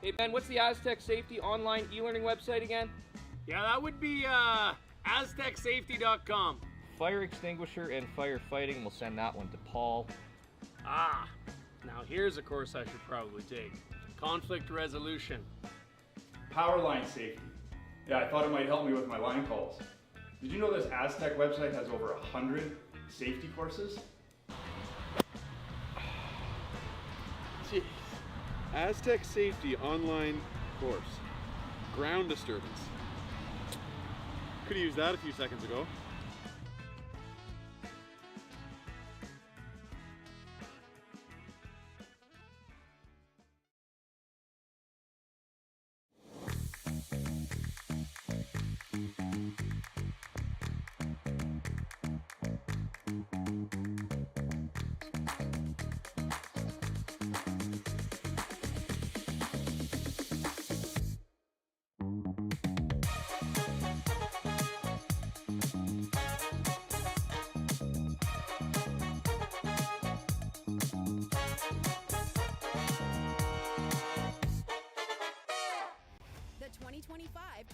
Hey Ben, what's the Aztec Safety online e-learning website again? Yeah, that would be aztecsafety.com. Fire extinguisher and firefighting, we'll send that one to Paul. Ah, now here's a course I should probably take. Conflict resolution. Power line safety. Yeah, I thought it might help me with my line calls. Did you know this Aztec website has over 100 safety courses? Jeez. Aztec Safety online course. Ground disturbance. Could have used that a few seconds ago. The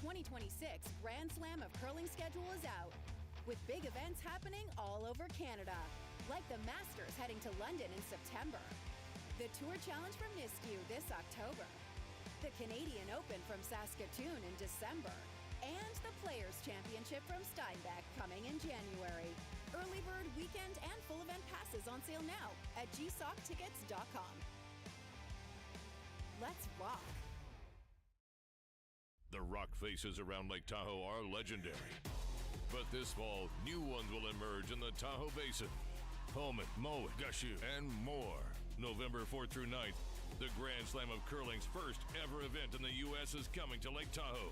2025-2026 Grand Slam of Curling schedule is out, with big events happening all over Canada, like the Masters heading to London in September, the Tour Challenge from Nisku this October, the Canadian Open from Saskatoon in December, and the Players' Championship from Steinbeck coming in January. Early bird weekend and full event passes on sale now at gsoctickets.com. Let's rock! The rock faces around Lake Tahoe are legendary. But this fall, new ones will emerge in the Tahoe Basin. Pullman, Mowat, Gushu, and more. November 4th through 9th, the Grand Slam of Curling's first ever event in the U.S. is coming to Lake Tahoe,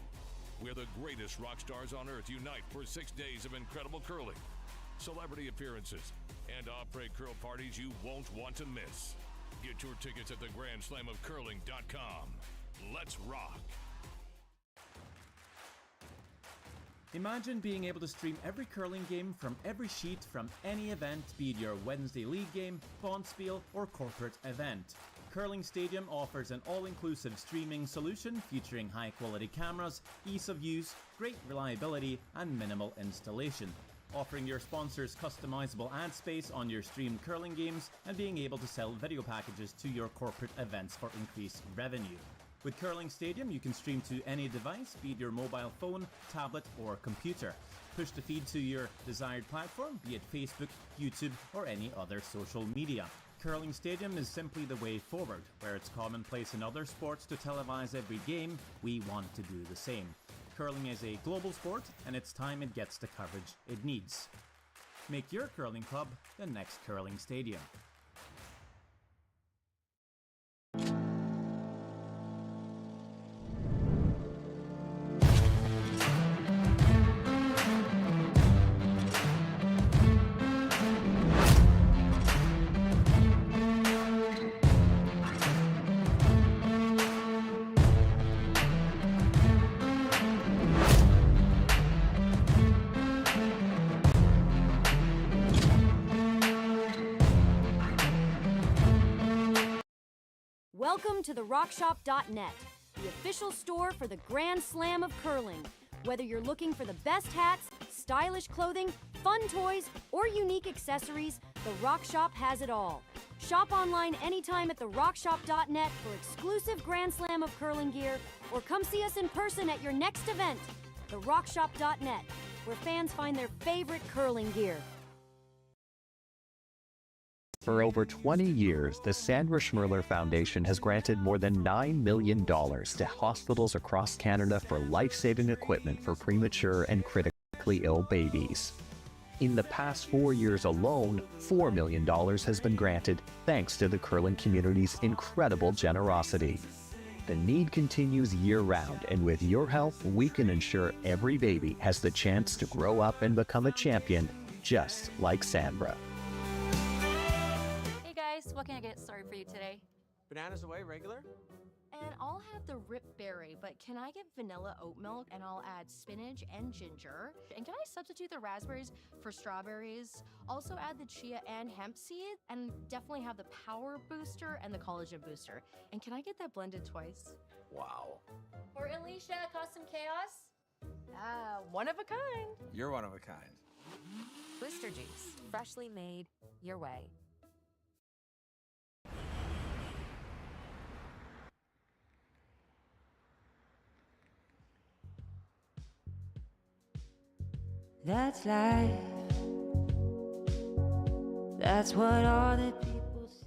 where the greatest rock stars on earth unite for 6 days of incredible curling, celebrity appearances, and après curl parties you won't want to miss. Get your tickets at thegrandslamofcurling.com. Let's rock! Imagine being able to stream every curling game from every sheet from any event, be it your Wednesday league game, bonspiel, or corporate event. Curling Stadium offers an all-inclusive streaming solution featuring high-quality cameras, ease of use, great reliability, and minimal installation. Offering your sponsors customizable ad space on your streamed curling games and being able to sell video packages to your corporate events for increased revenue. With Curling Stadium, you can stream to any device, be it your mobile phone, tablet, or computer. Push the feed to your desired platform, be it Facebook, YouTube, or any other social media. Curling Stadium is simply the way forward. Where it's commonplace in other sports to televise every game, we want to do the same. Curling is a global sport, and it's time it gets the coverage it needs. Make your curling club the next Curling Stadium. Welcome to therockshop.net, the official store for the Grand Slam of Curling. Whether you're looking for the best hats, stylish clothing, fun toys, or unique accessories, The Rock Shop has it all. Shop online anytime at therockshop.net for exclusive Grand Slam of Curling gear, or come see us in person at your next event. therockshop.net, where fans find their favorite curling gear. For over 20 years, the Sandra Schmirler Foundation has granted more than $9 million to hospitals across Canada for life-saving equipment for premature and critically ill babies. In the past 4 years alone, $4 million has been granted thanks to the curling community's incredible generosity. The need continues year-round, and with your help, we can ensure every baby has the chance to grow up and become a champion, just like Sandra. What can I get started for you today? Bananas away, regular? And I'll have the rip berry, but can I get vanilla oat milk and I'll add spinach and ginger? And can I substitute the raspberries for strawberries? Also add the chia and hemp seed, and definitely have the power booster and the collagen booster. And can I get that blended twice? Wow. Or Alicia, Custom Chaos? One of a kind. You're one of a kind. Booster Juice, freshly made your way. That's life. That's what all the people say.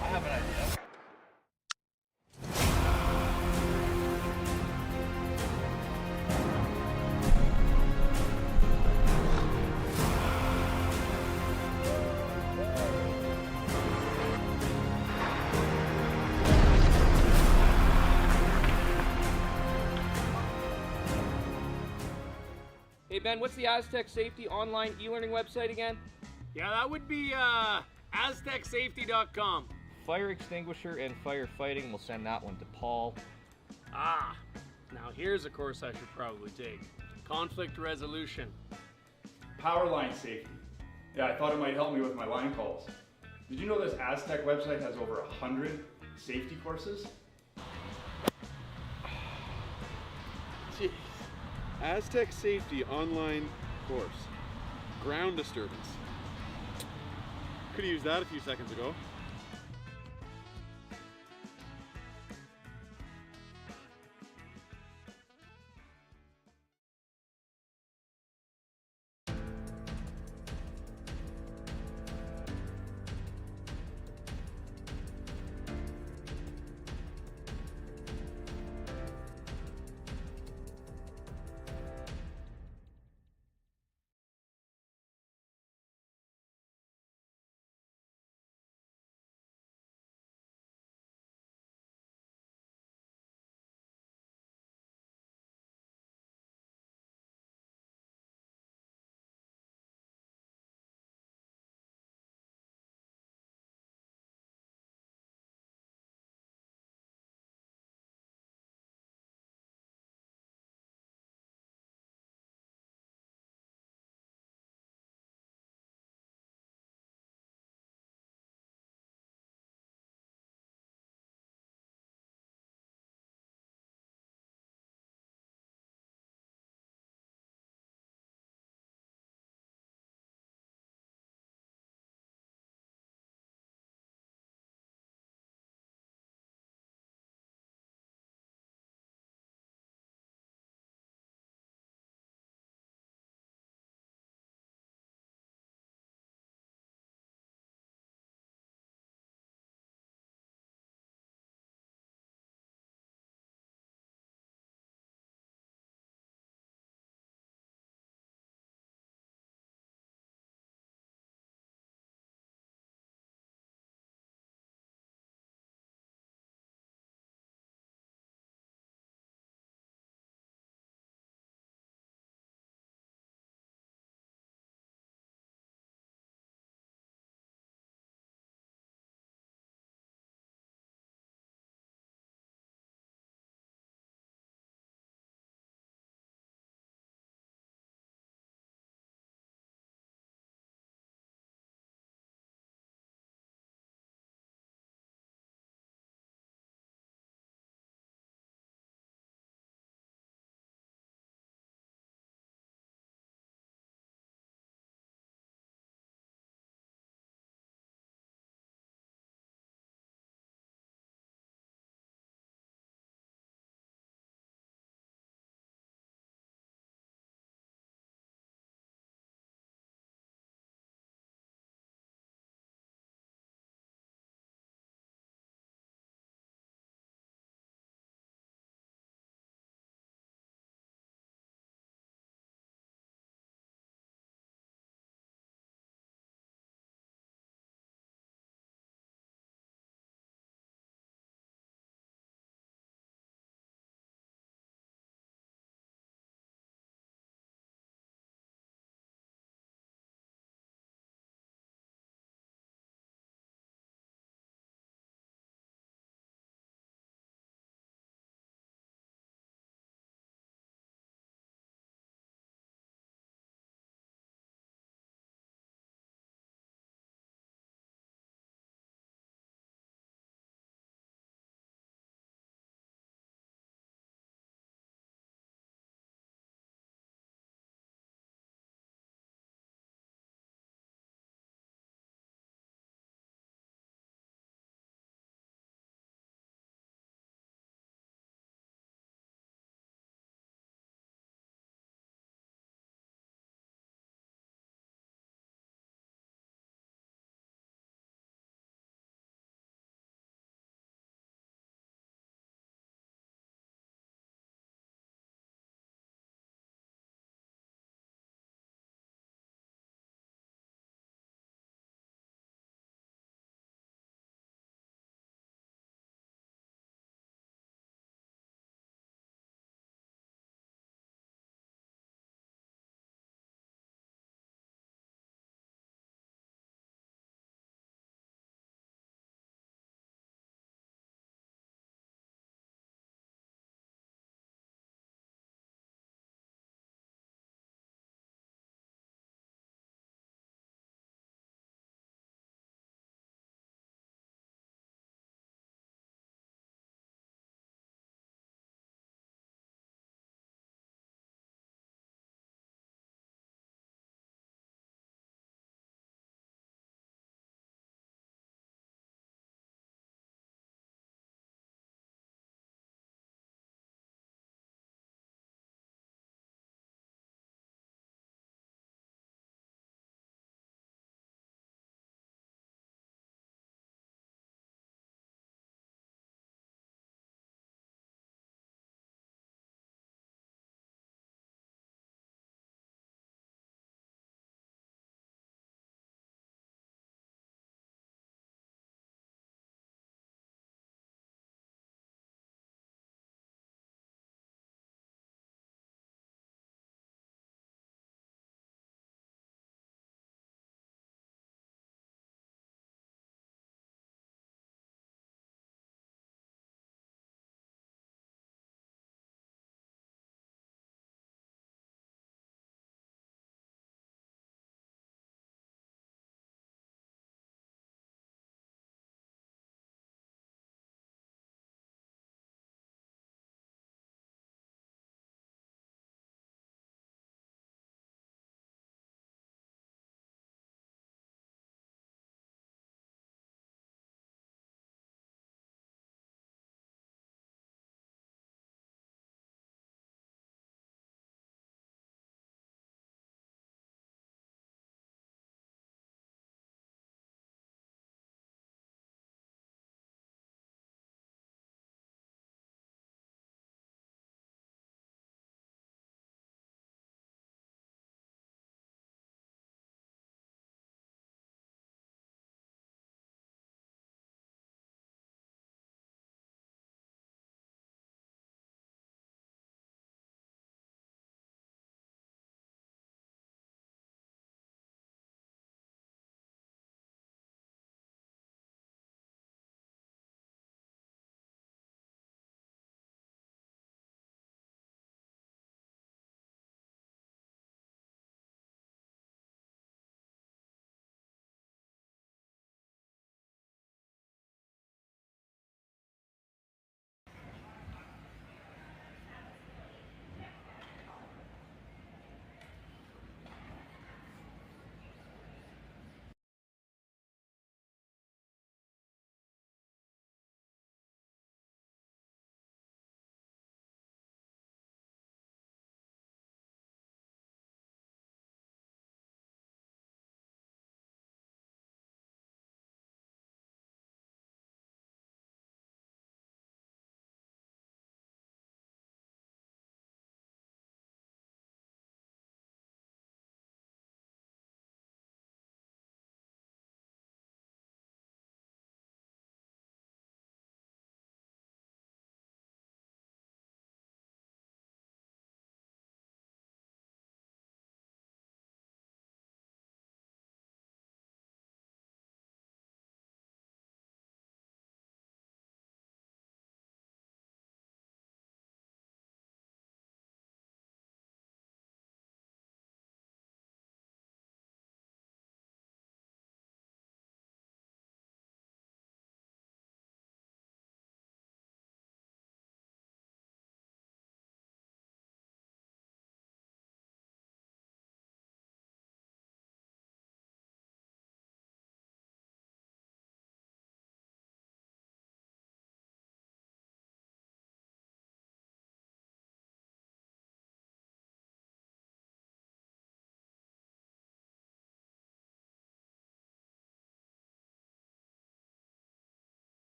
I have an idea. Hey Ben, what's the Aztec Safety online e-learning website again? Yeah, that would be aztecsafety.com. Fire extinguisher and firefighting, we'll send that one to Paul. Ah, now here's a course I should probably take. Conflict resolution. Power line safety. Yeah, I thought it might help me with my line calls. Did you know this Aztec website has over 100 safety courses? Jeez. Aztec Safety online course. Ground disturbance. Could have used that a few seconds ago.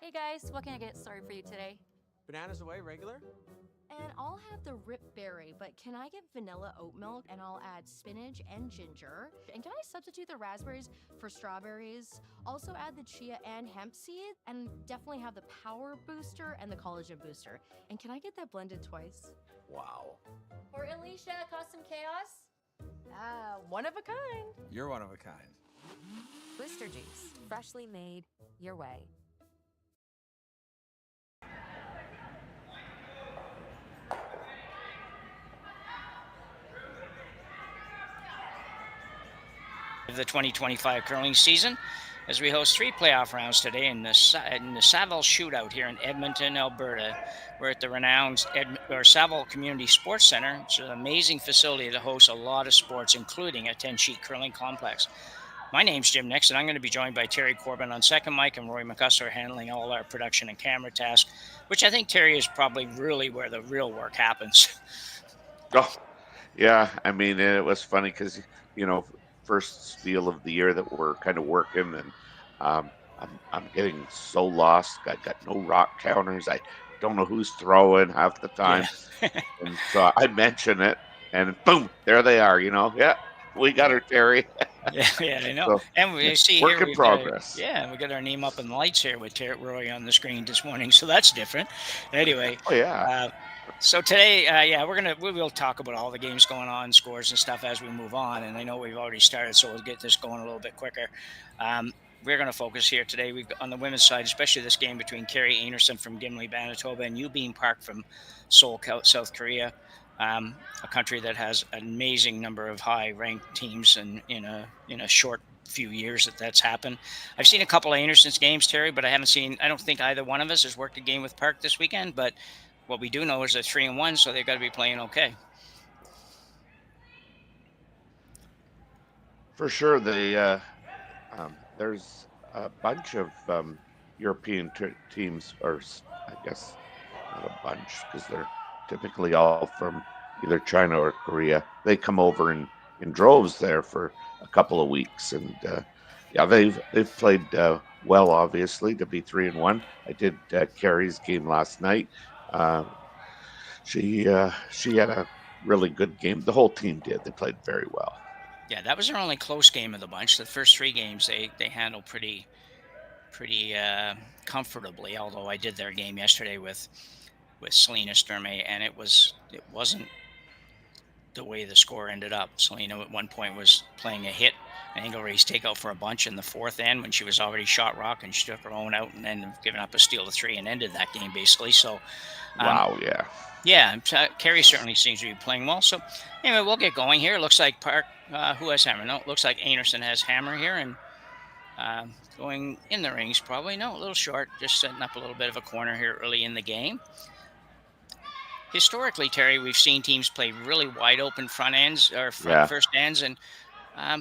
Hey guys, what can I get started for you today? Bananas away, regular? And I'll have the rip berry, but can I get vanilla oat milk and I'll add spinach and ginger? And can I substitute the raspberries for strawberries? Also add the chia and hemp seed, and definitely have the power booster and the collagen booster. And can I get that blended twice? Wow. For Alicia, custom chaos? One of a kind. You're one of a kind. Booster juice, freshly made your way. Of the 2025 curling season, as we host 3 playoff rounds today in the Saville Shootout here in Edmonton, Alberta. We're at the renowned Saville Community Sports Center. It's an amazing facility that hosts a lot of sports, including a 10-sheet curling complex. My name's Jim Nix, and I'm going to be joined by Terry Corbin on second mic and Roy McCusker handling all our production and camera tasks, which I think, Terry, is probably really where the real work happens. Oh, yeah. I mean, it was funny because, first deal of the year that we're kind of working, and I'm getting so lost. I got no rock counters. I don't know who's throwing half the time. Yeah. And so I mention it, and boom, there they are. Yeah, we got her, Terry. Yeah, I know. So, and we see work here in progress. We got our name up in the lights here with Roy on the screen this morning, so that's different. Anyway. Oh yeah. So today, we will talk about all the games going on, scores and stuff as we move on. And I know we've already started, so we'll get this going a little bit quicker. We're going to focus here today. We've on the women's side, especially this game between Kerri Einarson from Gimli, Manitoba, and Youbeen Park from Seoul, South Korea, a country that has an amazing number of high-ranked teams, and in a short few years that's happened. I've seen a couple of Einarson's games, Terry, but I don't think either one of us has worked a game with Park this weekend. But what we do know is they're 3-1, so they've got to be playing okay. For sure, there's a bunch of European teams, or I guess not a bunch, because they're typically all from either China or Korea. They come over in droves there for a couple of weeks, and they've played well, obviously, to be 3-1. I did Kerri's game last night. She had a really good game. The whole team did. They played very well. Yeah, that was their only close game of the bunch. The first 3 games they handled pretty comfortably. Although I did their game yesterday with Selena Sturmey, and it wasn't the way the score ended up. Selena at one point was playing a hit, an angle raise takeout for a bunch in the 4th end when she was already shot rock, and she took her own out and then given up a steal to 3 and ended that game basically. So, wow, yeah. Yeah, Kerri certainly seems to be playing well. So, anyway, we'll get going here. Looks like Park, who has hammer? No, looks like Einarson has hammer here, and going in the rings probably. No, a little short, just setting up a little bit of a corner here early in the game. Historically, Terry, we've seen teams play really wide open front ends or first ends, and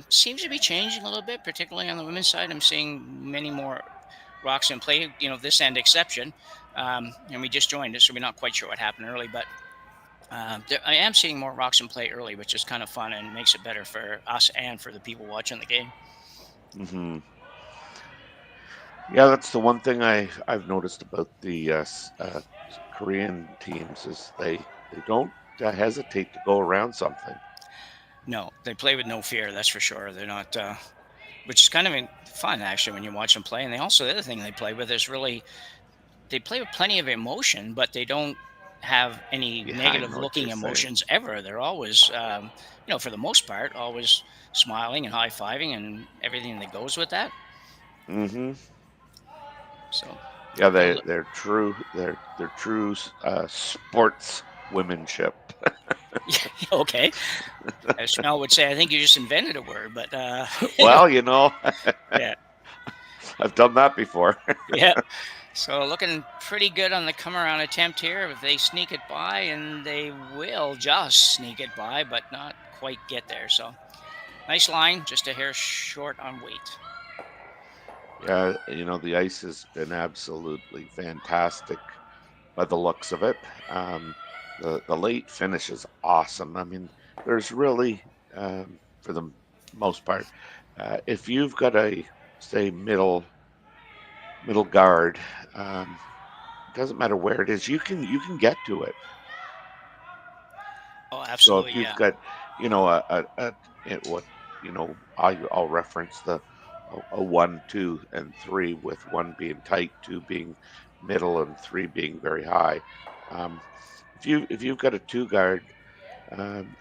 seems to be changing a little bit, particularly on the women's side. I'm seeing many more rocks in play, this end exception. And we just joined it, so we're not quite sure what happened early, but I am seeing more rocks in play early, which is kind of fun and makes it better for us and for the people watching the game. Mm-hmm. Yeah, that's the one thing I've noticed about the Korean teams is they don't hesitate to go around something. No, they play with no fear, that's for sure. They're not, which is kind of fun, actually, when you watch them play. And the other thing they play with is they play with plenty of emotion, but they don't have any negative-looking emotions ever. They're always, for the most part, always smiling and high-fiving and everything that goes with that. Mm-hmm. So. Yeah, they're true sports womanship. Okay. As Chanel would say, I think you just invented a word, but well, yeah, I've done that before. Yeah. So looking pretty good on the come around attempt here. If they sneak it by, and they will just sneak it by, but not quite get there. So nice line, just a hair short on weight. Yeah, the ice has been absolutely fantastic by the looks of it. The late finish is awesome. I mean, there's really, for the most part, if you've got a, say, middle guard, doesn't matter where it is, you can get to it. Oh, So absolutely, if you've yeah. got, I'll reference a 1, 2, and 3, with 1 being tight, 2 being middle, and 3 being very high. If you've got a 2 guard,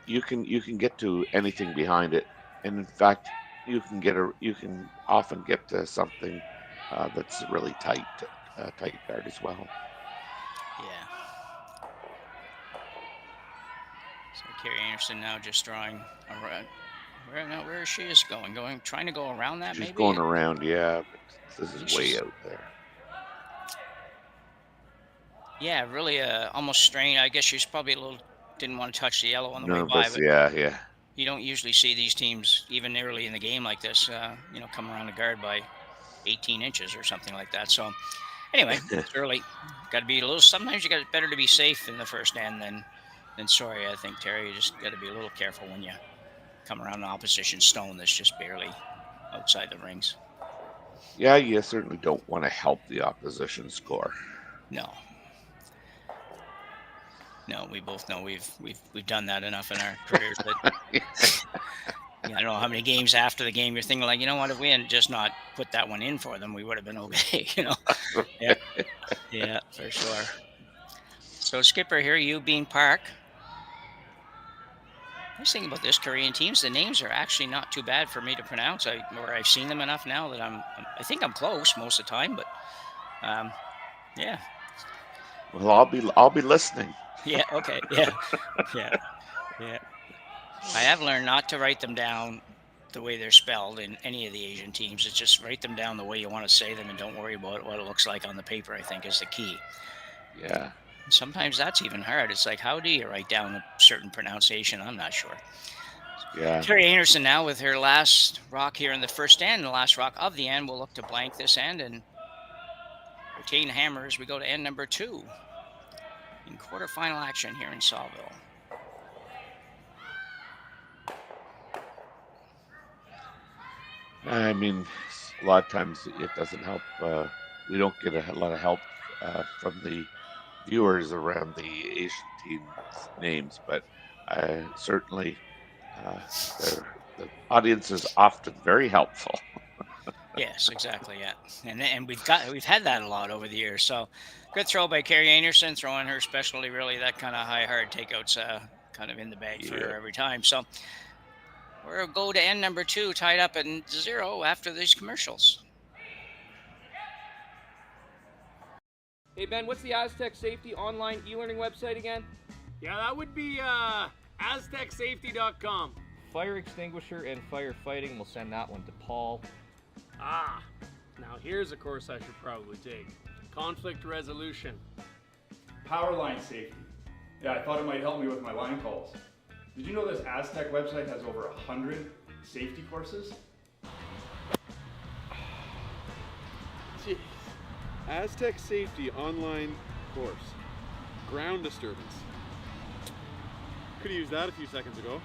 you can get to anything behind it, and in fact, you can often get to something that's a really tight guard as well. Yeah. So Kerri Einarson now just drawing around. Where she is going, trying to go around that. She's maybe going around, yeah, but this is way She's- out there. Yeah, really, almost strained. I guess she's probably didn't want to touch the yellow on the way by. Nervous, But yeah. you don't usually see these teams, even early in the game like this, come around the guard by 18 inches or something like that. So anyway, it's early. Got to be a little. Sometimes you got better to be safe in the first end than sorry. I think, Terry, you just got to be a little careful when you come around an opposition stone that's just barely outside the rings. Yeah, you certainly don't want to help the opposition score. No, we both know we've done that enough in our careers. That I don't know how many games after the game you're thinking, like, you know what, if we hadn't just not put that one in for them, we would have been okay. Yeah, for sure. So skipper here, Youbeen Park. Nice thing about this Korean teams, the names are actually not too bad for me to pronounce. I've seen them enough now that I think I'm close most of the time, but yeah. Well, I'll be listening. Yeah. Okay. Yeah. I have learned not to write them down the way they're spelled in any of the Asian teams. It's just write them down the way you want to say them, and don't worry about what it looks like on the paper. I think is the key. Yeah. Sometimes that's even hard. It's like, how do you write down a certain pronunciation? I'm not sure. Yeah. Kerri Einarson now with her last rock here in the first end. The last rock of the end will look to blank this end and retain hammer as we go to end number 2 in quarterfinal action here in Saville. I mean, a lot of times it doesn't help. We don't get a lot of help from the viewers around the Asian team names, but certainly the audience is often very helpful. Yes, exactly. Yeah, and we've had that a lot over the years. So good throw by Kerri Einarson, throwing her specialty, really that kind of hard takeouts, kind of in the bag for her every time. So we'll go to end number 2, tied up at 0 after these commercials. Hey Ben, what's the Aztec Safety online e-learning website again? Yeah, that would be aztecsafety.com. Fire extinguisher and firefighting, we'll send that one to Paul. Now here's a course I should probably take. Conflict resolution. Power line safety. Yeah, I thought it might help me with my line calls. Did you know this Aztec website has over 100 safety courses? Jeez. Aztec Safety online course. Ground disturbance. Could have used that a few seconds ago.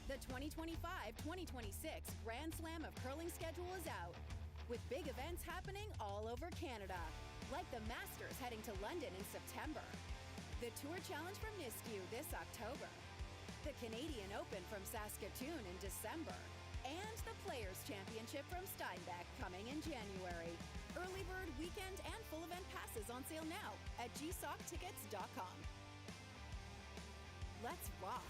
The 2025-2026 Grand Slam of Curling schedule is out, with big events happening all over Canada, like the Masters heading to London in September, the Tour Challenge from Nisku this October, the Canadian Open from Saskatoon in December, and the Players' Championship from Steinbeck coming in January. Early bird weekend and full event passes on sale now at gsoctickets.com. Let's rock!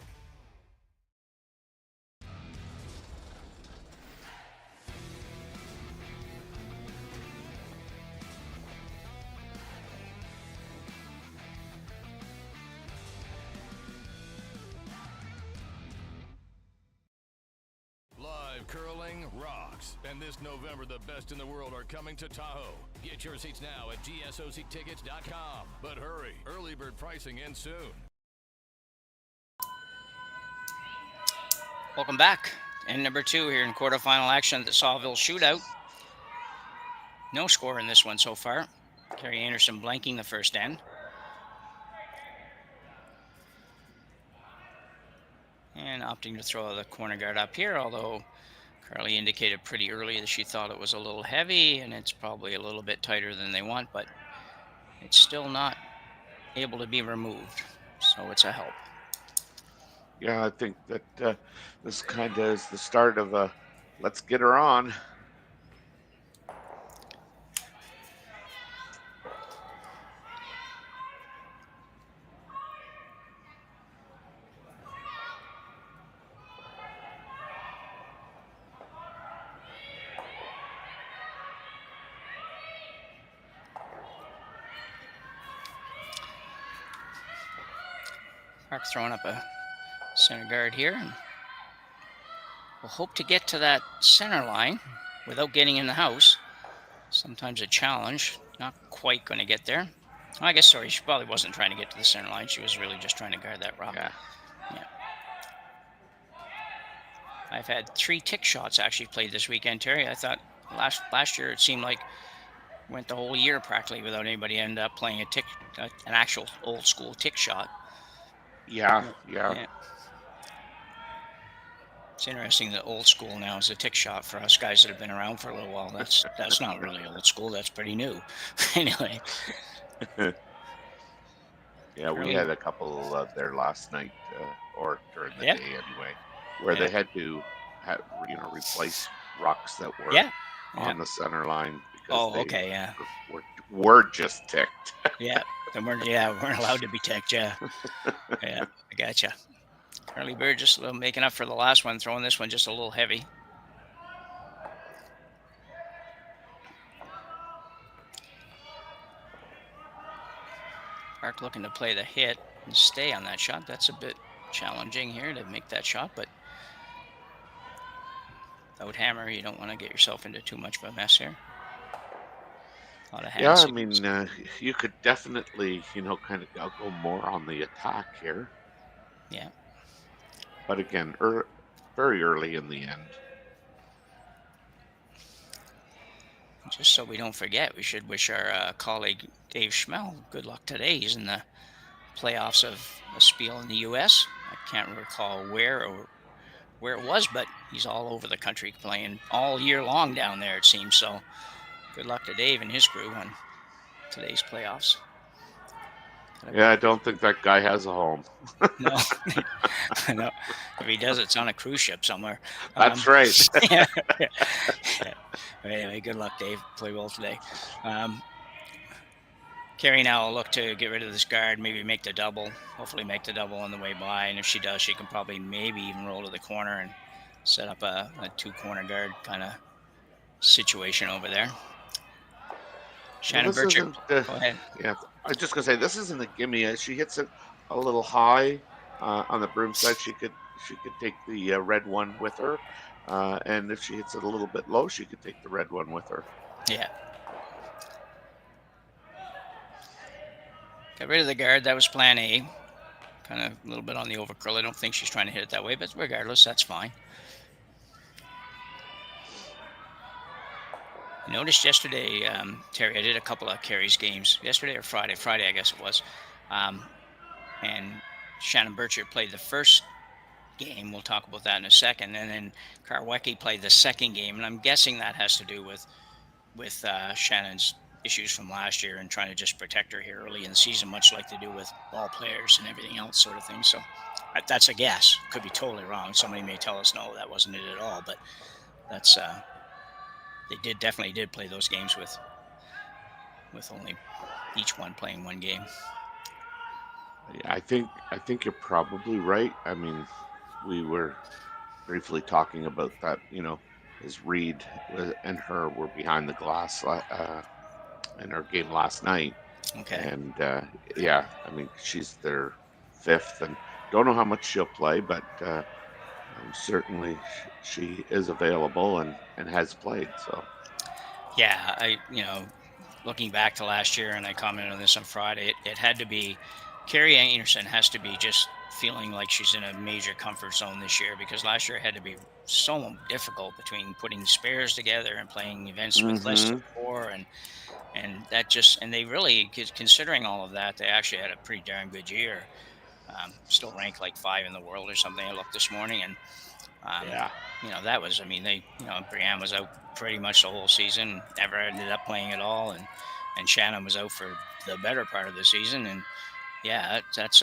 Live curling rocks. And this November, the best in the world are coming to Tahoe. Get your seats now at gsoctickets.com. But hurry, early bird pricing ends soon. Welcome back. End number 2 here in quarterfinal action at the Saville Shootout. No score in this one so far. Kerri Einarson blanking the first end. And opting to throw the corner guard up here, although Carly indicated pretty early that she thought it was a little heavy, and it's probably a little bit tighter than they want, but it's still not able to be removed, so it's a help. Yeah, I think that this kind of is the start of a let's get her on. Park throwing up a center guard here, and we'll hope to get to that center line without getting in the house. Sometimes a challenge, not quite going to get there. I guess, sorry, she probably wasn't trying to get to the center line. She was really just trying to guard that rock. Yeah. I've had 3 tick shots actually played this weekend, Terry. I thought last year it seemed like went the whole year practically without anybody end up playing an actual old school tick shot. Yeah. It's interesting that old school now is a tick shot for us guys that have been around for a little while. That's not really old school. That's pretty new. Anyway. Yeah, we had a couple there last night, or during the day anyway, where they had to replace rocks that were on the center line because they were just ticked. Yeah, they weren't allowed to be ticked. Yeah, I gotcha. Carly Bird just a little making up for the last one, throwing this one just a little heavy. Park looking to play the hit and stay on that shot. That's a bit challenging here to make that shot, but without hammer, you don't want to get yourself into too much of a mess here. A lot of hand I signals. mean, you could definitely, kind of go more on the attack here. Yeah. But again, very early in the end. Just so we don't forget, we should wish our colleague Dave Schmel good luck today. He's in the playoffs of a Spiel in the U.S. I can't recall where it was, but he's all over the country playing all year long down there, it seems. So good luck to Dave and his crew on today's playoffs. Yeah, I don't think that guy has a home. No. No. If he does, it's on a cruise ship somewhere. That's right. Yeah. Anyway, good luck, Dave. Play well today. Kerri now will look to get rid of this guard, maybe make the double. Hopefully make the double on the way by. And if she does, she can probably maybe even roll to the corner and set up a 2-corner guard kind of situation over there. Shannon Burchett, go ahead. Yeah, I was just gonna say this isn't a gimme. She hits it a little high on the broom side. She could take the red one with her, and if she hits it a little bit low, she could take the red one with her. Yeah. Got rid of the guard. That was plan A. Kind of a little bit on the overcurl. I don't think she's trying to hit it that way, but regardless, that's fine. I noticed yesterday, Terry, I did a couple of Kerri's games yesterday or Friday, I guess it was. And Shannon Burchett played the first game. We'll talk about that in a second. And then Karwecki played the second game. And I'm guessing that has to do with Shannon's issues from last year and trying to just protect her here early in the season, much like they do with all players and everything else sort of thing. So that's a guess. Could be totally wrong. Somebody may tell us, no, that wasn't it at all. But that's... They definitely did play those games with only each one playing one game. Yeah, I think you're probably right. I mean, we were briefly talking about that. As Reed and her were behind the glass in her game last night. Okay. And I mean, she's their 5th, and don't know how much she'll play, but certainly she is available and has played. So looking back to last year, and I commented on this on Friday, it had to be Kerri Einarson has to be just feeling like she's in a major comfort zone this year, because last year it had to be so difficult between putting spares together and playing events with less support, and that just, and they really, considering all of that, they actually had a pretty darn good year. Still ranked like 5 in the world or something. I looked this morning, and Yeah. you know, that was, I mean, they, you know, Brianne was out pretty much the whole season, never ended up playing at all, and Shannon was out for the better part of the season, and yeah, that's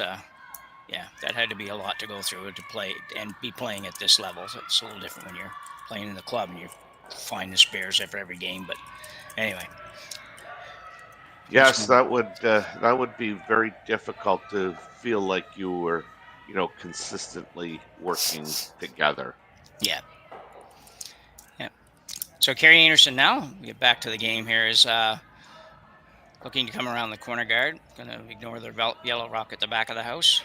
yeah, that had to be a lot to go through to play and be playing at this level. So it's a little different when you're playing in the club and you find the spares for every game. But anyway. Yes, that would be very difficult to feel like you were, you know, consistently working together. Yeah. Yeah. So Kerri Einarson now, get back to the game here, is looking to come around the corner guard. Going to ignore the yellow rock at the back of the house.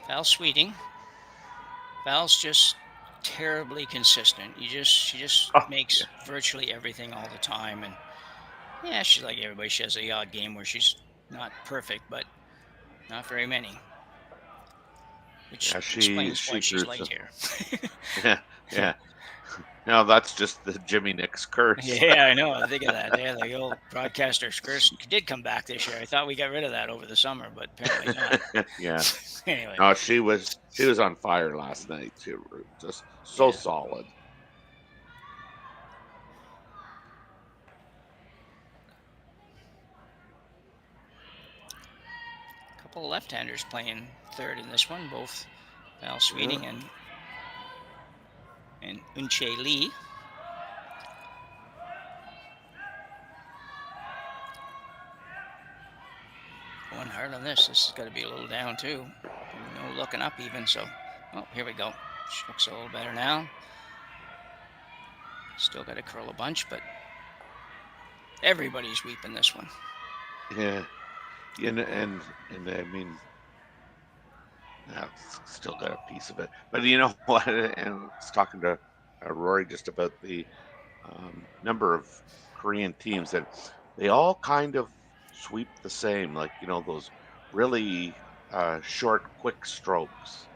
Val Sweeting. Val's just terribly consistent. She just makes virtually everything all the time, and yeah, she's like everybody. She has a odd game where she's not perfect, but not very many. Which explains why she's light here. yeah. No, that's just the Jimmy Nicks curse. Yeah, I know. I think of that. Yeah, the old broadcaster's curse did come back this year. I thought we got rid of that over the summer, but apparently not. Yeah. Anyway. No, she was on fire last night. She was just so solid. A couple of left-handers playing third in this one, both Val Sweeting and Unche Lee. Going hard on this. This has got to be a little down too. No looking up even. So, oh, here we go. She looks a little better now. Still got to curl a bunch, but everybody's weeping this one. Yeah, and I mean, still got a piece of it. But you know what? And I was talking to Rory just about the number of Korean teams that they all kind of sweep the same, like, you know, those really short, quick strokes.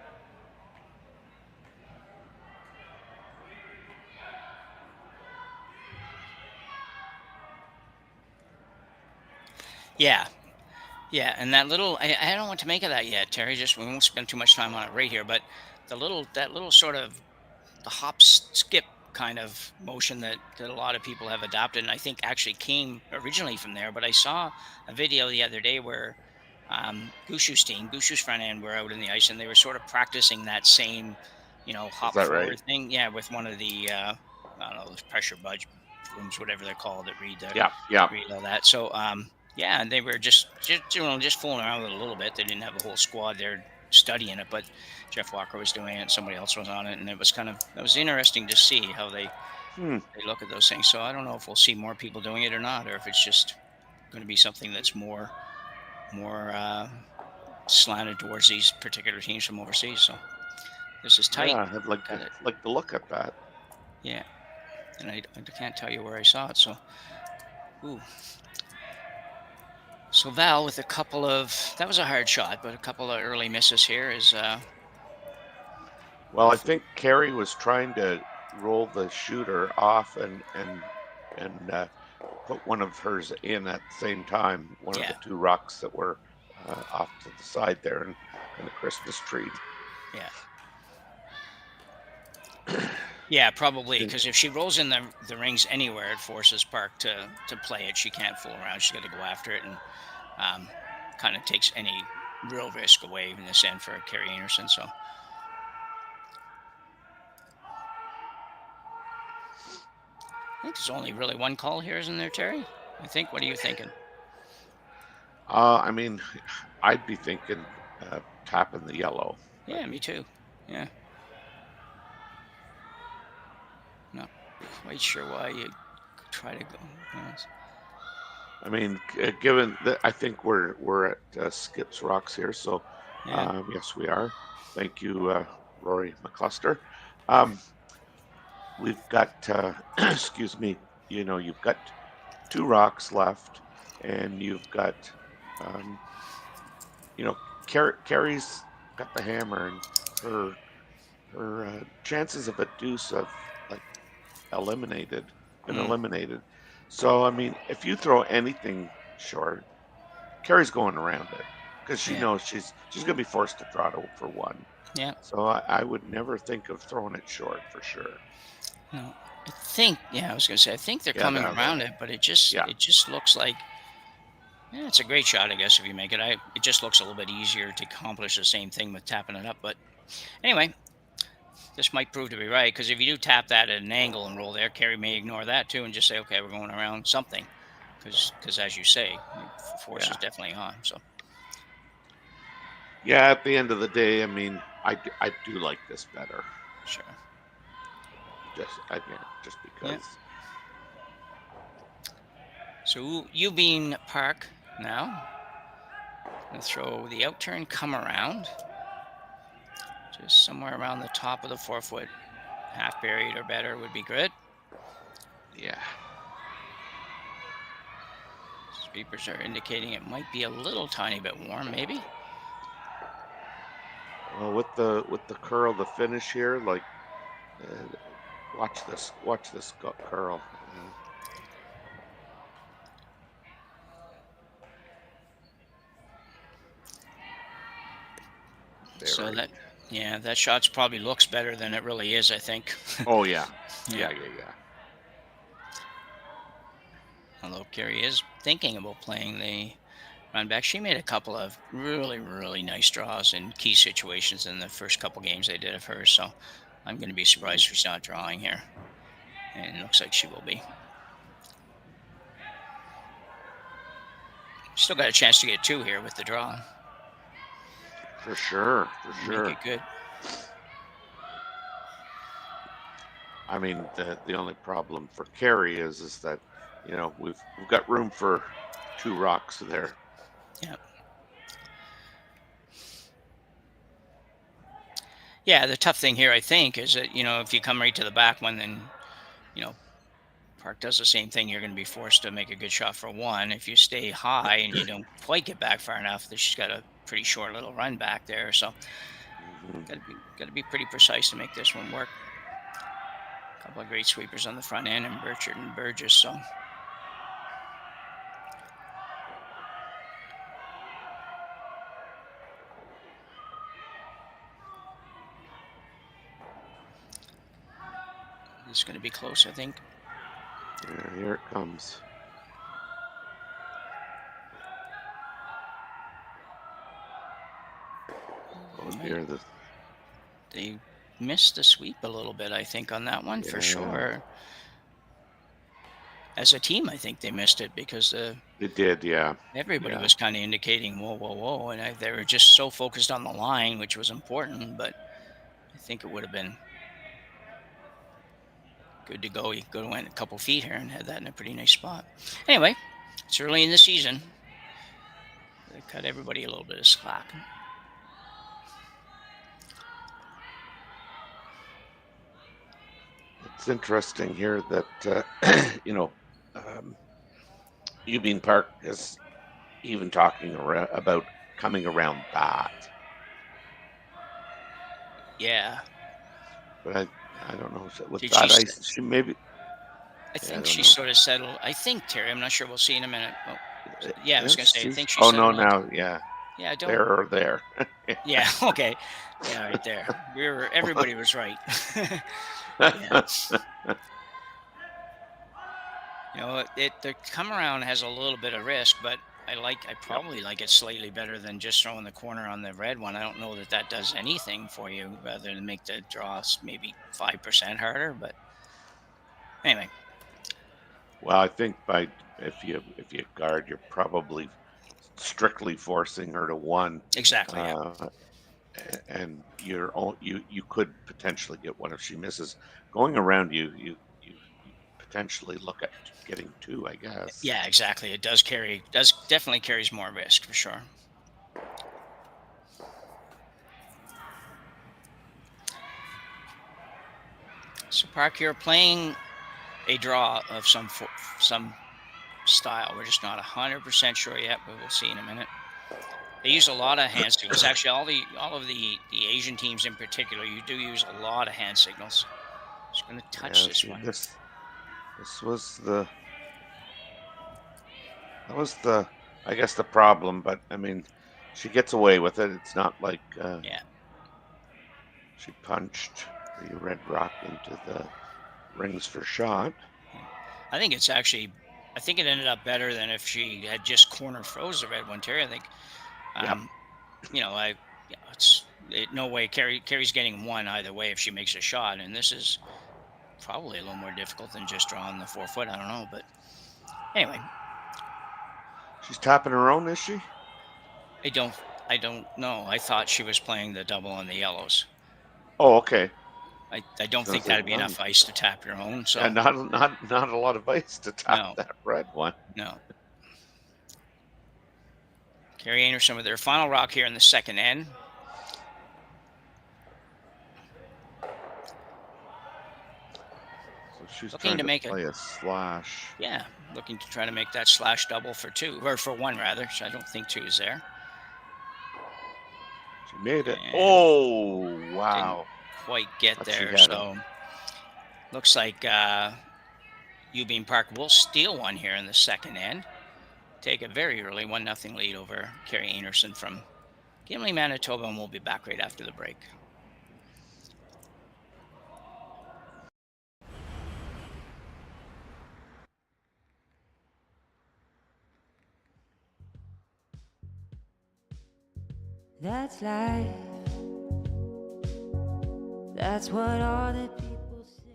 Yeah. Yeah, and that little, I don't know what to make of that yet, Terry. Just, we won't spend too much time on it right here, but that little sort of the hop skip kind of motion that a lot of people have adopted, and I think actually came originally from there. But I saw a video the other day where Gushu's front end were out in the ice, and they were sort of practicing that same, you know, hop forward right? thing. Yeah, with one of the I don't know, those pressure budge rooms, whatever they're called, that read the read all that. So yeah, and they were just fooling around with it a little bit. They didn't have a whole squad there studying it, but Jeff Walker was doing it, somebody else was on it, and it was interesting to see how they look at those things. So I don't know if we'll see more people doing it or not, or if it's just going to be something that's more slanted towards these particular teams from overseas. So this is tight. Yeah, I'd like to look at that. Yeah, and I can't tell you where I saw it. So, ooh. So Val with a couple of, that was a hard shot, but a couple of early misses here is. Well, I think Kerri was trying to roll the shooter off and put one of hers in at the same time. One of the two rocks that were off to the side there in the Christmas tree. Yeah. Yeah, probably, because if she rolls in the rings anywhere, it forces Park to play it. She can't fool around. She's got to go after it, and kind of takes any real risk away in this end for Kerri Einarson. So. I think there's only really one call here, isn't there, Terry? I think. What are you thinking? I mean, I'd be thinking tapping the yellow. Yeah, me too. Yeah. No. quite sure why you try to go. Yes. I mean, given that I think we're at Skips Rocks here, so Yeah. yes, we are. Thank you, Rory McCluster. We've got, excuse me, you've got 2 rocks left, and you've got, Kerri's got the hammer, and her chances of a deuce have like been eliminated. So I mean, if you throw anything short, Kerri's going around it because she knows she's gonna be forced to draw for 1. Yeah. So I would never think of throwing it short for sure. No, I think. Yeah, I was gonna say I think they're coming around it, but it just looks like. Yeah, it's a great shot, I guess, if you make it. It just looks a little bit easier to accomplish the same thing with tapping it up. But anyway, this might prove to be right, because if you do tap that at an angle and roll there, Kerri may ignore that too and just say, okay, we're going around something. Because as you say, the force is definitely on. So yeah, at the end of the day, I mean, I do like this better. Sure. Just because. Yeah. So Youbeen Park now. Gonna throw the out turn, come around. Just somewhere around the top of the 4-foot, half buried or better would be good. Yeah. Sweepers are indicating it might be a little tiny bit warm, maybe. Well, with the curl, the finish here, like, watch this curl. So that shot's probably looks better than it really is, I think. Oh yeah. Yeah. Although Kerri is thinking about playing the run back. She made a couple of really, really nice draws in key situations in the first couple games they did of hers. So I'm going to be surprised if she's not drawing here. And it looks like she will be. Still got a chance to get 2 here with the draw. For sure. Make it good. I mean, the only problem for Kerri is that, we've got room for 2 rocks there. Yeah. Yeah, the tough thing here, I think, is that, if you come right to the back one, then, Park does the same thing. You're going to be forced to make a good shot for 1. If you stay high and you don't quite get back far enough, she's got a pretty short little run back there. So got to be pretty precise to make this one work. A couple of great sweepers on the front end, and Burchard and Burgess. So it's going to be close, I think. Yeah, here it comes. Oh dear, they missed the sweep a little bit, I think, on that one for sure. As a team, I think they missed it because they did, yeah. Everybody was kind of indicating whoa, and they were just so focused on the line, which was important. But I think it would have been good to go. You could have went a couple feet here and had that in a pretty nice spot. Anyway, it's early in the season. They cut everybody a little bit of slack. It's interesting here that, Youbeen Park is even talking about coming around that. Yeah. But I don't know. With that, she maybe. I think she sort of settled. I think, Terry, I'm not sure. We'll see in a minute. Oh, yeah, I was going to say, I think she settled. No, yeah. Yeah, don't. There or there. Yeah, okay. Yeah, right there. Everybody was right. Yeah. The come around has a little bit of risk, but I probably like it slightly better than just throwing the corner on the red one. I don't know that does anything for you rather than make the draws maybe 5% harder, but anyway. Well, I think if you guard, you're probably strictly forcing her to 1. Exactly. And you could potentially get 1 if she misses. Going around you potentially look at getting 2, I guess. Yeah, exactly. It does definitely carries more risk for sure. So Park, you're playing a draw of some style. We're just not 100% sure yet, but we'll see in a minute. They use a lot of hand signals. Actually, all of the Asian teams in particular, you do use a lot of hand signals. Just going to touch this one. That was the, I guess, the problem. But I mean, she gets away with it. It's not like she punched the red rock into the rings for shot. I think it ended up better than if she had just corner froze the red one, Terry. I think, no way. Kerri's getting 1 either way if she makes a shot, and this is probably a little more difficult than just drawing the 4 foot. I don't know, but anyway. She's tapping her own, is she? I don't know. I thought she was playing the double on the yellows. Oh, okay. I don't think that'd be enough ice to tap your own. So not a lot of ice to tap that red one. No. Kerri Einarson with their final rock here in the second end. So she's looking to make play a slash. Yeah, looking to try to make that slash double for 2, or for 1 rather. So I don't think 2 is there. She made it. Oh, wow. Quite get there. So looks like Youbeen Park will steal 1 here in the second end. Take a very early 1-0 lead over Kerri Einarson from Gimli, Manitoba, and we'll be back right after the break. That's life. That's what all the people say.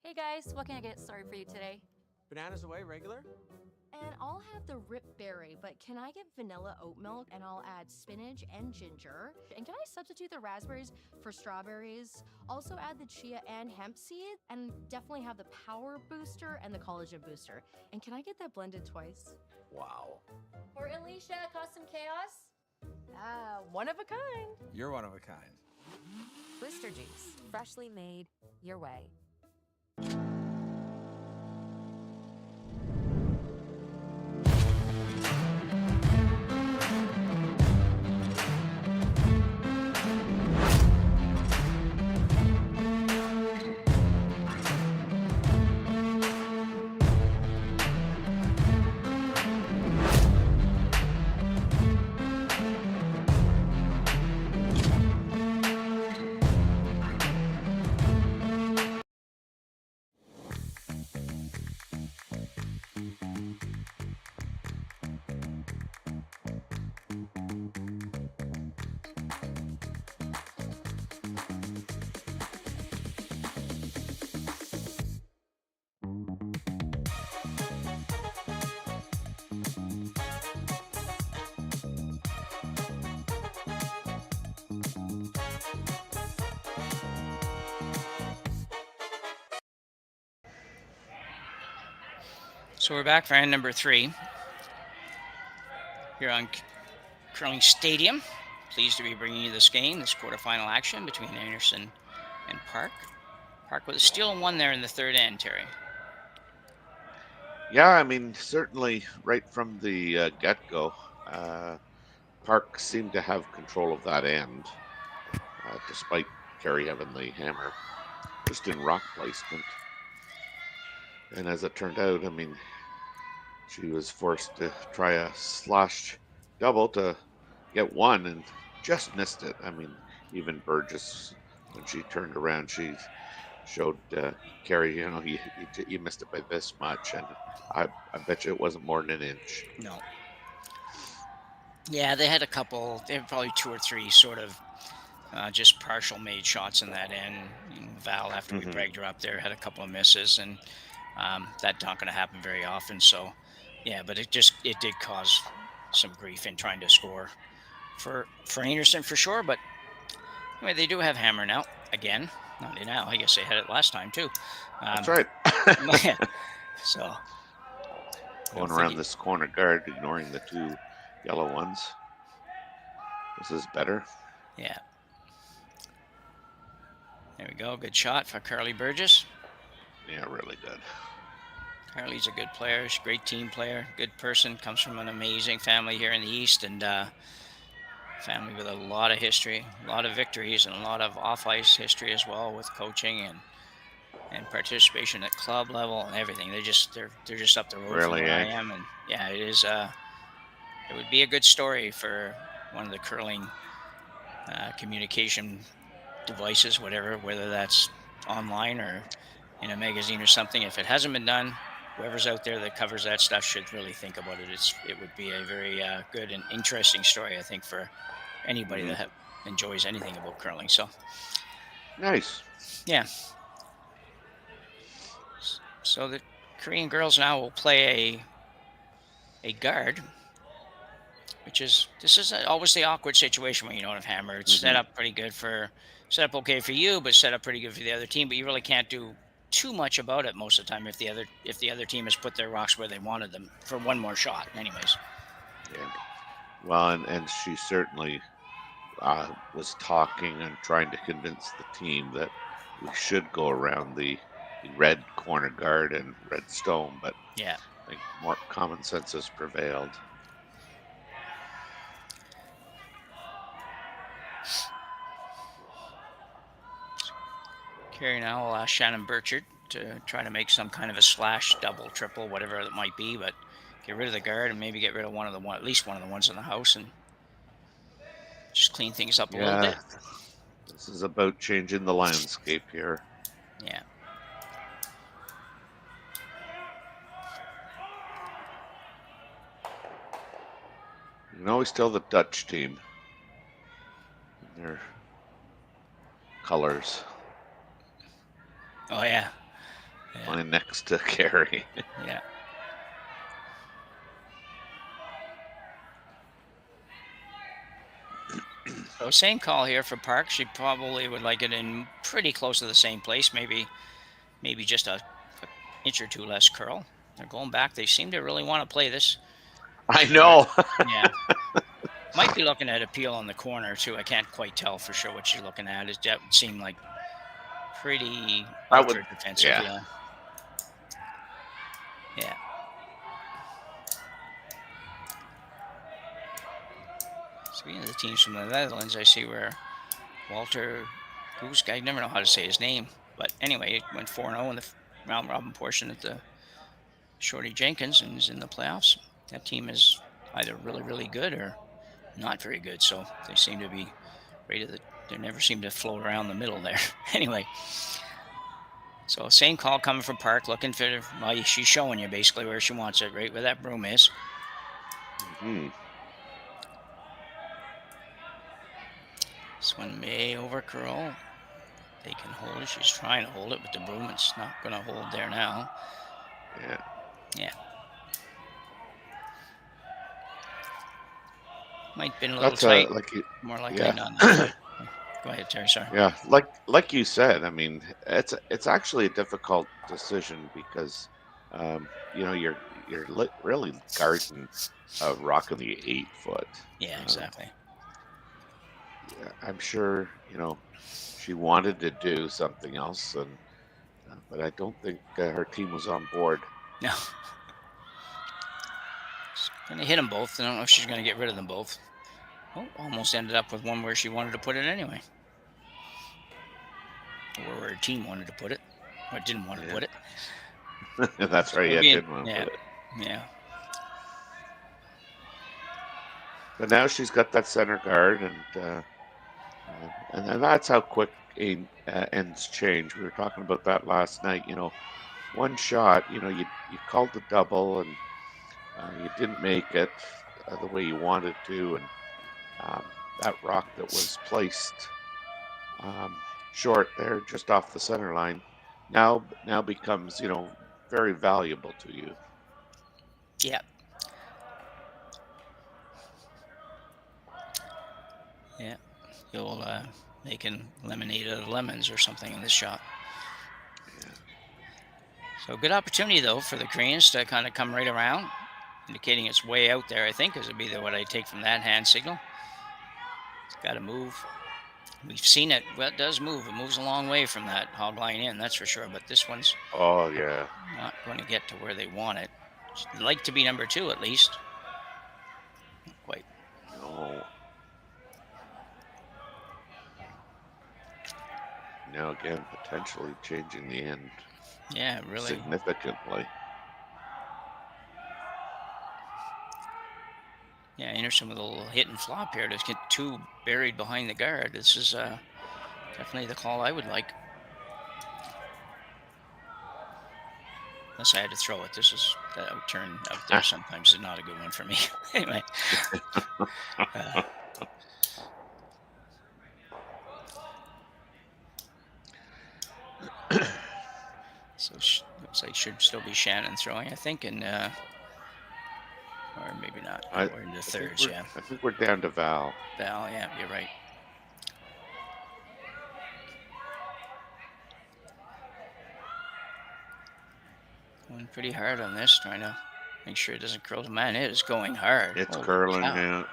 Hey guys, what can I get started for you today? Bananas away, regular? And I'll have the rip berry, but can I get vanilla oat milk and I'll add spinach and ginger? And can I substitute the raspberries for strawberries? Also add the chia and hemp seed, and definitely have the power booster and the collagen booster. And can I get that blended twice? Wow. For Alicia, Custom Chaos? One of a kind. You're one of a kind. Booster juice, freshly made, your way. So we're back for end number 3 here on Curling Stadium. Pleased to be bringing you this game, this quarterfinal action between Einarson and Park. Park with a steal and 1 there in the third end, Terry. Yeah, I mean, certainly right from the get-go, Park seemed to have control of that end, despite Kerri having the hammer just in rock placement. And as it turned out, I mean, she was forced to try a slash double to get 1 and just missed it. I mean, even Burgess, when she turned around, she showed Kerri, you know, you missed it by this much, and I bet you it wasn't more than an inch. No. Yeah, they had probably 2 or 3 sort of just partial made shots in that end. Val, after we bragged her up there, had a couple of misses, and that's not going to happen very often. So, yeah, but it did cause some grief in trying to score for Einarson for sure. But Anyway, they do have hammer now again. Not now. I guess they had it last time too. That's right. So going around this corner guard, ignoring the 2 yellow ones. This is better. Yeah. There we go. Good shot for Carly Burgess. Yeah, really good. Carly's a good player. She's a great team player. Good person. Comes from an amazing family here in the East, and family with a lot of history, a lot of victories, and a lot of off-ice history as well with coaching and participation at club level and everything. They're just up the road Really, from where I am, and yeah, it is. It would be a good story for one of the curling communication devices, whether that's online or in a magazine or something. If it hasn't been done, whoever's out there that covers that stuff should really think about it. It would be a very good and interesting story, I think, for anybody that enjoys anything about curling. So nice. Yeah. So the Korean girls now will play a guard, this is always the awkward situation when you don't have hammer. It's set up okay for you, but set up pretty good for the other team. But you really can't do too much about it most of the time if the other team has put their rocks where they wanted them for one more shot. Anyways. Yeah. Well, and she certainly was talking and trying to convince the team that we should go around the red corner guard and red stone, but yeah, I think more common sense has prevailed. Kerri now will ask Shannon Burchard to try to make some kind of a slash, double, triple, whatever it might be, but get rid of the guard and maybe get rid of at least one of the ones in the house and just clean things up a little bit. This is about changing the landscape here. Yeah. You can always tell the Dutch team in their colors. Oh, yeah. Mine next to Kerri. Yeah. So same call here for Park. She probably would like it in pretty close to the same place. Maybe just a inch or two less curl. They're going back. They seem to really want to play this. I know. Yeah. Might be looking at a peel on the corner too. I can't quite tell for sure what she's looking at. It would seem like pretty defensive. Yeah. Yeah. Speaking of the teams from the Netherlands, I see where Walter Goose, I never know how to say his name, but anyway, it went 4-0 in the round robin portion at the Shorty Jenkins and is in the playoffs. That team is either really, really good or not very good, so they seem to be rated. They never seem to float around the middle there. Anyway, so same call coming from Park, looking for, well, she's showing you basically where she wants it, right where that broom is. This one may overcurl. They can hold it. She's trying to hold it with the broom. It's not going to hold there now. Yeah. Yeah. Might have been a little tight. More likely not. Go ahead, Terry. Sorry. Yeah, like you said, I mean, it's actually a difficult decision because, you're really guarding a rock in the 8 foot. Yeah, exactly. I'm sure she wanted to do something else, but I don't think her team was on board. No. She's gonna hit them both. I don't know if she's gonna get rid of them both. Oh, almost ended up with one where she wanted to put it anyway. Or where her team wanted to put it. Or didn't want to put it. That's right, didn't want to put it. Yeah. But now she's got that center guard, and that's how quick ends change. We were talking about that last night. One shot, you called the double, and you didn't make it the way you wanted to, and that rock that was placed short there, just off the center line, now becomes very valuable to you. Yeah. Yeah. making lemonade out of lemons or something in this shot. So good opportunity, though, for the Koreans to kind of come right around, indicating it's way out there, I think, because it'd be what I take from that hand signal. It's got to move. We've seen it. Well, it does move. It moves a long way from that hog line in, that's for sure. But this one's not going to get to where they want it. It'd like to be number 2, at least. Not quite. No. Now again, potentially changing the end. Yeah, really. Significantly. Yeah, Einarson with a little hit and flop here to get 2 buried behind the guard. This is definitely the call I would like. Unless I had to throw it. This is that outturn out there sometimes is not a good one for me. Anyway. So looks like should still be Shannon throwing, I think, and or maybe not. We're in the thirds, yeah. I think we're down to Val. Val, yeah, you're right. Going pretty hard on this, trying to make sure it doesn't curl. Man, it is going hard. It's curling, yeah.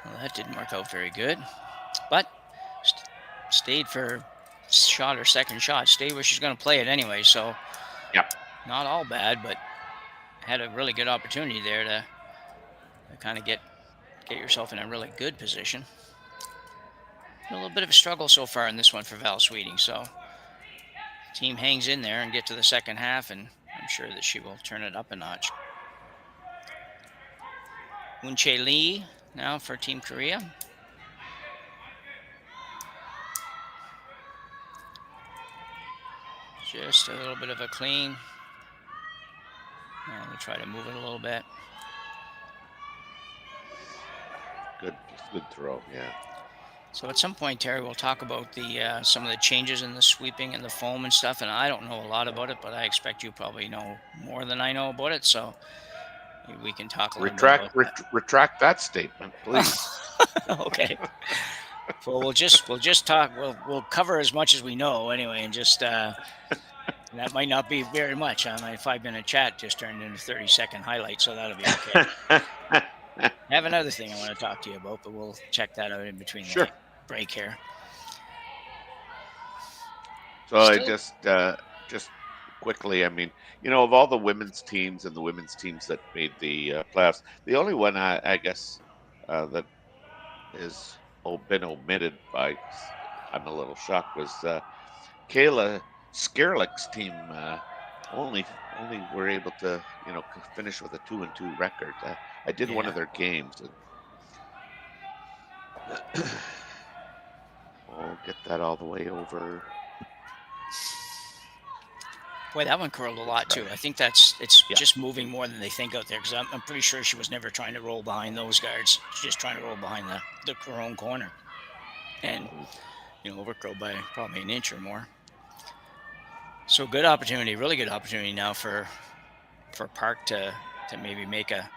Well, that didn't work out very good, but stayed for shot or second shot. Stayed where she's going to play it anyway, so not all bad, but had a really good opportunity there to kind of get yourself in a really good position. A little bit of a struggle so far in this one for Val Sweeting, so team hangs in there and get to the second half, and I'm sure that she will turn it up a notch. Moon-Chae Lee now for Team Korea. Just a little bit of a clean. And we'll try to move it a little bit. Good throw, yeah. So at some point, Terry, we'll talk about the some of the changes in the sweeping and the foam and stuff. And I don't know a lot about it, but I expect you probably know more than I know about it. So maybe we can talk a little bit about that. Retract that statement, please. Okay. Well, we'll just talk. We'll cover as much as we know anyway, and just that might not be very much. My 5-minute chat just turned into 30-second highlight, so that'll be okay. I have another thing I want to talk to you about, but we'll check that out in between the break here. So I just quickly, I mean, you know, of all the women's teams and the women's teams that made the playoffs, the only one I guess that is been omitted by, I'm a little shocked, was Kayla Skerlick's team. Only were able to, you know, finish with a 2-2 record. I did one of their games. And get that all the way over. Boy, that one curled a lot too. I think it's just moving more than they think out there, because I'm pretty sure she was never trying to roll behind those guards. She's just trying to roll behind her own corner, and overcurled by probably an inch or more. So good opportunity, really good opportunity now for Park to maybe make a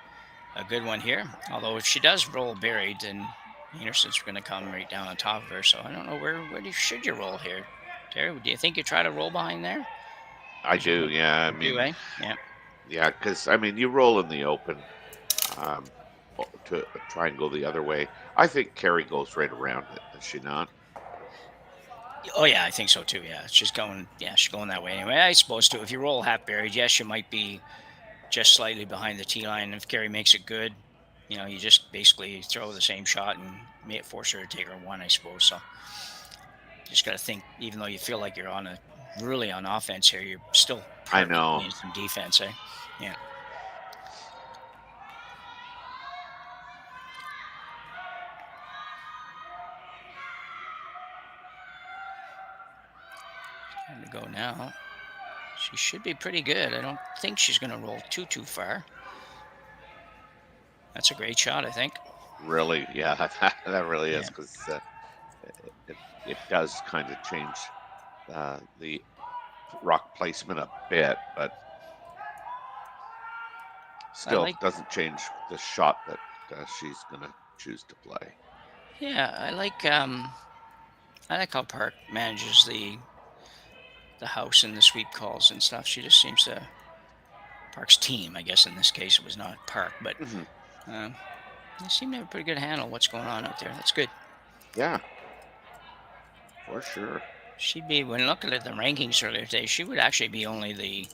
good one here. Although if she does roll buried, then Einarson's going to come right down on top of her. So I don't know where should you roll here, Terry? Do you think you try to roll behind there? I do, yeah. I mean, yeah, because I mean, you roll in the open to try and go the other way. I think Kerri goes right around it. Does she not? Oh yeah, I think so too. Yeah, she's going that way anyway. I suppose too. If you roll half buried, yes, you might be just slightly behind the tee line. If Kerri makes it good, you just basically throw the same shot and may force her to take her one, I suppose. So you just got to think, even though you feel like you're really on offense here, you're still playing some defense, eh? Yeah. Time to go now. She should be pretty good. I don't think she's going to roll too far. That's a great shot, I think. Really, yeah, that really is, because it does kind of change the rock placement a bit, but still doesn't change the shot that she's gonna choose to play. Yeah, I like how Park manages the house and the sweep calls and stuff. She just seems to Park's team, I guess in this case it was not Park, but they seem to have a pretty good handle on what's going on out there. That's good. Yeah, for sure. She'd be, when looking at the rankings earlier today, she would actually be only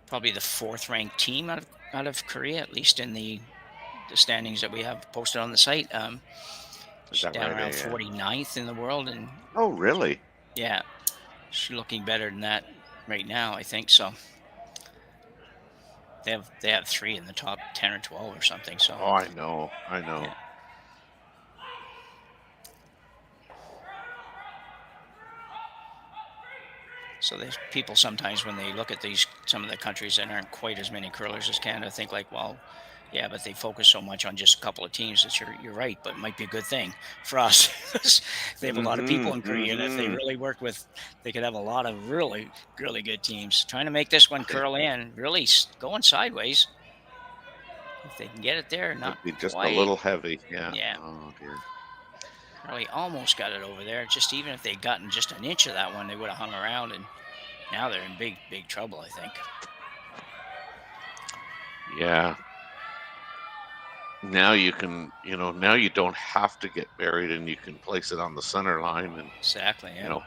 probably the 4th ranked team out of Korea, at least in the standings that we have posted on the site. She's down around 49th in the world, and oh, really? Yeah, she's looking better than that right now, I think. So they have 3 in the top 10 or 12 or something. So oh, I know. Yeah. So there's people sometimes when they look at some of the countries that aren't quite as many curlers as Canada think like, well, yeah, but they focus so much on just a couple of teams that you're right, but it might be a good thing for us. They have a lot of people in Korea, and if they really work with, they could have a lot of really, really good teams. Trying to make this one curl in, really going sideways. If they can get it there, not be just quite. a little heavy. Yeah. Yeah. Oh dear. Really almost got it over there. Just even if they'd gotten just an inch of that one, they would have hung around, and now they're in big, big trouble, I think. Yeah. Now you can, now you don't have to get buried, and you can place it on the center line, and exactly, yeah.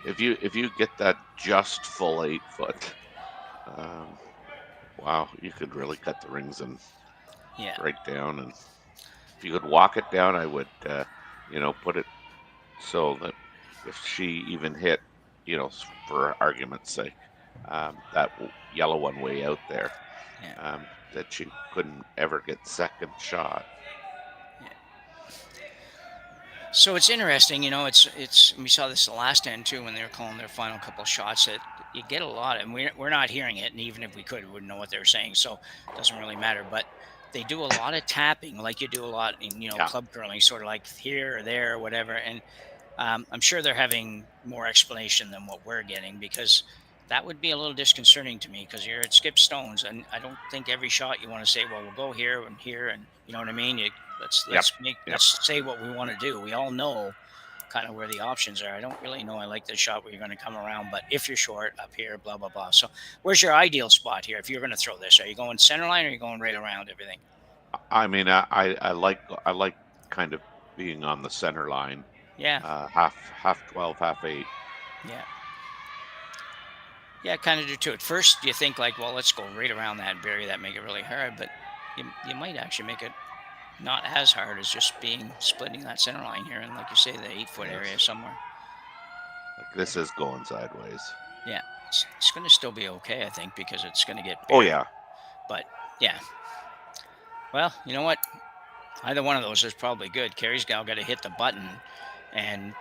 If you get that just full 8 foot, wow, you could really cut the rings and right down, and if you could walk it down, I would, put it so that if she even hit, for argument's sake, that yellow one way out there, that she couldn't ever get second shot. Yeah. So it's interesting, it's we saw this the last end too when they were calling their final couple of shots, that you get a lot, and we're not hearing it, and even if we could, we wouldn't know what they were saying, so it doesn't really matter. But they do a lot of tapping, like you do a lot in club curling, sort of like here or there or whatever. And I'm sure they're having more explanation than what we're getting, because that would be a little disconcerting to me, because you're at skip stones, and I don't think every shot you want to say, well, we'll go here, and you know what I mean? Let's say what we want to do. We all know kind of where the options are. I don't really know I like the shot where you're going to come around, but if you're short up here, blah blah blah. So where's your ideal spot here if you're going to throw this? Are you going center line, or are you going right around everything? I mean, I like kind of being on the center line. Yeah. Half 12, half 8. Yeah. Yeah, kind of do too. At first, you think like, well, let's go right around that and bury that, make it really hard, but you might actually make it not as hard as just splitting that center line here, and like you say, the 8 foot area somewhere. Like this is going sideways. Yeah, it's going to still be okay, I think, because it's going to get buried. Oh yeah. But yeah. Well, you know what? Either one of those is probably good. Kerri's now got to hit the button, and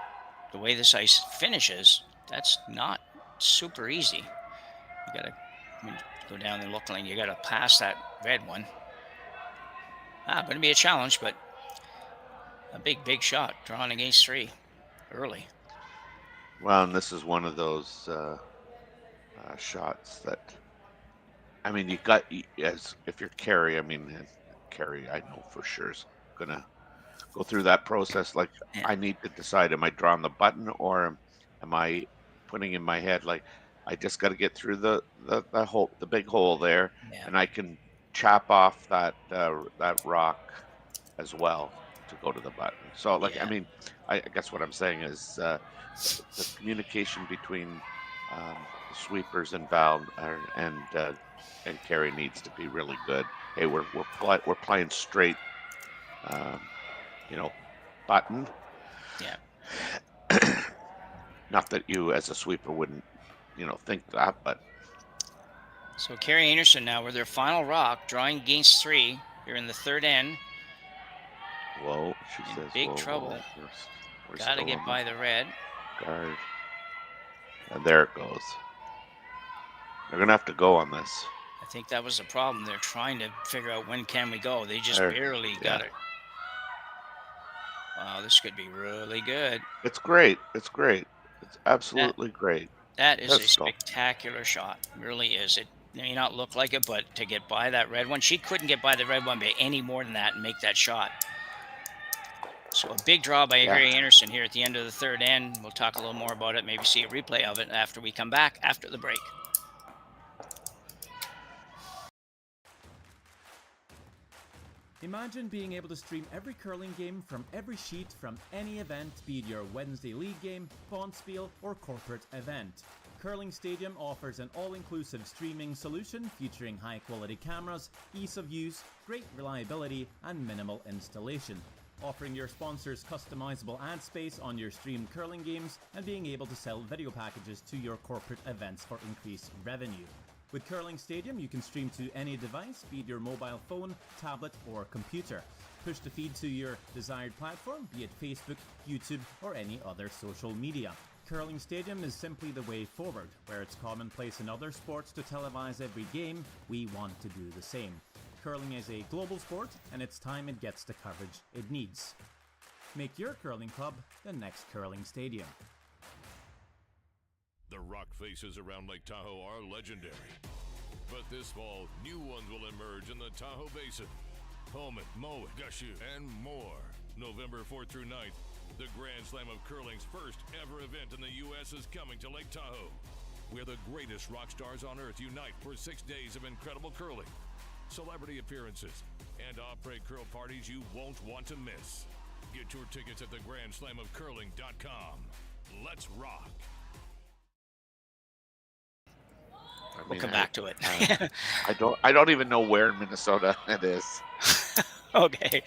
the way this ice finishes, that's not super easy. You got to go down the look lane. You got to pass that red one. Going to be a challenge, but a big shot drawn against 3 early. Well, and this is one of those shots that, I mean, you got, as if you're Kerri, I mean, Kerri, I know for sure is gonna go through that process. Like, I need to decide: am I drawing the button, or am I putting in my head like I just got to get through the hole, the big hole there, and I can chop off that rock as well to go to the button. So, like, I mean, I guess what I'm saying is the communication between the sweepers and Val and Kerri needs to be really good. Hey, we're playing straight, button. Yeah. Not that you, as a sweeper, wouldn't, think that, but. So Kerri Einarson now with their final rock, drawing against 3 here in the third end. Whoa, she says. Big whoa, trouble. Whoa. We're Got to still get on by the red. Guard. And there it goes. They're gonna have to go on this. I think that was the problem. They're trying to figure out when can we go. They just barely got it. Wow, this could be really good. It's great. It's great. It's absolutely great. That is a spectacular shot. It really is. may not look like it, but to get by that red one, she couldn't get by the red one by any more than that and make that shot. So a big draw by Kerri Einarson here at the end of the third end. We'll talk a little more about it, maybe see a replay of it after we come back after the break. Imagine being able to stream every curling game from every sheet from any event, be it your Wednesday league game, bonspiel, or corporate event. Curling Stadium offers an all-inclusive streaming solution featuring high-quality cameras, ease of use, great reliability, and minimal installation. Offering your sponsors customizable ad space on your streamed curling games and being able to sell video packages to your corporate events for increased revenue. With Curling Stadium, you can stream to any device, be it your mobile phone, tablet, or computer. Push the feed to your desired platform, be it Facebook, YouTube, or any other social media. Curling Stadium is simply the way forward. Where it's commonplace in other sports to televise every game, we want to do the same. Curling is a global sport, and it's time it gets the coverage it needs. Make your curling club the next Curling Stadium. The rock faces around Lake Tahoe are legendary. But this fall, new ones will emerge in the Tahoe Basin. Pullman, Mowat, Gushu, and more. November 4th through 9th, the Grand Slam of Curling's first ever event in the U.S. is coming to Lake Tahoe, where the greatest rock stars on earth unite for 6 days of incredible curling, celebrity appearances, and après curl parties you won't want to miss. Get your tickets at thegrandslamofcurling.com. Let's rock. We'll come back to it. I don't even know where in Minnesota it is. Okay.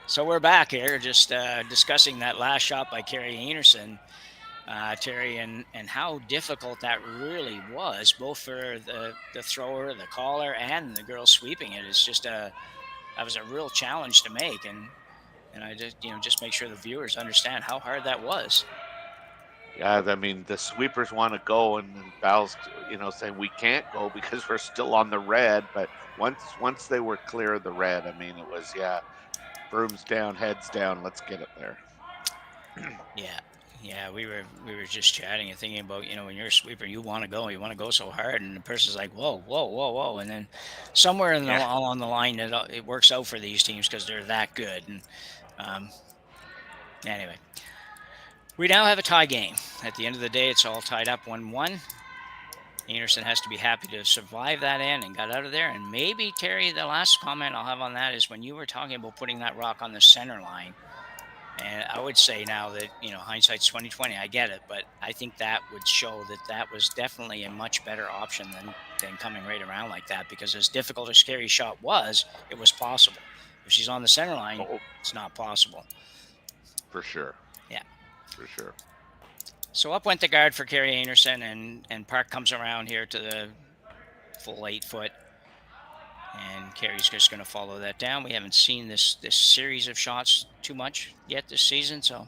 So we're back here just discussing that last shot by Kerri Einarson, Terry, and how difficult that really was, both for the thrower, the caller, and the girl sweeping it. It's just that was a real challenge to make, and I just make sure the viewers understand how hard that was. Yeah, I mean, the sweepers want to go, and Val's, saying we can't go because we're still on the red. But once they were clear of the red, I mean, it was, brooms down, heads down, let's get it there. Yeah, we were just chatting and thinking about, when you're a sweeper, you want to go so hard, and the person's like, whoa, and then somewhere along the line, it works out for these teams because they're that good. And anyway. We now have a tie game. At the end of the day, it's all tied up 1-1. Einarson has to be happy to survive that end and got out of there. And maybe, Terry, the last comment I'll have on that is when you were talking about putting that rock on the center line, and I would say now that, hindsight's 20/20, I get it, but I think that would show that was definitely a much better option than coming right around like that, because as difficult as Kerri's shot was, it was possible. If she's on the center line, it's not possible. For sure. Yeah. For sure. So up went the guard for Kerri Einarson, and Park comes around here to the full 8 foot. And Kerri's just going to follow that down. We haven't seen this series of shots too much yet this season, so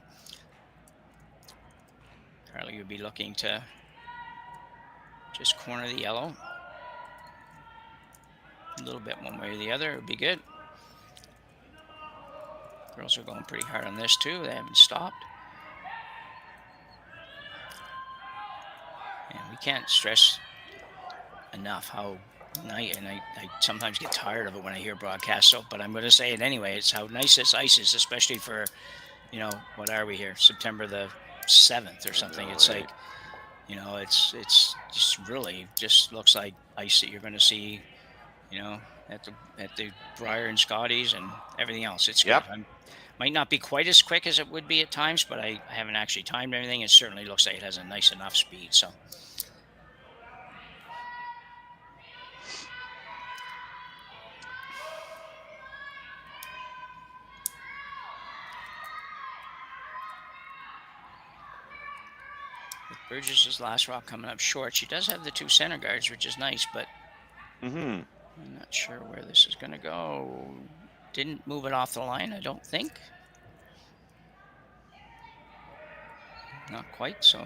Carly would be looking to just corner the yellow. A little bit one way or the other would be good. Girls are going pretty hard on this too. They haven't stopped. And we can't stress enough how nice, and I sometimes get tired of it when I hear broadcasts, but I'm going to say it anyway. It's how nice this ice is, especially for, what are we here? September the 7th or something. It's like, it's just really just looks like ice that you're going to see, at the Briar and Scotties and everything else. It's good. Might not be quite as quick as it would be at times, but I haven't actually timed anything. It certainly looks like it has a nice enough speed. So. With Burgess' last rock coming up short, she does have the 2 center guards, which is nice, but I'm not sure where this is going to go. Didn't move it off the line, I don't think. Not quite, so.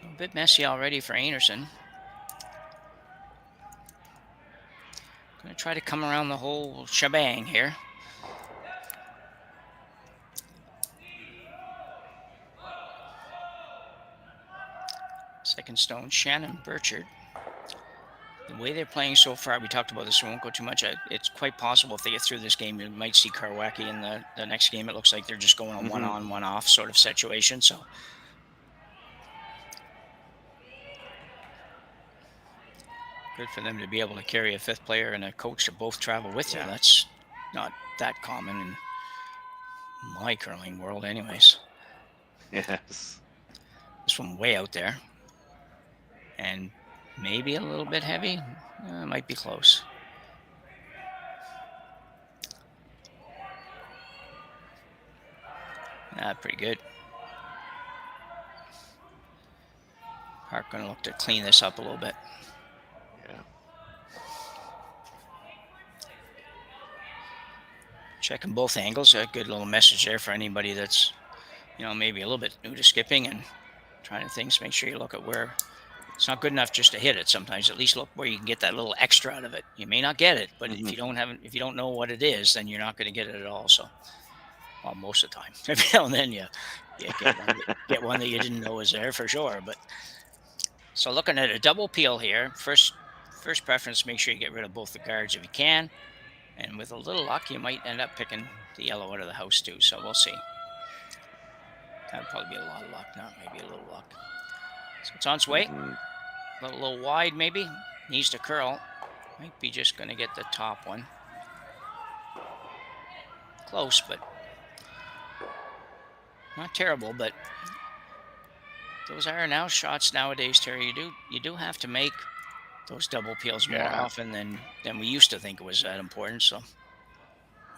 A bit messy already for Einarson. Going to try to come around the whole shebang here. second stone. Shannon Burchard. The way they're playing so far, we talked about this, we won't go too much. It's quite possible if they get through this game, you might see Karwacki in the next game. It looks like they're just going a one-on, one-off sort of situation. So good for them to be able to carry a fifth player and a coach to both travel with you. That's not that common in my curling world anyways. Yes. This one way out there. And maybe a little bit heavy. Might be close. Pretty good. Park going to look to clean this up a little bit. Yeah. Checking both angles. A good little message there for anybody that's, maybe a little bit new to skipping and trying to things. Make sure you look at where it's not good enough just to hit it. Sometimes at least look where you can get that little extra out of it. You may not get it, but if you don't know what it is, then you're not going to get it at all. So, well, most of the time, every now and then you get one that you didn't know was there for sure. But so looking at a double peel here, first preference, make sure you get rid of both the guards if you can. And with a little luck, you might end up picking the yellow out of the house too. So we'll see. That would probably be a lot of luck, not maybe a little luck. So it's on its way. A little wide maybe. Needs to curl. Might be just going to get the top one. Close, but not terrible. But those are now shots nowadays, Terry. You do have to make those double peels more often than we used to think it was that important. So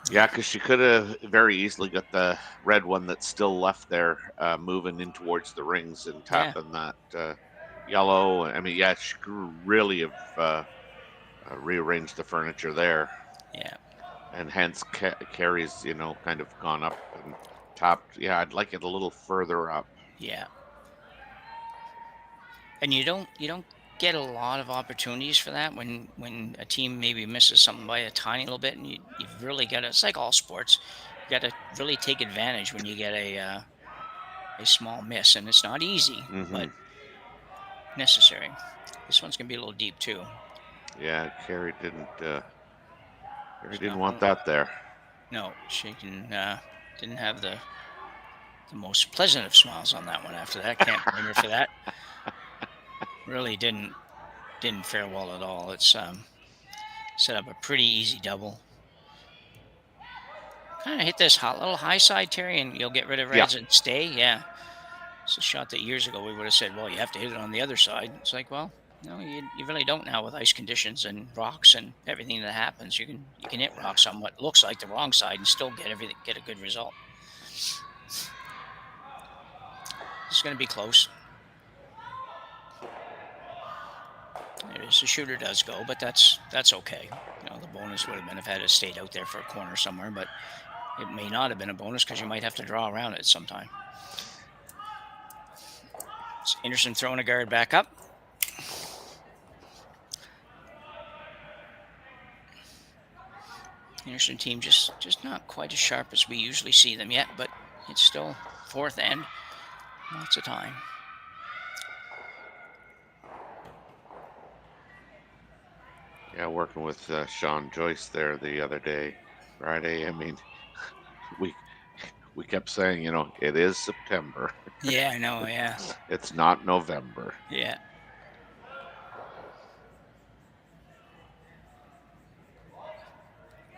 yeah, because she could have very easily got the red one that's still left there, moving in towards the rings and tapping that yellow. I mean, she could really have rearranged the furniture there. Yeah. And hence Kerri's, kind of gone up and tapped. Yeah, I'd like it a little further up. Yeah. And you don't get a lot of opportunities for that when a team maybe misses something by a tiny little bit, and you've really got to, it's like all sports, you got to really take advantage when you get a small miss, and it's not easy, but necessary. This one's gonna be a little deep too. Yeah, Kerri didn't want that there. No, she didn't have the most pleasant of smiles on that one after that. Can't blame her for that. Really didn't fare well at all. It's set up a pretty easy double. Kind of hit this little high side, Terry, and you'll get rid of reds and stay. Yeah, it's a shot that years ago we would have said, well, you have to hit it on the other side. It's like, well, no, you really don't now with ice conditions and rocks and everything that happens. You can hit rocks on what looks like the wrong side and still get a good result. This is going to be close. There is, the shooter does go, but that's okay. The bonus would have been if it had stayed out there for a corner somewhere, but it may not have been a bonus because you might have to draw around it sometime. So Einarson throwing a guard back up. Einarson team just not quite as sharp as we usually see them yet, but it's still fourth end. Lots of time. Yeah, working with Sean Joyce there the other day, Friday. I mean, we kept saying, it is September. Yeah, I know, yeah. It's not November. Yeah.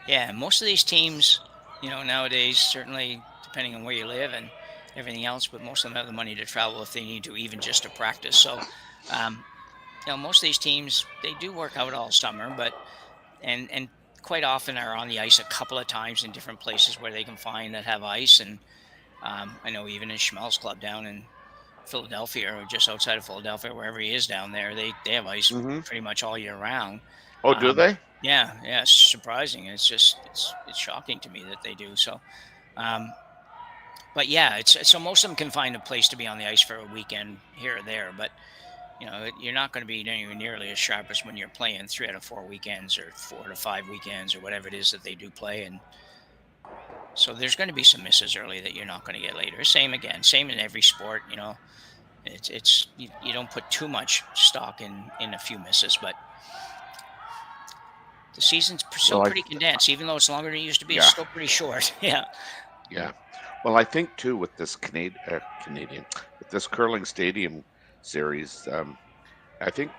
Yeah, most of these teams, nowadays, certainly depending on where you live and everything else, but most of them have the money to travel if they need to, even just to practice. So, most of these teams, they do work out all summer, but and quite often are on the ice a couple of times in different places where they can find that have ice. And I know even in Schmel's club down in Philadelphia or just outside of Philadelphia, wherever he is down there, they have ice pretty much all year round. Oh, do they? Yeah, it's surprising. It's shocking to me that they do. So, but yeah, so most of them can find a place to be on the ice for a weekend here or there, but you're not going to be anywhere nearly as sharp as when you're playing 3 out of 4 weekends or 4 to 5 weekends or whatever it is that they do play. And so there's going to be some misses early that you're not going to get later. Same in every sport, It's you don't put too much stock in a few misses, but the season's still Well, pretty condensed, even though it's longer than it used to be. It's yeah, still pretty short. Yeah. yeah. Well, I think too with this with this curling stadium series, I think,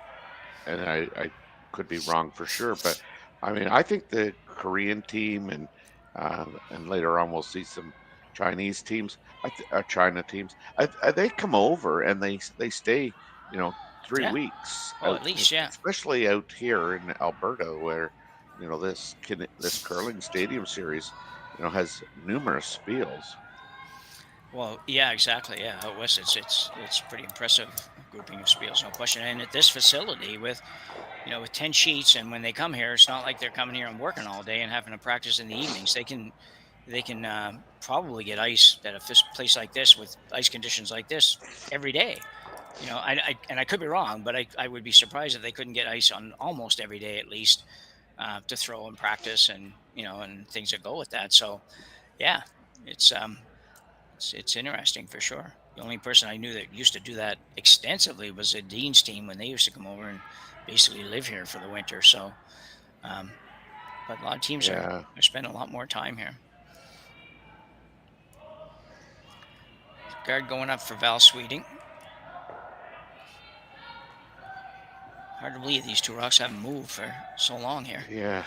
and I could be wrong for sure, but I mean, I think the Korean team and later on we'll see some Chinese teams, China teams. They come over and they stay, you know, 3 Yeah. weeks Oh, out, at least, yeah. especially out here in Alberta, where this curling stadium series, has numerous spiels. Well, yeah, exactly. Yeah, out west, it's pretty impressive grouping of spiels, no question. And at this facility with 10 sheets, and when they come here, it's not like they're coming here and working all day and having to practice in the evenings. They can probably get ice at a place like this with ice conditions like this every day. I could be wrong, but I would be surprised if they couldn't get ice on almost every day at least to throw and practice and things that go with that. So, yeah, it's interesting for sure. The only person I knew that used to do that extensively was the Dean's team when they used to come over and basically live here for the winter. So, but a lot of teams Yeah. are spending a lot more time here. Guard going up for Val Sweeting. Hard to believe these two rocks haven't moved for so long here. Yeah.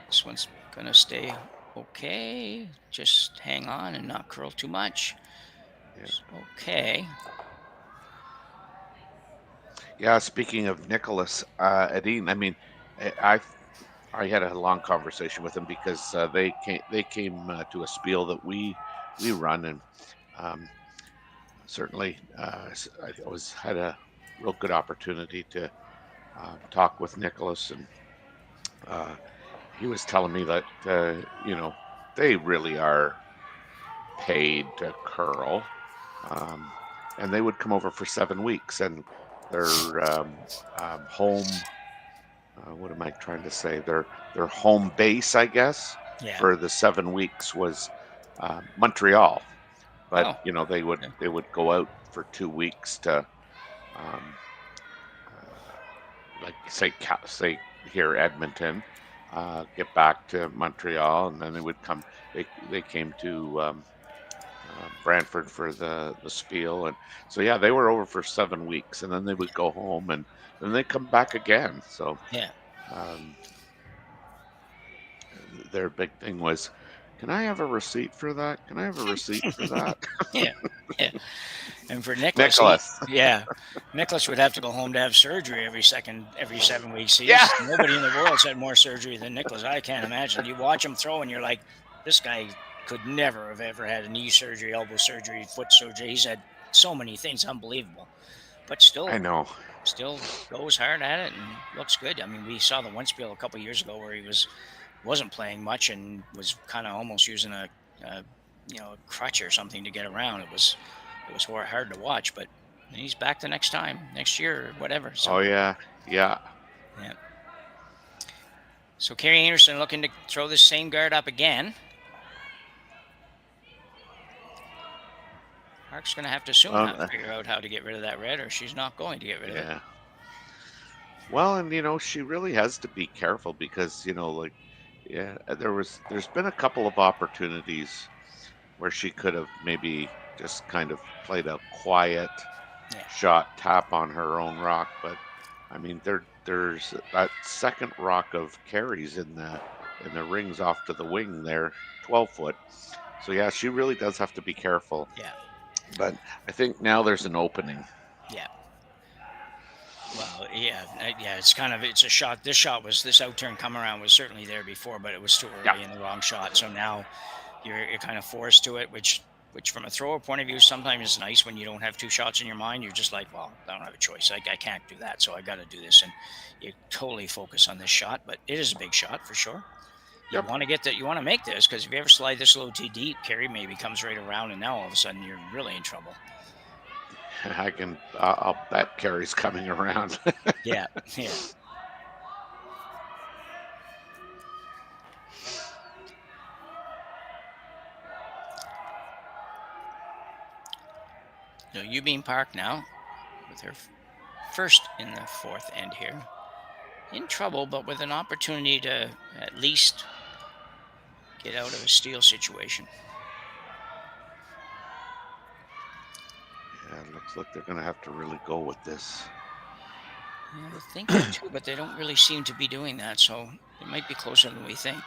This one's gonna stay okay. Just hang on and not curl too much. It's okay. Yeah, speaking of Nicholas, Adine, I mean, I had a long conversation with him because they came to a spiel that we run, and certainly I always had a real good opportunity to talk with Nicholas, and he was telling me that they really are paid to curl, and they would come over for 7 weeks, and their home. What am I trying to say? Their home base, I guess, Yeah. for the 7 weeks was Montreal, but Oh. they would go out for 2 weeks to, like say here Edmonton, get back to Montreal, and then they would come. They came to Brantford for the spiel, and so yeah, they were over for 7 weeks, and then they would go home, and then they come back again. So Yeah. their big thing was, can I have a receipt for that? Can I have a receipt for that? Yeah. And for Nicholas, Nicholas. Nicholas would have to go home to have surgery every 7 weeks. Yeah. Nobody in the world's had more surgery than Nicholas. I can't imagine. You watch him throw, and you're like, this guy could never have ever had a knee surgery, elbow surgery, foot surgery. He's had so many things, unbelievable. But still, I know. Still goes hard at it and looks good. I mean, we saw the one spiel a couple years ago where he wasn't playing much and was kind of almost using a crutch or something to get around. It was hard to watch, but he's back the next year or whatever. So, Oh yeah. yeah. So Kerri Einarson looking to throw the same guard up again. Mark's going to have to soon figure out how to get rid of that red, or she's not going to get rid of it. Well, and she really has to be careful because there's been a couple of opportunities where she could have maybe just kind of played a quiet shot tap on her own rock, but I mean there's that second rock of Kerri's in the rings off to the wing there, 12-foot. So yeah, she really does have to be careful. Yeah. But I think now there's an opening. Yeah. Well, it's a shot. This outturn come around was certainly there before, but it was too early in the wrong shot. So now you're kind of forced to it, which from a thrower point of view, sometimes it's nice when you don't have two shots in your mind. You're just like, well, I don't have a choice. I can't do that, so I got to do this, and you totally focus on this shot. But it is a big shot for sure. You want to get that. You want to make this because if you ever slide this a little too deep, Kerri maybe comes right around, and now all of a sudden you're really in trouble. I'll bet Kerri's coming around. Yeah. So Youbeen Park now with her first in the fourth end here. In trouble, but with an opportunity to at least get out of a steal situation. Yeah, it looks like they're going to have to really go with this. Yeah, I think that too, but they don't really seem to be doing that, so it might be closer than we think.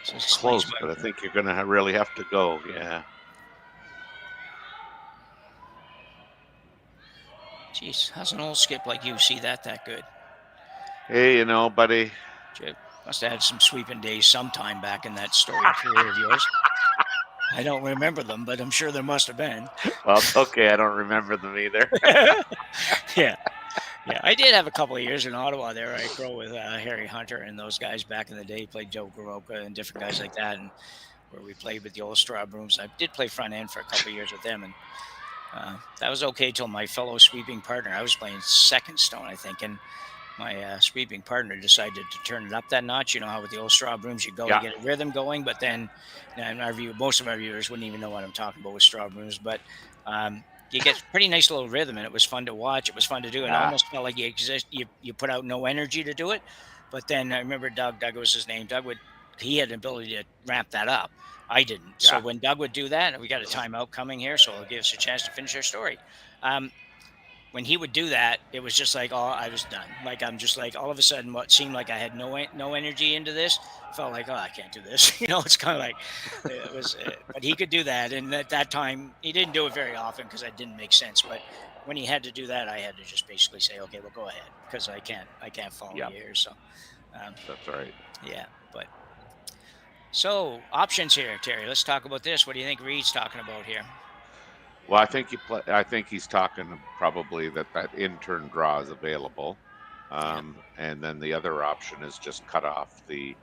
So It's close, but I think you're going to really have to go. Yeah. Jeez, how's an old skip like you see that good? Hey, you know, buddy. Chip must have had some sweeping days sometime back in that storied career of yours. I don't remember them, but I'm sure there must have been. Well, it's okay. I don't remember them either. Yeah. Yeah, I did have a couple of years in Ottawa there. I grew with Harry Hunter and those guys back in the day, played Joe Garoka and different guys like that, and where we played with the old straw brooms. I did play front end for a couple of years with them, and that was okay till my fellow sweeping partner. I was playing second stone, I think, and my sweeping partner decided to turn it up that notch. You know how with the old straw brooms you go to get a rhythm going, but then most of our viewers wouldn't even know what I'm talking about with straw brooms, but you get pretty nice little rhythm, and it was fun to watch. It was fun to do. It almost felt like you put out no energy to do it. But then I remember Doug was his name. He had an ability to ramp that up. I didn't. So when Doug would do that, we got a timeout coming here, so it'll give us a chance to finish our story. When he would do that, it was just like, I was done. Like, I'm just like, all of a sudden, what seemed like I had no energy into this felt like, I can't do this. It's kind of like, it was, but he could do that. And at that time, he didn't do it very often because it didn't make sense. But when he had to do that, I had to just basically say, okay, well, go ahead, because I can't follow you here. So that's right. Yeah. But so options here, Terry, let's talk about this. What do you think Reed's talking about here? Well, I think he's talking probably that intern draw is available, and then the other option is just cut off the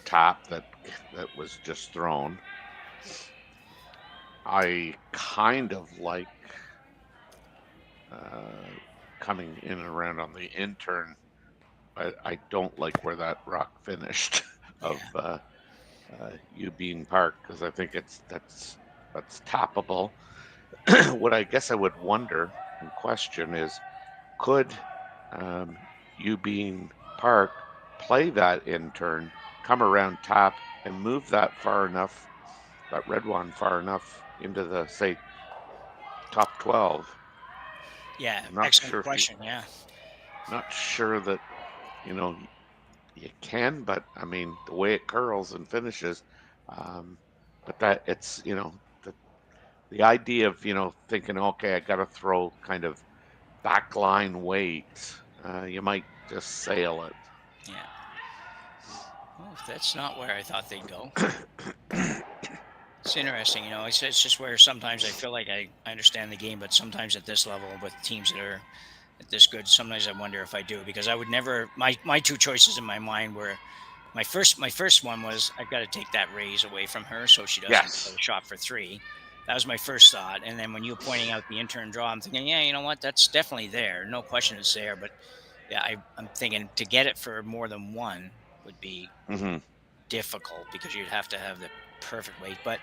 top that was just thrown. I kind of like coming in and around on the intern, but I don't like where that rock finished of Youbeen Park, because I think that's toppable. What I guess I would wonder and question is, could Youbeen Park play that intern, come around top, and move that red one far enough into the, say, top 12? Yeah, Not excellent sure question. Not sure that, you can, but I mean, the way it curls and finishes, but that it's, the idea of, thinking, okay, I got to throw kind of backline weight, you might just sail it. Yeah. Well, if that's not where I thought they'd go. It's interesting, it's just where sometimes I feel like I understand the game, but sometimes at this level with teams that are this good, sometimes I wonder if I do, because I would never, my two choices in my mind were, my first one was, I've got to take that raise away from her so she doesn't play a shot for three. That was my first thought. And then when you were pointing out the intern draw, I'm thinking, yeah, you know what? That's definitely there. No question it's there. But yeah, I'm thinking to get it for more than one would be difficult, because you'd have to have the perfect weight. But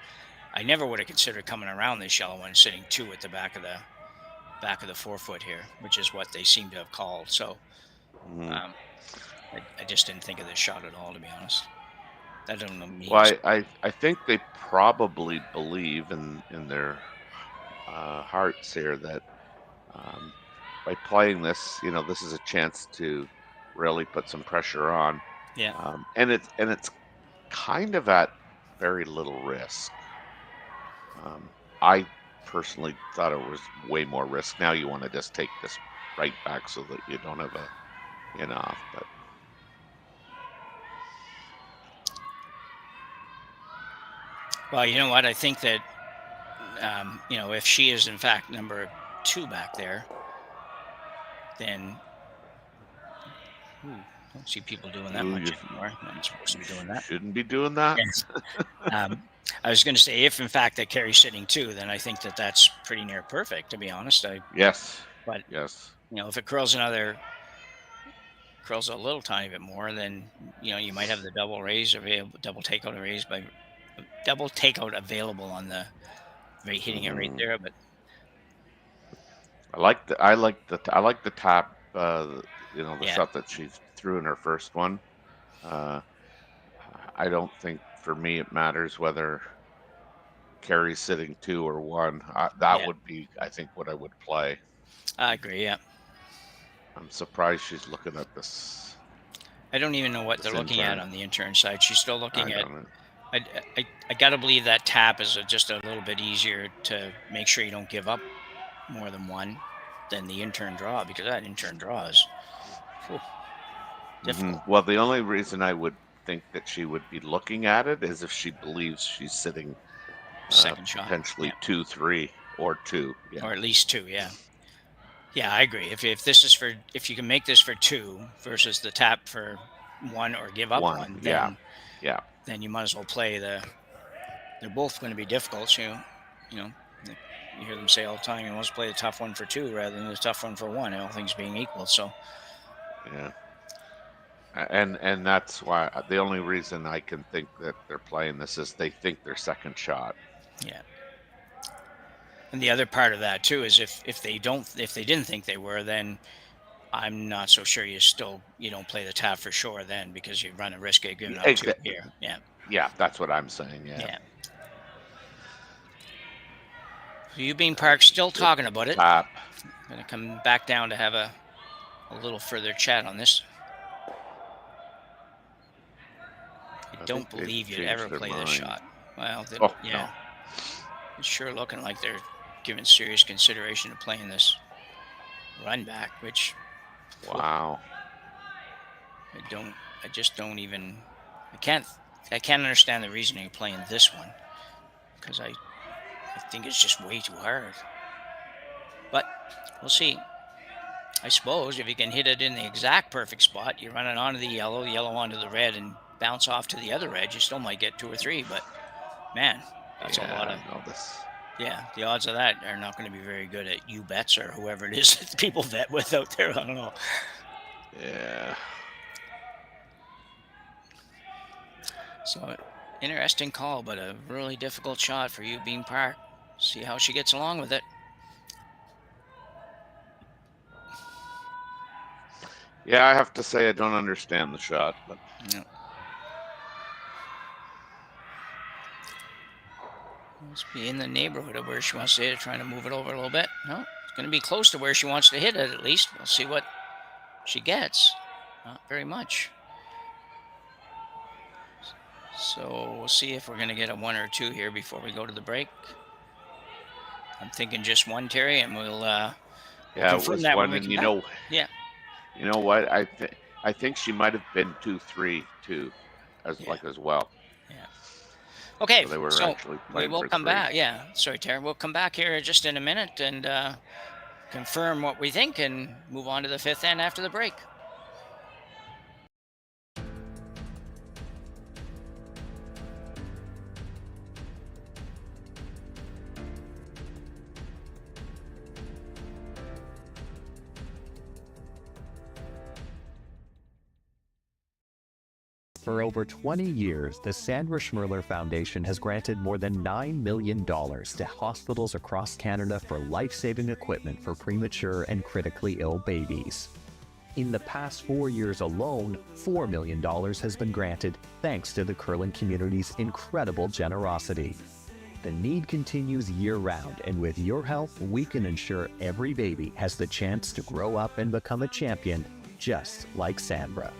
I never would have considered coming around this shallow one, sitting two at the back of the 4 foot here, which is what they seem to have called. So I just didn't think of this shot at all, to be honest. That doesn't mean. Well, I think they probably believe in their hearts here that by playing this, this is a chance to really put some pressure on. Yeah. And it's kind of at very little risk. I personally thought it was way more risk. Now you want to just take this right back so that you don't have a in-off, but. Well, you know what? I think that, if she is in fact number 2 back there, then don't see people doing that much anymore. I'm not supposed to be doing that. Shouldn't be doing that. Yes. I was going to say, if in fact that Kerri's sitting 2, then I think that that's pretty near perfect, to be honest. Yes. But yes, if it curls a little tiny bit more, then you might have the double takeout available on the hitting it right there. But I like the tap. The shot that she threw in her first one. I don't think for me it matters whether Kerri's sitting 2 or 1. That would be, I think, what I would play. I agree. Yeah. I'm surprised she's looking at this. I don't even know what they're looking at on the intern side. She's still looking at. I gotta believe that tap is just a little bit easier to make sure you don't give up more than one than the intern draw, because that intern draw is difficult. Well, the only reason I would think that she would be looking at it is if she believes she's sitting second shot, potentially 2, 3, or 2, or at least 2. Yeah, I agree. If this is for, if you can make this for 2 versus the tap for 1 or give up 1, then then you might as well play the. They're both going to be difficult. So, you hear them say all the time, you want to play the tough one for 2 rather than the tough one for 1. All things being equal. So. Yeah. And that's why the only reason I can think that they're playing this is they think their second shot. Yeah. And the other part of that too is if they didn't think they were, then I'm not so sure you don't play the tap for sure then, because you run a risk of giving up 2 here. Yeah. Yeah, that's what I'm saying. Yeah. Youbeen Park still talking about it. Tap. Gonna come back down to have a little further chat on this. I don't believe you'd ever play this shot. Well, no. It's sure looking like they're giving serious consideration to playing this run back, which wow. I just don't even. I can't understand the reasoning of playing this one, because I think it's just way too hard. But we'll see. I suppose if you can hit it in the exact perfect spot, you run it onto the yellow onto the red, and bounce off to the other red, you still might get 2 or 3. But man, that's a lot of. Yeah, the odds of that are not going to be very good at U-Bets or whoever it is that people bet with out there. I don't know. Yeah. So, interesting call, but a really difficult shot for Youbeen Park. See how she gets along with it. Yeah, I have to say I don't understand the shot, but. No. Must be in the neighborhood of where she wants to hit it, trying to move it over a little bit. No, it's going to be close to where she wants to hit it at least. We'll see what she gets. Not very much. So we'll see if we're going to get a 1 or 2 here before we go to the break. I'm thinking just 1, Terry, and we'll confirm that when we come back. Yeah. You know what? I think she might have been 2-3 too, as well. Okay, so we will come back. Yeah, sorry, Terry. We'll come back here just in a minute and confirm what we think and move on to the 5th end after the break. For over 20 years, the Sandra Schmirler Foundation has granted more than $9 million to hospitals across Canada for life-saving equipment for premature and critically ill babies. In the past 4 years alone, $4 million has been granted thanks to the curling community's incredible generosity. The need continues year-round, and with your help, we can ensure every baby has the chance to grow up and become a champion, just like Sandra.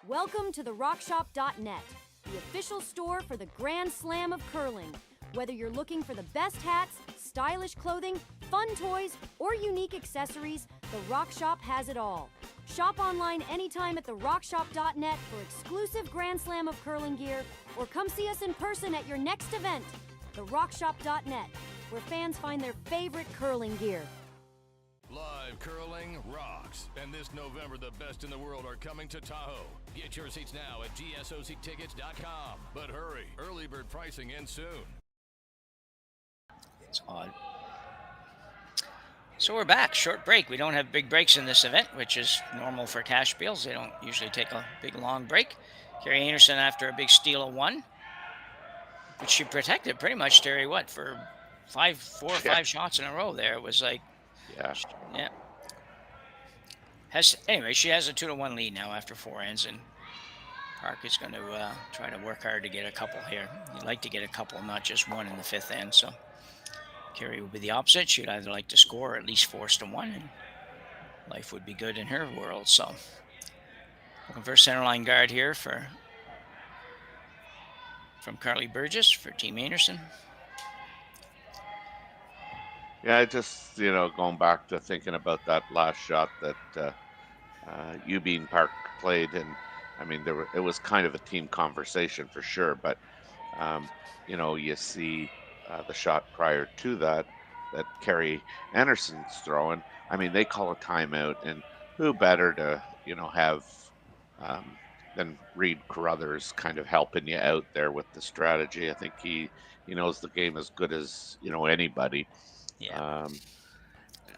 Welcome to the RockShop.net, the official store for the Grand Slam of curling. Whether you're looking for the best hats, stylish clothing, fun toys, or unique accessories, the Rock Shop has it all. Shop online anytime at the RockShop.net for exclusive Grand Slam of curling gear, or come see us in person at your next event. therockshop.net, where fans find their favorite curling gear. Live curling rocks. And this November, the best in the world are coming to Tahoe. Get your seats now at gsoctickets.com. But hurry, early bird pricing ends soon. It's odd. So we're back. Short break. We don't have big breaks in this event, which is normal for cash bills. They don't usually take a big, long break. Kerri Einarson after a big steal of 1, which she protected pretty much, Terry, what, for 4 or 5 shots in a row there. It was like, yeah. Anyway, she has a 2-1 lead now after 4 ends, and Park is going to try to work hard to get a couple here. You'd like to get a couple, not just 1 in the 5th end. So Kerri will be the opposite. She'd either like to score or at least force to 1, and life would be good in her world. So looking for a center line guard here from Carly Burgess for Team Einarson. Yeah, I just, going back to thinking about that last shot that Youbeen Park played, and I mean, it was kind of a team conversation for sure, but you see the shot prior to that Kerri Einarson's throwing. I mean, they call a timeout, and who better to have than Reed Carruthers kind of helping you out there with the strategy. I think he knows the game as good as anybody. Yeah.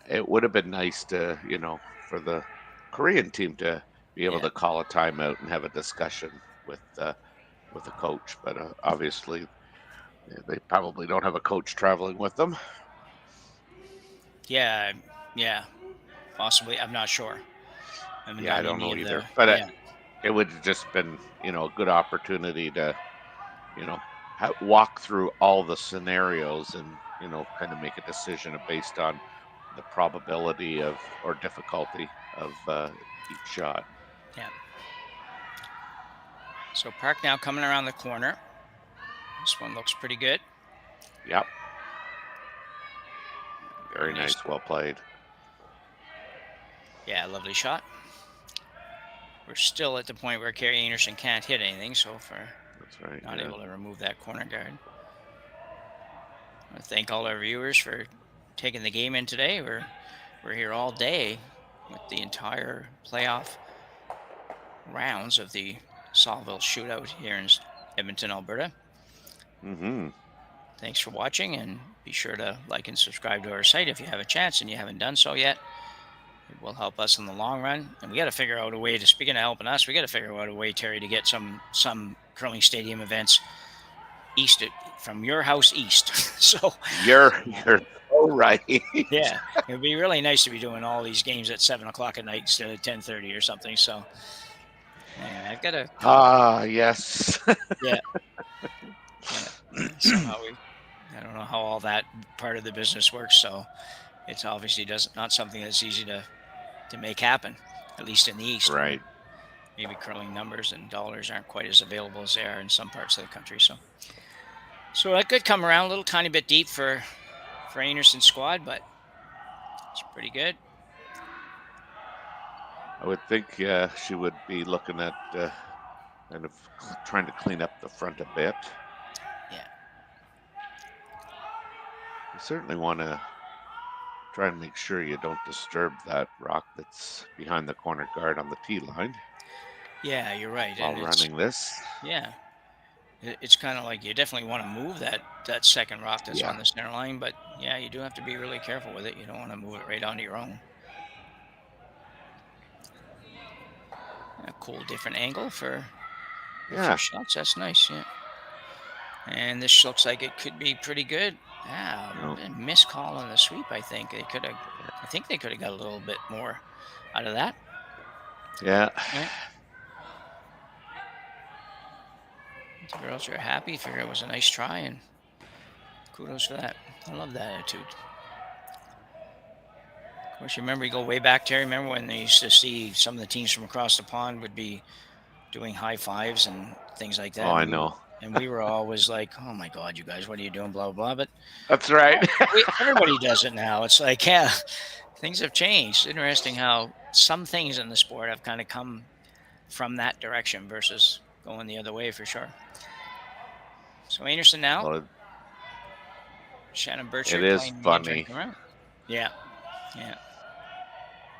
It would have been nice to, for the Korean team to be able to call a timeout and have a discussion with the coach, but obviously they probably don't have a coach traveling with them. Yeah, possibly. I'm not sure. I don't know either. But it would have just been, a good opportunity to, walk through all the scenarios and, kind of make a decision based on the probability of or difficulty of each shot. Yeah. So Park now coming around the corner. This one looks pretty good. Yep. Very nice. Well played. Yeah, lovely shot. We're still at the point where Kerri Einarson can't hit anything, so far that's right. Not able to remove that corner guard. I want to thank all our viewers for taking the game in today. We're here all day with the entire playoff rounds of the Saville Shootout here in Edmonton, Alberta. Mm-hmm. Thanks for watching, and be sure to like and subscribe to our site if you have a chance and you haven't done so yet. It will help us in the long run, and we got to figure out a way to. Speaking of helping us, we got to figure out a way, Terry, to get some curling stadium events east from your house east. So you're so right. Yeah, it'd be really nice to be doing all these games at 7 o'clock at night instead of 10:30 or something. So yeah, I've got to. Yes. Yeah. Somehow I don't know how all that part of the business works, so it's obviously not something that's easy to make happen, at least in the East. Right. Maybe curling numbers and dollars aren't quite as available as they are in some parts of the country. So that could come around a little tiny bit deep for Einarson's squad, but it's pretty good. I would think she would be looking at kind of trying to clean up the front a bit. Yeah. You certainly want to try and make sure you don't disturb that rock that's behind the corner guard on the tee line. Yeah, you're right. While running this. Yeah. It's kind of like you definitely want to move that second rock that's on the center line, but yeah, you do have to be really careful with it. You don't want to move it right onto your own. A cool different angle for shots. That's nice, yeah. And this looks like it could be pretty good. Missed call on the sweep, I think. I think they could have got a little bit more out of that. Yeah. Right. The girls are happy, figure it was a nice try, and kudos for that. I love that attitude. Of course, you remember, you go way back, Terry, remember when they used to see some of the teams from across the pond would be doing high fives and things like that. Oh, I know. And we were always like, oh my God, you guys, what are you doing? Blah, blah, blah. But that's right. Everybody does it now. It's like, yeah, things have changed. Interesting how some things in the sport have kind of come from that direction versus going the other way for sure. So Einarson now. Shannon Burchard It is playing the funny. interim round. Yeah. Yeah.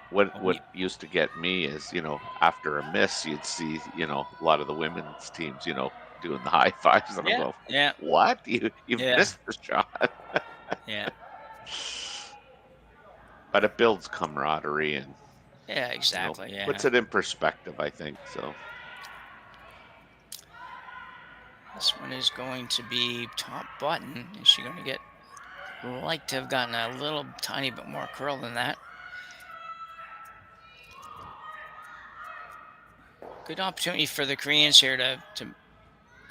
What used to get me is, after a miss, you'd see, a lot of the women's teams, doing the high fives, and I'm Yeah. going, Yeah. what? You've Yeah. missed the shot. Yeah. But it builds camaraderie and Yeah, exactly. Yeah. puts it in perspective, I think. So This one is going to be top button. Is she going to get, like to have gotten a little tiny bit more curl than that? Good opportunity for the Koreans here to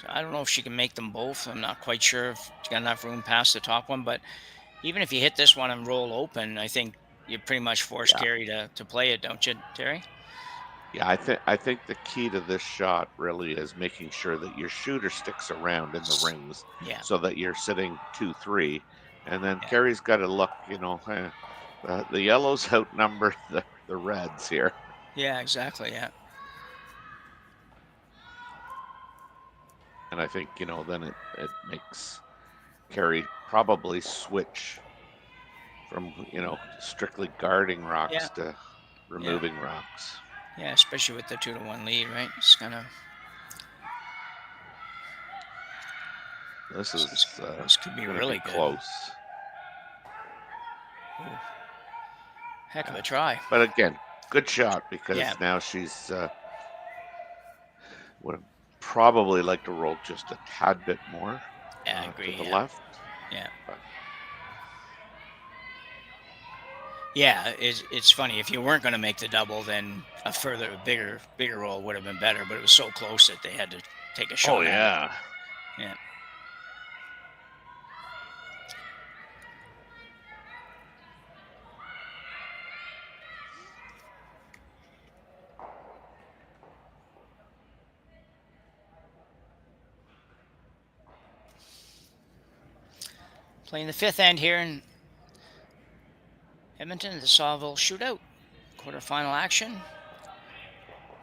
I don't know if she can make them both. I'm not quite sure if she's got enough room past the top one, but even if you hit this one and roll open, I think you pretty much force Kerri to play it, don't you, Terry? yeah, I think the key to this shot really is making sure that your shooter sticks around in the rings, Yeah. so that you're sitting 2-3, and then Kerri's got to look, the yellows outnumber the reds here. Yeah, exactly. Yeah. And I think, then it makes Kerri probably switch from, strictly guarding rocks to removing rocks. Yeah, especially with the 2-1 lead, right? It's kind of. This could be gonna really good. close. Ooh. Heck of a try. But again, good shot, because now she's would probably like to roll just a tad bit more I agree, to the left. Yeah. But Yeah, it's funny. If you weren't going to make the double, then a bigger roll would have been better. But it was so close that they had to take a shot. Oh yeah. Yeah. Playing the fifth end here in Edmonton, the Saville Shootout. Quarterfinal action.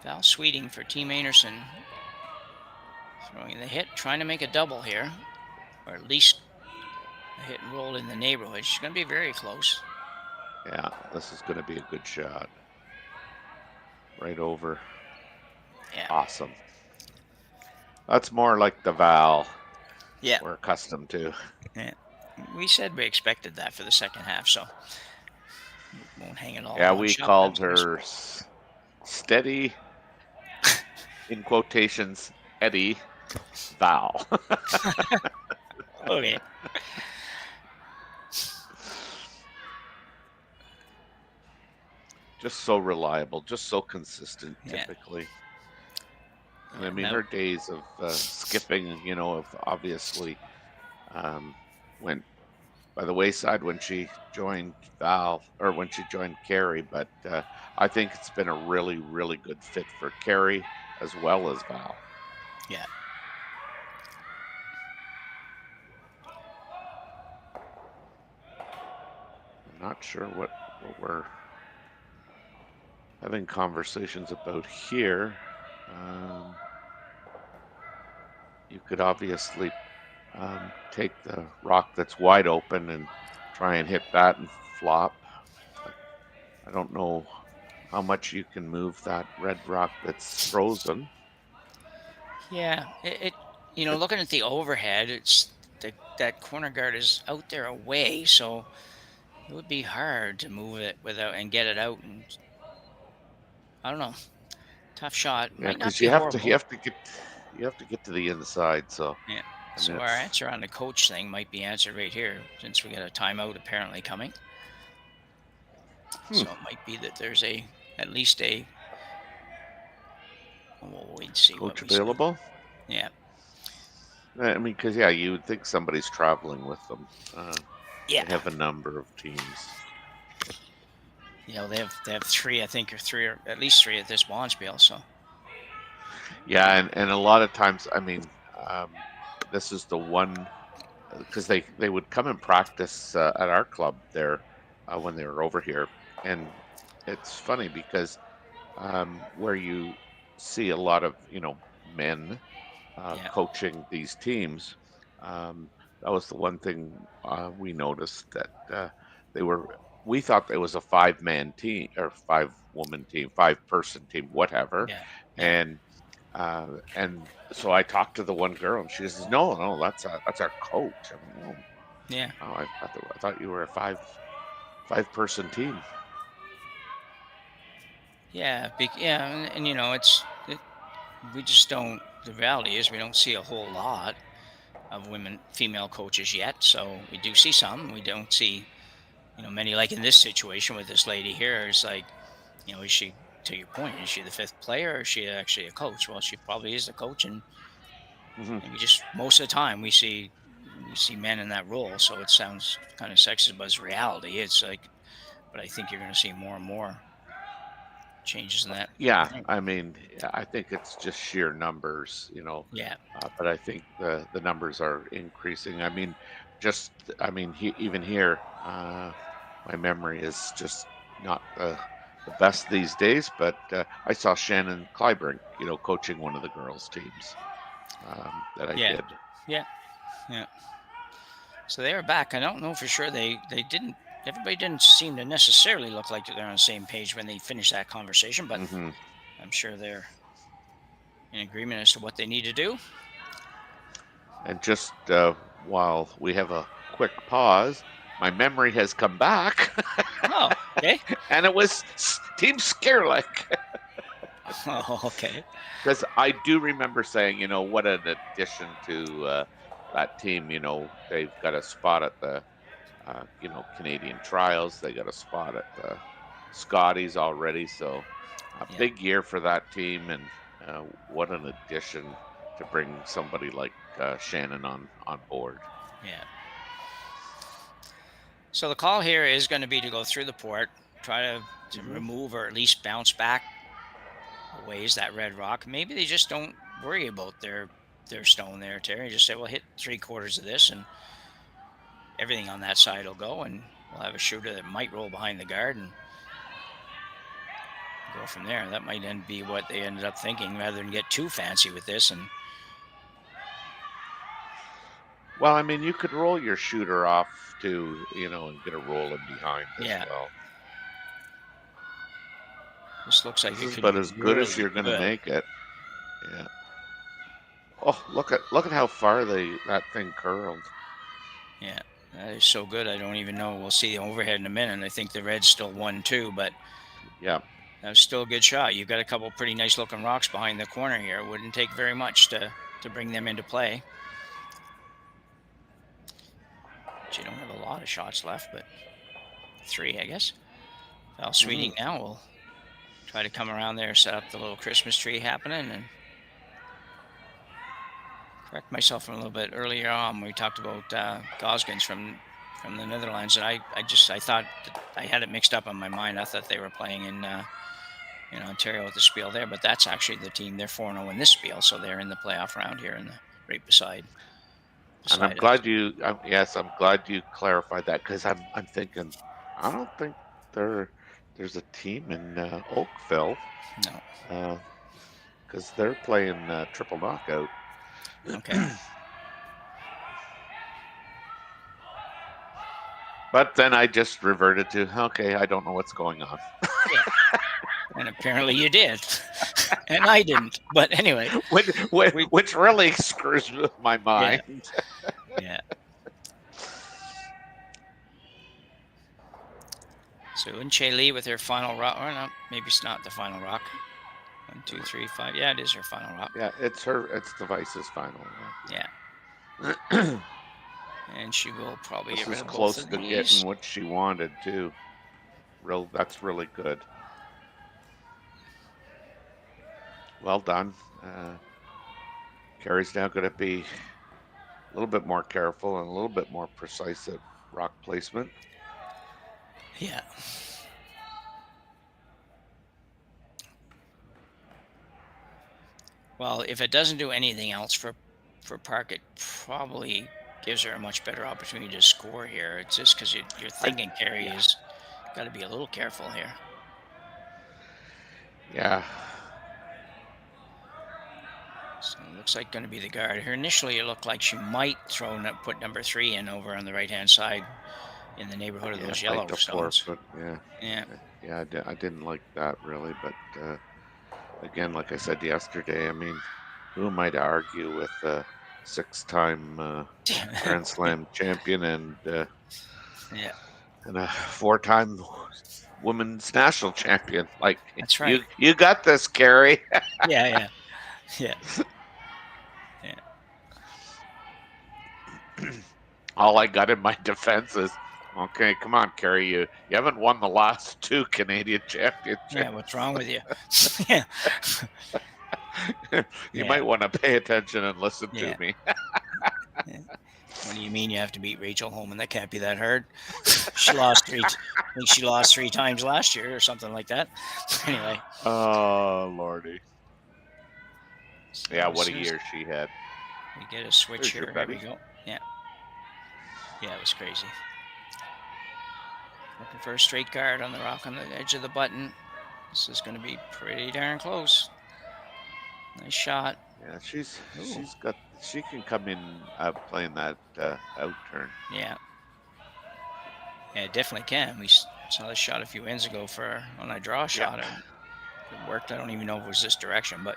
Val Sweeting for Team Einarson. Throwing the hit, trying to make a double here. Or at least a hit and roll in the neighborhood. She's going to be very close. Yeah, this is going to be a good shot. Right over. Yeah. Awesome. That's more like the Val we're accustomed to. Yeah. We said we expected that for the second half, so we won't hang it all. Yeah, on we shot called numbers. her steady, in quotations, Eddie Val. Okay. Just so reliable, just so consistent, Yeah. typically. And Yeah, I mean, no. her days of skipping, have obviously went by the wayside when she joined Val, or when she joined Kerri. But I think it's been a really, really good fit for Kerri as well as Val. Yeah. I'm not sure what we're having conversations about here. You could obviously take the rock that's wide open and try and hit that and flop. But I don't know how much you can move that red rock that's frozen. Yeah, looking at the overhead, it's that corner guard is out there away, so it would be hard to move it without and get it out. And I don't know, tough shot. Yeah, Might not because be you have horrible. to get to the inside. So Yeah. I So mean, our answer on the coach thing might be answered right here, since we got a timeout apparently coming. So it might be that there's at least a. We'll wait and see. what coach we see. available. Yeah. I mean, because you would think somebody's traveling with them. Yeah. They have a number of teams. They have three, I think, or at least three at this Bonspiel. So. Yeah, and a lot of times, I mean, this is the one, because they would come and practice at our club there when they were over here, and it's funny because where you see a lot of men coaching these teams, that was the one thing we noticed that we thought it was a 5-man team or 5-woman team, 5-person team, whatever. Yeah. And so I talked to the one girl, and she says, "No, that's our coach." I'm like, Yeah. "Oh, I thought you were a 5-person team." Yeah, and you know, we just don't. The reality is, we don't see a whole lot of female coaches yet. So we do see some. We don't see, many. Like in this situation with this lady here, it's like, is she, to your point, is she the 5th player, or is she actually a coach? Well, she probably is the coach, and we just most of the time we see men in that role. So it sounds kind of sexist, but it's reality. It's like, but I think you're going to see more and more changes in that. Yeah, I mean, I think it's just sheer numbers, Yeah. But I think the numbers are increasing. I mean, even here, my memory is just not the best these days. But I saw Shannon Clyburn, coaching one of the girls' teams that I did. Yeah. So they are back. I don't know for sure. They didn't. Everybody didn't seem to necessarily look like they're on the same page when they finished that conversation, but I'm sure they're in agreement as to what they need to do. And just while we have a quick pause, my memory has come back. Oh, okay. And it was Team Scarlick. Oh, okay. Because I do remember saying, what an addition to that team. They've got a spot at the Canadian trials. They got a spot at the Scotties already. So a big year for that team, and what an addition to bring somebody like Shannon on board. Yeah. So the call here is going to be to go through the port, try to remove or at least bounce back a ways that red rock. Maybe they just don't worry about their stone there, Terry. Just say, well, hit 3/4 of this, and everything on that side will go, and we'll have a shooter that might roll behind the guard and go from there. That might then be what they ended up thinking, rather than get too fancy with this. And well, I mean, you could roll your shooter off too, and get a roll in behind as well. This looks like this it is could about be as good as you're going to make it. Yeah. Oh, look at how far that thing curled. Yeah, that is so good. I don't even know. We'll see the overhead in a minute. I think the red's still 1-2, but yeah, that was still a good shot. You've got a couple pretty nice looking rocks behind the corner here. It wouldn't take very much to bring them into play. But you don't have a lot of shots left, but 3, I guess. Val Sweeting now will try to come around there, set up the little Christmas tree happening, and correct myself from a little bit earlier on. We talked about Goskins from the Netherlands, and I thought that I had it mixed up in my mind. I thought they were playing in Ontario with the Spiel there, but that's actually the team. They're 4-0 in this Spiel, so they're in the playoff round here, right beside. And I'm glad I'm glad you clarified that, because I'm thinking, I don't think there's a team in Oakville. No. Because they're playing triple knockout. Okay. But then I just reverted to, okay, I don't know what's going on. Yeah. And apparently you did. And I didn't. But anyway. Which really screws with my mind. Yeah. So Unche Lee with her final rock. Or no, maybe it's not the final rock. 1, 2, 3, 5. Yeah, it is her final rock. Yeah, it's the Vice's final rock. Yeah. And she will probably get rid of close both of to these. getting what she wanted too. That's really good. Well done. Kerri's now going to be a little bit more careful and a little bit more precise at rock placement. Yeah. Well, if it doesn't do anything else for Park, it probably gives her a much better opportunity to score here. It's just because you're thinking Kerri has got to be a little careful here. Yeah. So looks like going to be the guard here. Initially, it looked like she might put number 3 in over on the right-hand side in the neighborhood of those like yellow the stones. 4 foot. Yeah. Yeah. I didn't like that really, but again, like I said yesterday, I mean, who am I to argue with a 6-time Grand Slam champion and Yeah. and a 4-time women's national champion? Like, That's right. You got this, Kerri. Yeah. All I got in my defense is, okay, come on, Kerri, you haven't won the last 2 Canadian championships. Yeah, what's wrong with you? Yeah. You might want to pay attention and listen to me. What do you mean you have to beat Rachel Holman? That can't be that hard. She lost 3. I think she lost 3 times last year or something like that. Anyway. Oh, Lordy. So Yeah, what a year she had. We get a switch There's your here. Here we buddy. go. Yeah. Yeah, it was crazy. Looking for a straight guard on the rock on the edge of the button. This is going to be pretty darn close. Nice shot. Yeah, she can come in playing that out turn. Yeah. Yeah, it definitely can. We saw this shot a few ends ago on a draw shot. And it worked. I don't even know if it was this direction, but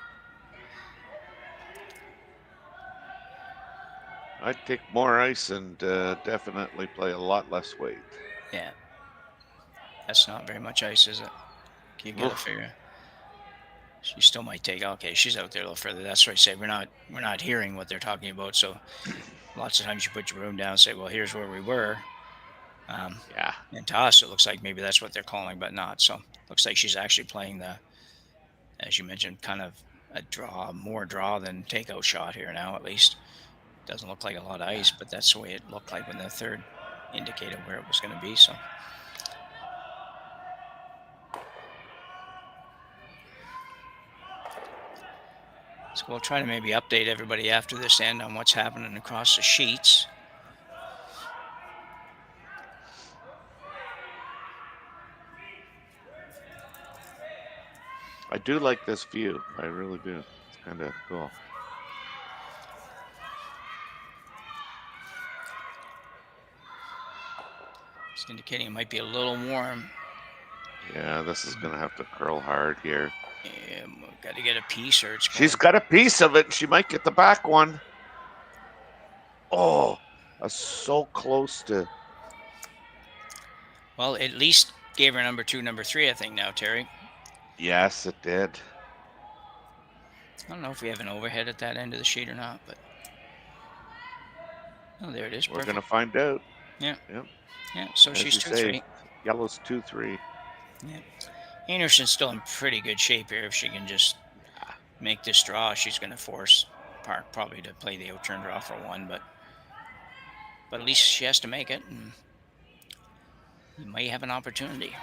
I'd take more ice and definitely play a lot less weight. yeah. That's not very much ice, is it? You gotta figure. She still might take. Okay, she's out there a little further. That's what I say. We're not hearing what they're talking about. So lots of times you put your broom down and say, "Well, here's where we were." And to us, it looks like maybe that's what they're calling, but not. So looks like she's actually playing as you mentioned, kind of a more draw than takeout shot here now. At least doesn't look like a lot of ice, but that's the way it looked like when the third indicated where it was going to be. So. So we'll try to maybe update everybody after this end on what's happening across the sheets. I do like this view. I really do. It's kind of cool. Just indicating it might be a little warm. Yeah, this is going to have to curl hard here. Yeah, we've got to get a piece or it's She's got a piece of it. She might get the back one. Oh, so close to. Well, at least gave her number 2, number 3, I think now, Terry. Yes, it did. I don't know if we have an overhead at that end of the sheet or not, but. Oh, there it is. We're going to find out. Yeah. Yep. Yeah, so As she's you 2-3. say, yellow's 2-3. Yeah. Anderson's still in pretty good shape here. If she can just make this draw, she's going to force Park probably to play the out-turn draw for 1, but at least she has to make it, and you may have an opportunity.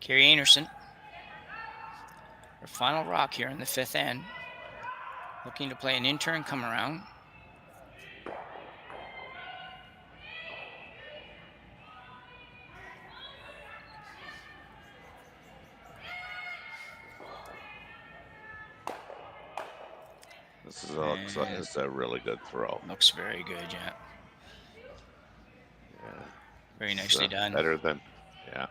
Kerri Einarson, her final rock here in the 5th end, looking to play an in-turn come around. This is a really good throw. Looks very good, yeah. Very nicely done. Better than, yeah.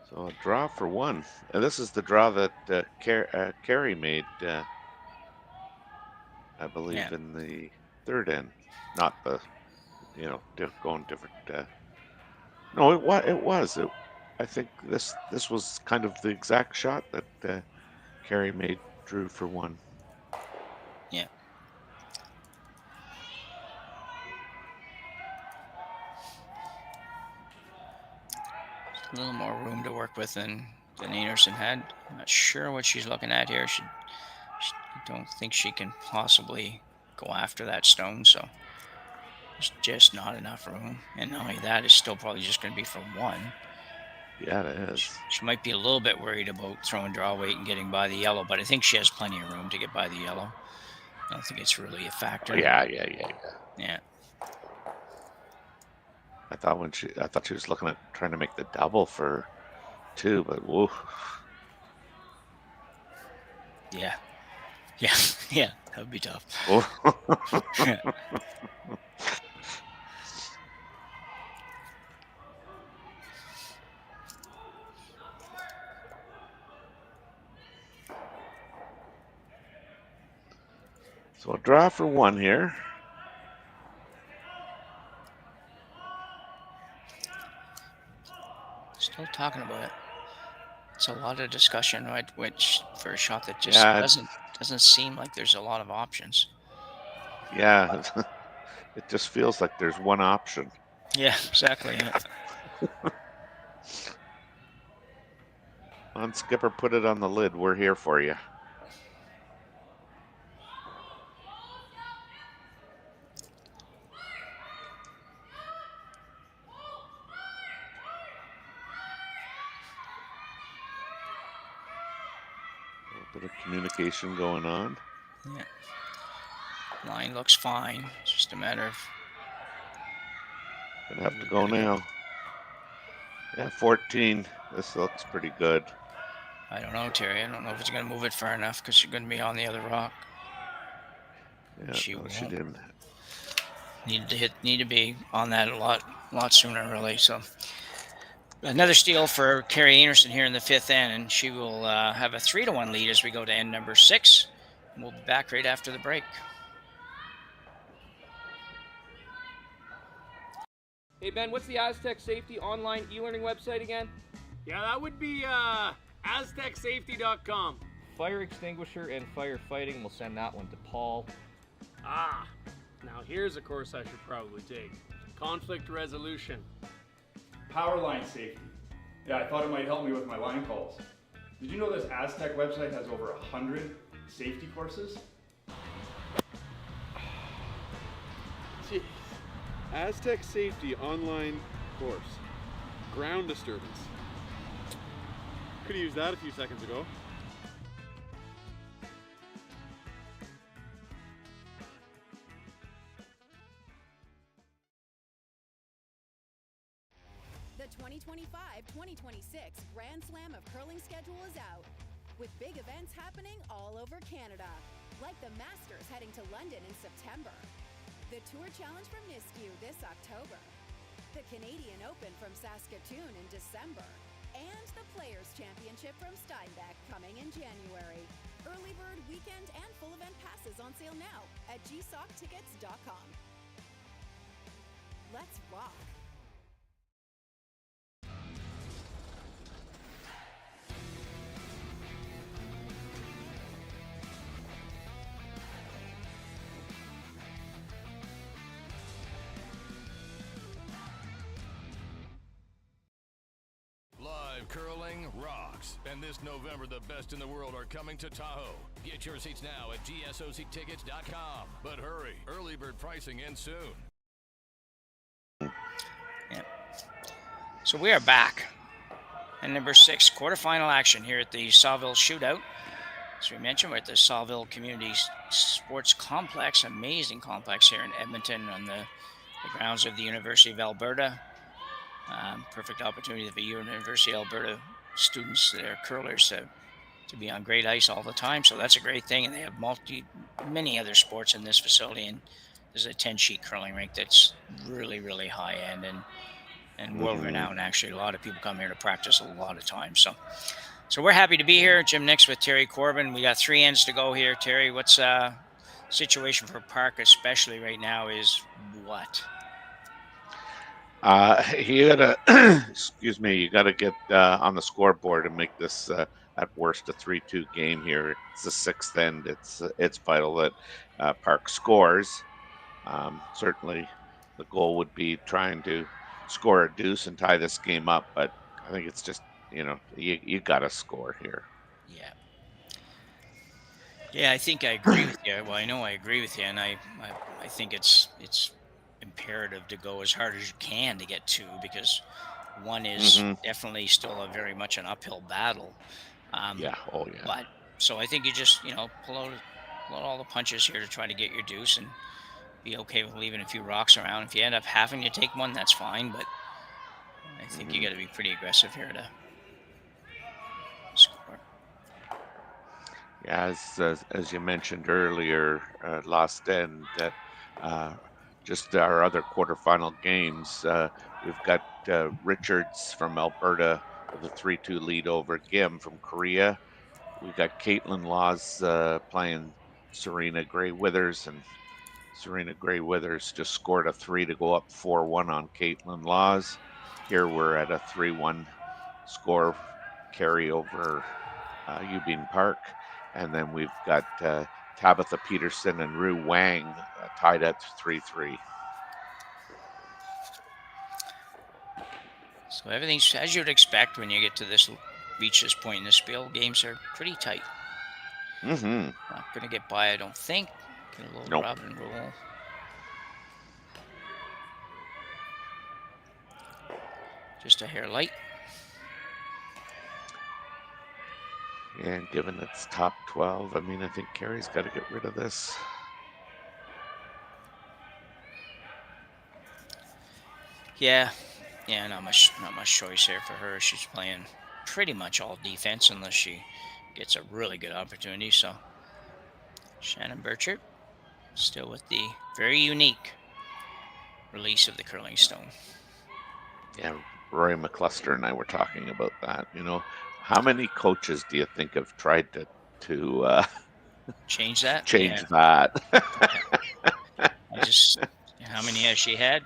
So a draw for 1. And this is the draw that Kerri made, I believe, in the 3rd end. Not the, going different. No, it was. I think this was kind of the exact shot that Kerri drew for 1. Yeah. A little more room to work with than Einarson had. I'm not sure what she's looking at here. She don't think she can possibly go after that stone, so there's just not enough room. And not only that, it's still probably just going to be for 1. Yeah, it is. She might be a little bit worried about throwing draw weight and getting by the yellow, but I think she has plenty of room to get by the yellow. I don't think it's really a factor. Yeah. Yeah. I thought she was looking at trying to make the double for 2, but whoa. Yeah. Yeah. Yeah. That would be tough. Yeah. So a draw for 1 here. Still talking about it. It's a lot of discussion, right? Which for a shot that just Yeah, doesn't seem like there's a lot of options. Yeah, it just feels like there's one option. Yeah, exactly. Yeah. On Skipper, put it on the lid. We're here for you. A little bit of communication going on. Yeah. Line looks fine. It's just a matter of. Gonna have to go now. Yeah, 14. This looks pretty good. I don't know, Terry. I don't know if it's going to move it far enough because she's going to be on the other rock. Yeah, she didn't. Need to be on that a lot sooner, really. So another steal for Kerri Einarson here in the 5th end, and she will have a 3-1 lead as we go to end number 6. We'll be back right after the break. Hey Ben, what's the Aztec Safety online e-learning website again? Yeah, that would be aztecsafety.com. Fire extinguisher and firefighting. We'll send that one to Paul. Ah, now here's a course I should probably take. Conflict resolution. Power line safety. Yeah, I thought it might help me with my line calls. Did you know this Aztec website has over 100 safety courses? Jeez. Aztec Safety online course. Ground disturbance. Could have used that a few seconds ago. The 2025-2026 Grand Slam of Curling schedule is out, with big events happening all over Canada, like the Masters heading to London in September, the Tour Challenge from Nisku this October, the Canadian Open from Saskatoon in December, and the Players' Championship from Steinbeck coming in January. Early bird weekend and full event passes on sale now at gsoctickets.com. Let's rock! Live curling rocks. And this November, the best in the world are coming to Tahoe. Get your seats now at gsoctickets.com. But hurry, early bird pricing ends soon. Yeah. So we are back. And number 6, quarterfinal action here at the Saville Shootout. As we mentioned, we're at the Saville Community Sports Complex, amazing complex here in Edmonton on the grounds of the University of Alberta. Perfect opportunity for University of Alberta students that are curlers to be on great ice all the time. So that's a great thing. And they have many other sports in this facility. And there's a 10-sheet curling rink that's really, really high end and world renowned. Actually, a lot of people come here to practice a lot of times. So we're happy to be here. Jim Nix with Terry Corbin. We got 3 ends to go here. Terry, what's situation for Park especially right now is what? You gotta, excuse me, you gotta get on the scoreboard and make this at worst a 3-2 game here. It's the 6th end. It's vital that Park scores. Certainly, the goal would be trying to score a deuce and tie this game up, but I think it's just you gotta score here. Yeah, I think I agree with you. Well, I know I agree with you, and I think it's imperative to go as hard as you can to get 2 because One is Mm-hmm. definitely still a very much an uphill battle. Yeah. Oh, yeah. But so I think you just pull out all the punches here to try to get your deuce and be okay with leaving a few rocks around. If you end up having to take one, that's fine. But I think you got to be pretty aggressive here to score. Yeah, as you mentioned earlier, last end, that just our other quarterfinal games, we've got Richards from Alberta with a 3-2 lead over Gim from Korea. We've got Caitlin Laws playing Serena Gray Withers, and Serena Gray Withers just scored a 3 to go up 4-1 on Caitlin Laws. Here we're at a 3-1 score carry over Youbeen Park. And then we've got Tabitha Peterson and Rue Wang tied at 3-3. So everything's as you'd expect when you get to reach this point in the spiel. Games are pretty tight. Mm-hmm. Not going to get by, I don't think. Get a little rub and roll. Just a hair light. And given it's top 12, I mean, I think Kerri's got to get rid of this. Yeah, not much choice here for her. She's playing pretty much all defense unless she gets a really good opportunity. So Shannon Burchard still with the very unique release of the curling stone. Yeah, Rory McCluster and I were talking about that. How many coaches do you think have tried to change that? Change that. How many has she had?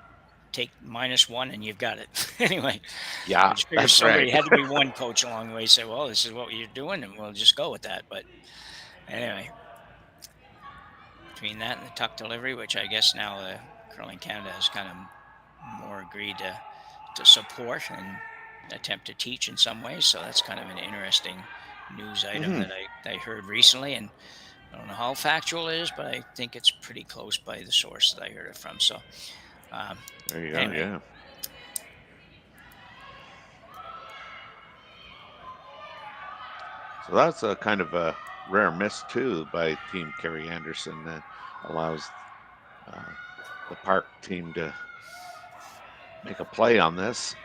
Take -1 and you've got it. Anyway. Yeah, that's somebody right. had to be one coach along the way say, well, this is what you're doing, and we'll just go with that. But anyway, between that and the tuck delivery, which I guess now the Curling Canada has kind of more agreed to support and attempt to teach in some ways. So that's kind of an interesting news item that I heard recently, and I don't know how factual it is, but I think it's pretty close by the source that I heard it from. So there you go. anyway. Yeah. So that's a kind of a rare miss too by Team Kerri Einarson that allows the Park team to make a play on this.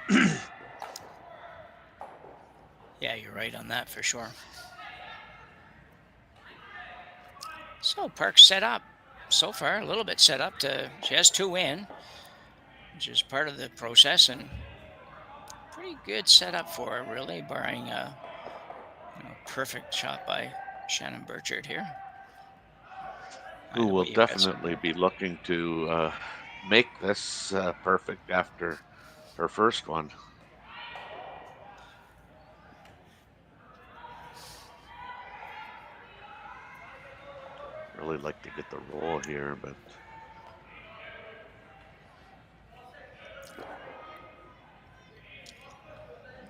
Yeah, you're right on that for sure. So Park's set up so far, a little bit set up she has 2 in, which is part of the process, and pretty good setup for her, really, barring a perfect shot by Shannon Burchard here. Who will definitely be looking to make this perfect after her first one. Really like to get the roll here, but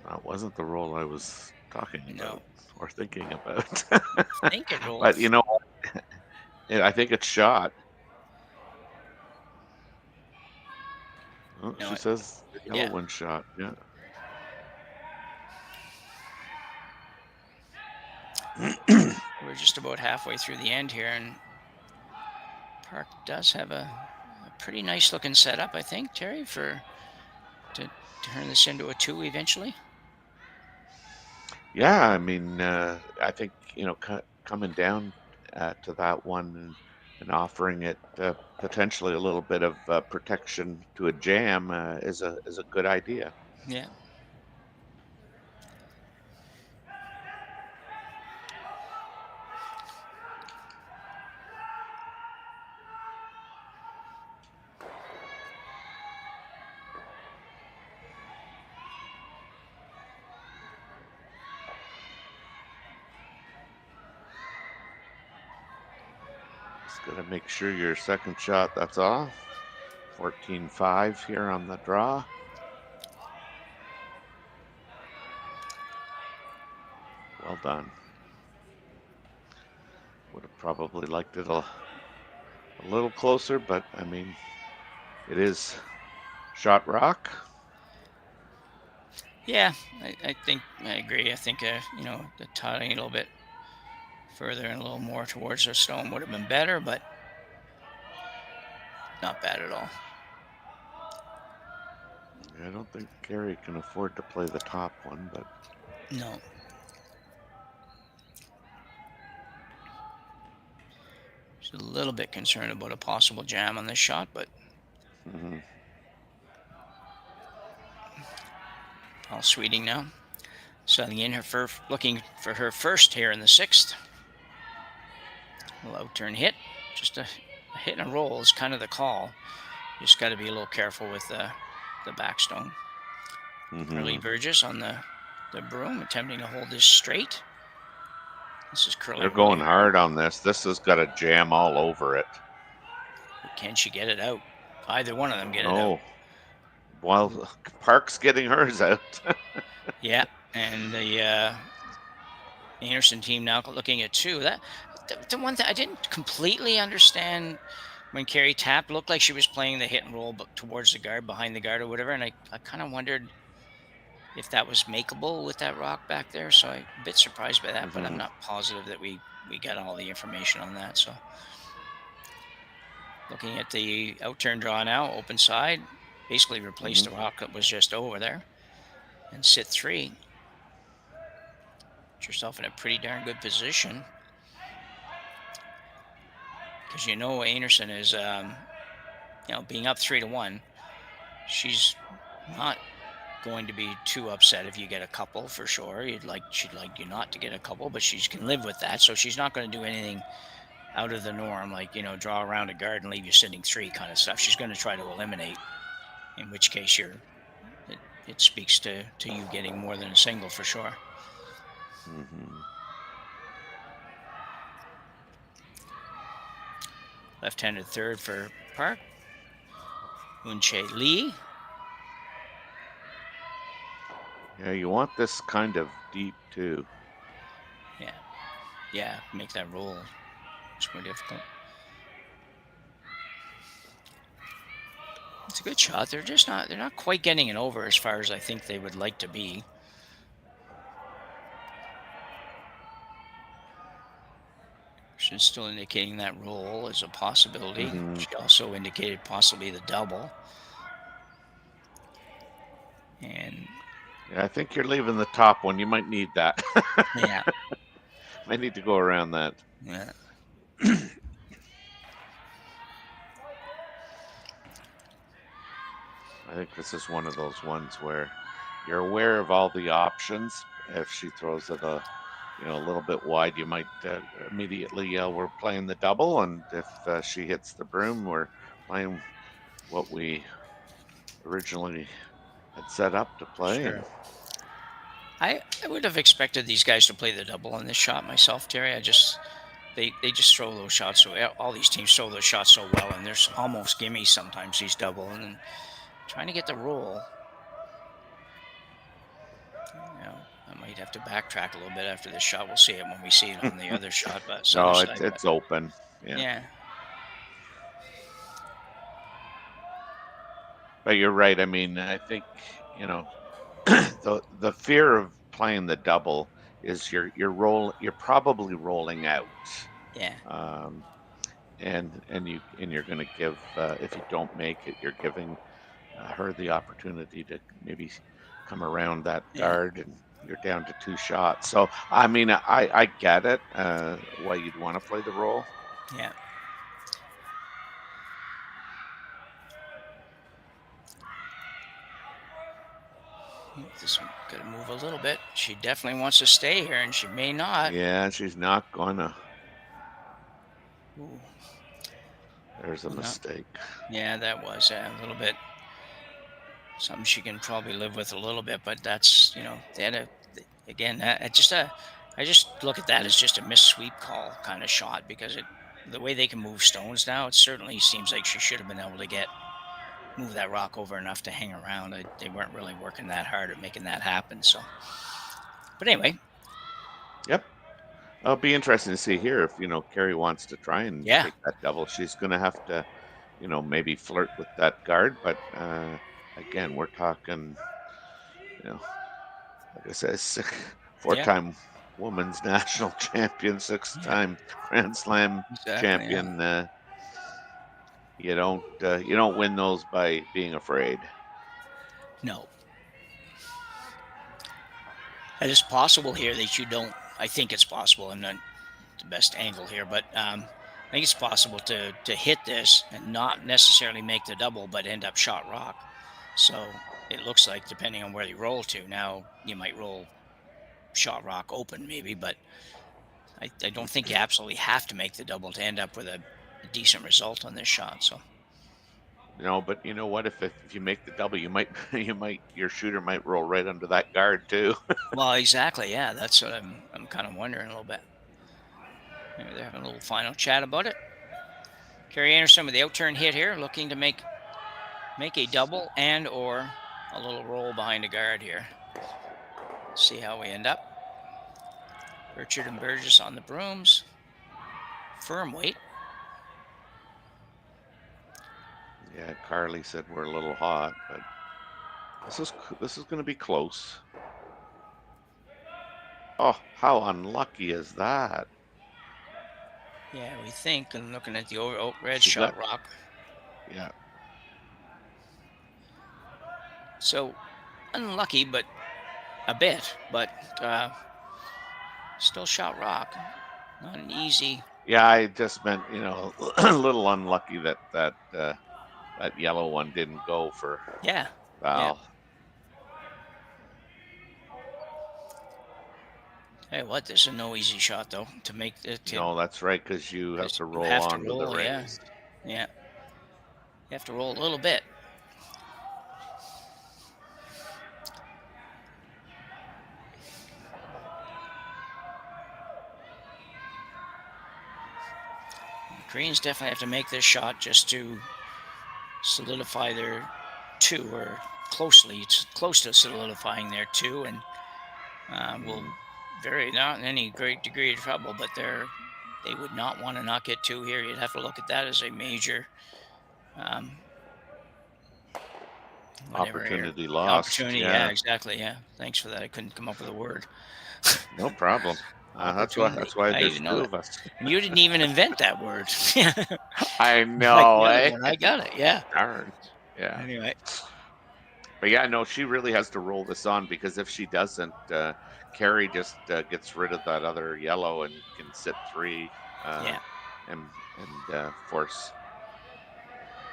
that wasn't the roll I was talking about or thinking about. But you know what? I think it's shot. Oh, she says the yellow one shot. Yeah. We're just about halfway through the end here, and Park does have a pretty nice looking setup, I think, Terry, to turn this into a 2 eventually. Yeah, I mean, I think coming down to that one and offering it potentially a little bit of protection to a jam is a good idea. Yeah. Just gotta make sure your second shot, that's off. 14-5 here on the draw. Well done. Would have probably liked it a little closer, but I mean, it is shot rock. Yeah, I think I agree. I think the tutting a little bit further and a little more towards the stone would have been better, but not bad at all. I don't think Kerri can afford to play the top one, but No. Just a little bit concerned about a possible jam on this shot, but all Sweeting now. Setting in her looking for her first here in the 6th. Little out-turn hit. Just a hit and a roll is kind of the call. Just got to be a little careful with the backstone. Curly Burgess on the broom, attempting to hold this straight. This is Curly. They're going hard on this. This has got a jam all over it. Can she get it out? Either one of them get it out. Well, Park's getting hers out. Yeah, and the Einarson team now looking at 2. The one thing I didn't completely understand when Kerri tapped, looked like she was playing the hit and roll but towards the guard, behind the guard or whatever, and I kind of wondered if that was makeable with that rock back there. So I'm a bit surprised by that, but I'm not positive that we got all the information on that. So looking at the out-turn draw now, open side, basically replaced the rock that was just over there, and sit 3. Put yourself in a pretty darn good position. Because Einarson is, being up 3-1, she's not going to be too upset if you get a couple for sure. She'd like you not to get a couple, but she can live with that. So she's not going to do anything out of the norm, like draw around a guard and leave you sitting 3 kind of stuff. She's going to try to eliminate. In which case, it speaks to you getting more than a single for sure. Left-handed third for Park. Unche Lee. Yeah, you want this kind of deep too. Yeah, make that roll. It's more difficult. It's a good shot. They're not quite getting it over as far as I think they would like to be. She's still indicating that roll as a possibility. She also indicated possibly the double. And yeah, I think you're leaving the top one. You might need that. Yeah. Might need to go around that. Yeah. I think this is one of those ones where you're aware of all the options. If she throws it a little bit wide, you might immediately yell, "We're playing the double," and if she hits the broom, we're playing what we originally had set up to play. Sure. I would have expected these guys to play the double on this shot myself, Terry. They just throw those shots. So all these teams throw those shots so well, and there's almost gimmies sometimes these double, and trying to get the roll. I might have to backtrack a little bit after this shot. We'll see it when we see it on the other shot. But it's open. Yeah. But you're right. I mean, I think the fear of playing the double is you're probably rolling out. Yeah. And you're going to give if you don't make it, you're giving her the opportunity to maybe come around that guard, and you're down to 2 shots. So I mean, I get it why you'd want to play the roll. Yeah. This one got to move a little bit. She definitely wants to stay here, and she may not. Yeah, she's not gonna. Ooh. There's a mistake. Yeah, that was a little bit something she can probably live with a little bit, but that's they had I just look at that as just a missed sweep call kind of shot, because the way they can move stones now, it certainly seems like she should have been able to move that rock over enough to hang around. They weren't really working that hard at making that happen. So, but anyway. Yep. It'll be interesting to see here if Kerri wants to try and take that double. She's going to have to, maybe flirt with that guard. But again, we're talking, like I said, four-time women's national champion, six-time Grand Slam champion. You don't win those by being afraid. No. It is possible here that you don't. I think it's possible. I'm not the best angle here, but I think it's possible to hit this and not necessarily make the double, but end up shot rock. So it looks like, depending on where you roll to, now you might roll shot rock open maybe, but I don't think you absolutely have to make the double to end up with a decent result on this shot. So. No, but you know what? If you make the double, your shooter might roll right under that guard too. Well, exactly. Yeah, that's what I'm kind of wondering a little bit. Maybe they're having a little final chat about it. Kerri Einarson with the outturn hit here, looking to make a double and or a little roll behind a guard here. Let's see how we end up. Richard and Burgess on the brooms. Firm weight. Yeah, Carly said we're a little hot, but this is going to be close. Oh, how unlucky is that? Yeah, we think, and looking at the red shot rock. Yeah. So unlucky, but a bit, but still shot rock. Not an easy. Yeah, I just meant, a little unlucky that yellow one didn't go for Val. Yeah. Hey, what? This is no easy shot though to make it. No, that's right, because you have to roll onto the rings. Yeah. You have to roll a little bit. The Koreans definitely have to make this shot just to solidify their 2, or close to solidifying their 2, and will not in any great degree of trouble, but they would not want to not get 2 here. You'd have to look at that as a major opportunity lost. Opportunity, yeah, exactly. Yeah, thanks for that. I couldn't come up with a word. No problem. That's why there's 2 of us. You didn't even invent that word. I know, I got it. Yeah. Darn. Yeah. Anyway. But yeah, no, she really has to roll this on, because if she doesn't, Kerri just gets rid of that other yellow and can sit 3 and force.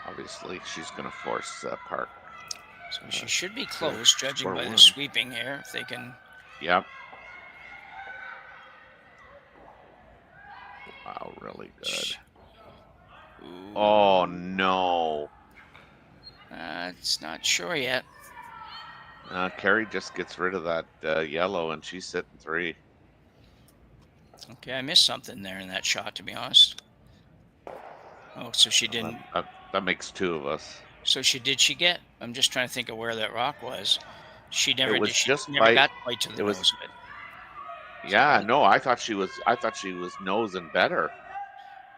Obviously, she's going to force Park. So she should be close, judging by the sweeping here, if they can. Yep. Wow, really good. Ooh. Oh, no. It's not sure yet. Kerri just gets rid of that yellow, and she's sitting 3. Okay, I missed something there in that shot, to be honest. Oh, so she didn't. That makes 2 of us. So she get? I'm just trying to think of where that rock was. She never. It was never got quite to the nose of it. Yeah, no, I thought she was nosing better.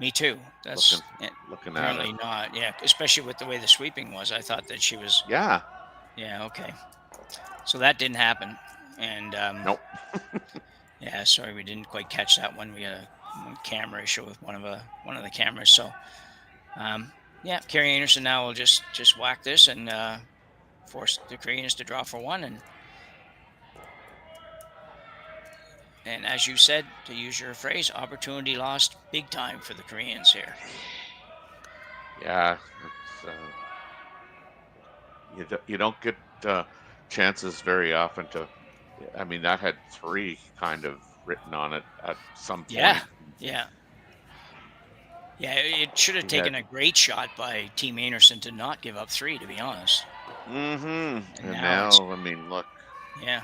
Me too. That's looking at apparently it. not. Yeah, especially with the way the sweeping was. I thought that she was. Yeah. Yeah. Okay. So that didn't happen, and nope. Yeah, sorry, we didn't quite catch that one. We had a camera issue with one of the cameras. So, yeah, Kerri Einarson now will just whack this and force the Koreans to draw for 1, and as you said, to use your phrase, opportunity lost big time for the Koreans here. Yeah, you don't get chances very often to. I mean, that had 3 kind of written on it at some point. Yeah. It should have taken a great shot by Team Einarson to not give up 3, to be honest. Mm-hmm. And now, I mean, look. Yeah.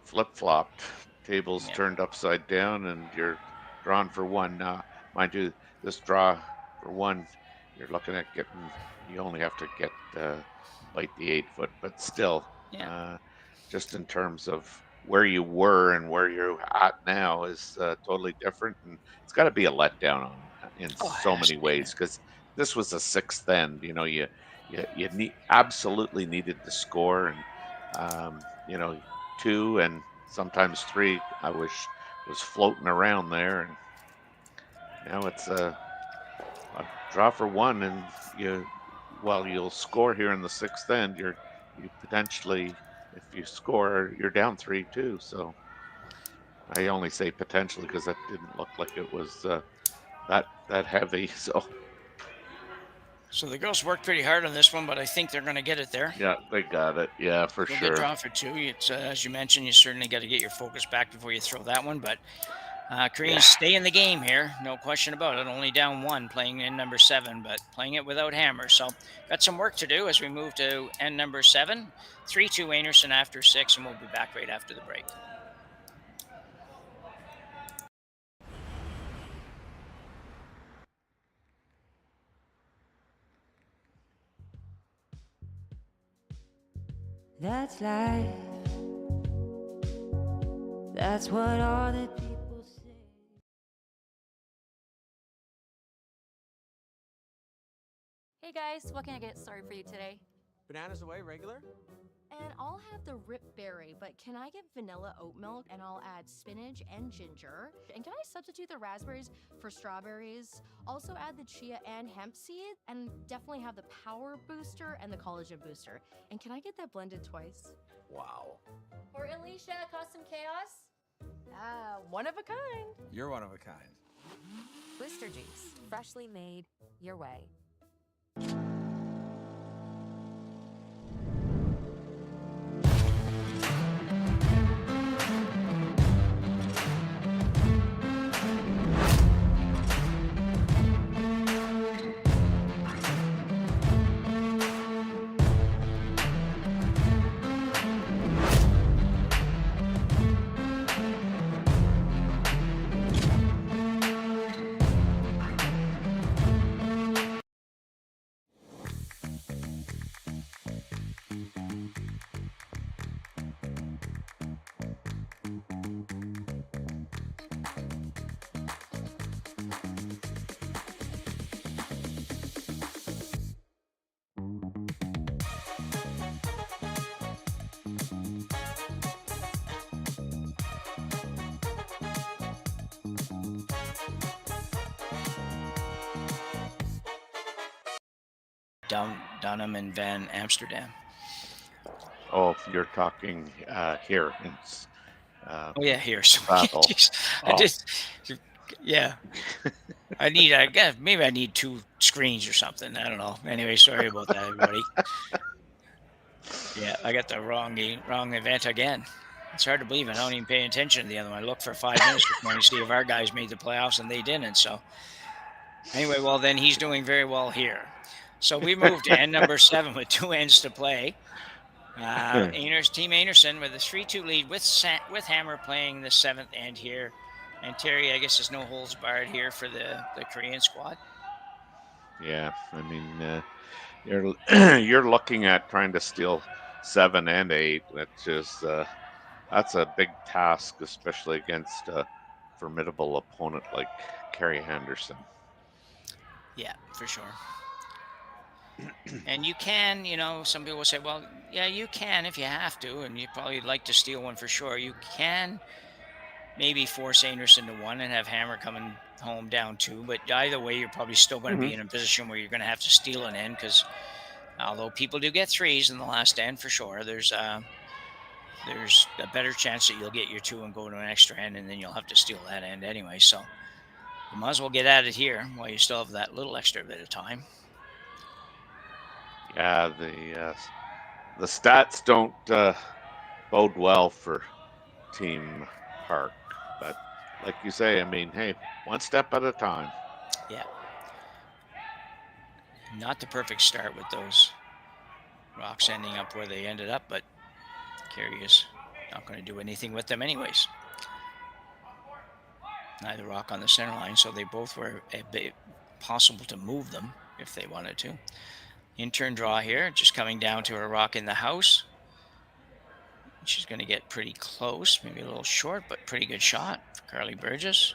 Flip-flopped. Tables turned upside down, and you're drawn for 1. Now, mind you, this draw for 1, you're looking at getting. You only have to get like the 8-foot, but still. Yeah. Just in terms of where you were and where you're at now is totally different, and it's got to be a letdown in so many ways, because this was a 6th end. You absolutely needed to score, and 2 and sometimes 3. I was floating around there, and now it's a draw for 1, and you'll score here in the 6th end. You potentially, if you score, you're down 3-2. So I only say potentially because that didn't look like it was that heavy. So the girls worked pretty hard on this one, but I think they're going to get it there. Yeah, they got it. Yeah, for They'll sure. get draw for 2. It's as you mentioned, you certainly got to get your focus back before you throw that one. But Koreans stay in the game here, no question about it. Only down 1, playing in number 7, but playing it without hammer. So got some work to do as we move to end number 7. 3-2 Einarson after 6, and we'll be back right after the break. That's life. That's what all the people say. Hey guys, what can I get started for you today? Bananas away, regular? And I'll have the rip berry, but can I get vanilla oat milk and I'll add spinach and ginger? And can I substitute the raspberries for strawberries? Also add the chia and hemp seed, and definitely have the power booster and the collagen booster. And can I get that blended twice? Wow. For Alicia, Custom Chaos? One of a kind. You're one of a kind. Booster juice, freshly made, your way. Dunham and Van Amsterdam. Oh, if you're talking here. Oh yeah, here. So Saville. Yeah. I guess maybe I need 2 screens or something. I don't know. Anyway, sorry about that, everybody. Yeah, I got the wrong event again. It's hard to believe I don't even pay attention to the other one. I looked for 5 minutes before to see if our guys made the playoffs, and they didn't. So anyway, well then he's doing very well here. So we moved to end number 7 with 2 ends to play. Team Einarson with a 3-2 lead with hammer playing the 7th end here. And Terry, I guess there's no holds barred here for the Korean squad. Yeah, I mean, you're looking at trying to steal 7 and 8, which is that's a big task, especially against a formidable opponent like Kerri Einarson. Yeah, for sure. And you can, some people will say, well, yeah, you can if you have to, and you probably like to steal one for sure. You can maybe force Einarson to 1 and have hammer coming home down 2, but either way, you're probably still going to be in a position where you're going to have to steal an end, because although people do get 3s in the last end for sure, there's a better chance that you'll get your 2 and go to an extra end, and then you'll have to steal that end anyway. So you might as well get at it here while you still have that little extra bit of time. Yeah, the stats don't bode well for Team Park, but like you say, I mean, hey, 1 step at a time. Yeah. Not the perfect start with those rocks ending up where they ended up, but Kerri is not going to do anything with them anyways. Neither rock on the center line, so they both were possible to move them if they wanted to. In-turn draw here, just coming down to a rock in the house. She's going to get pretty close, maybe a little short, but pretty good shot for Carly Burgess.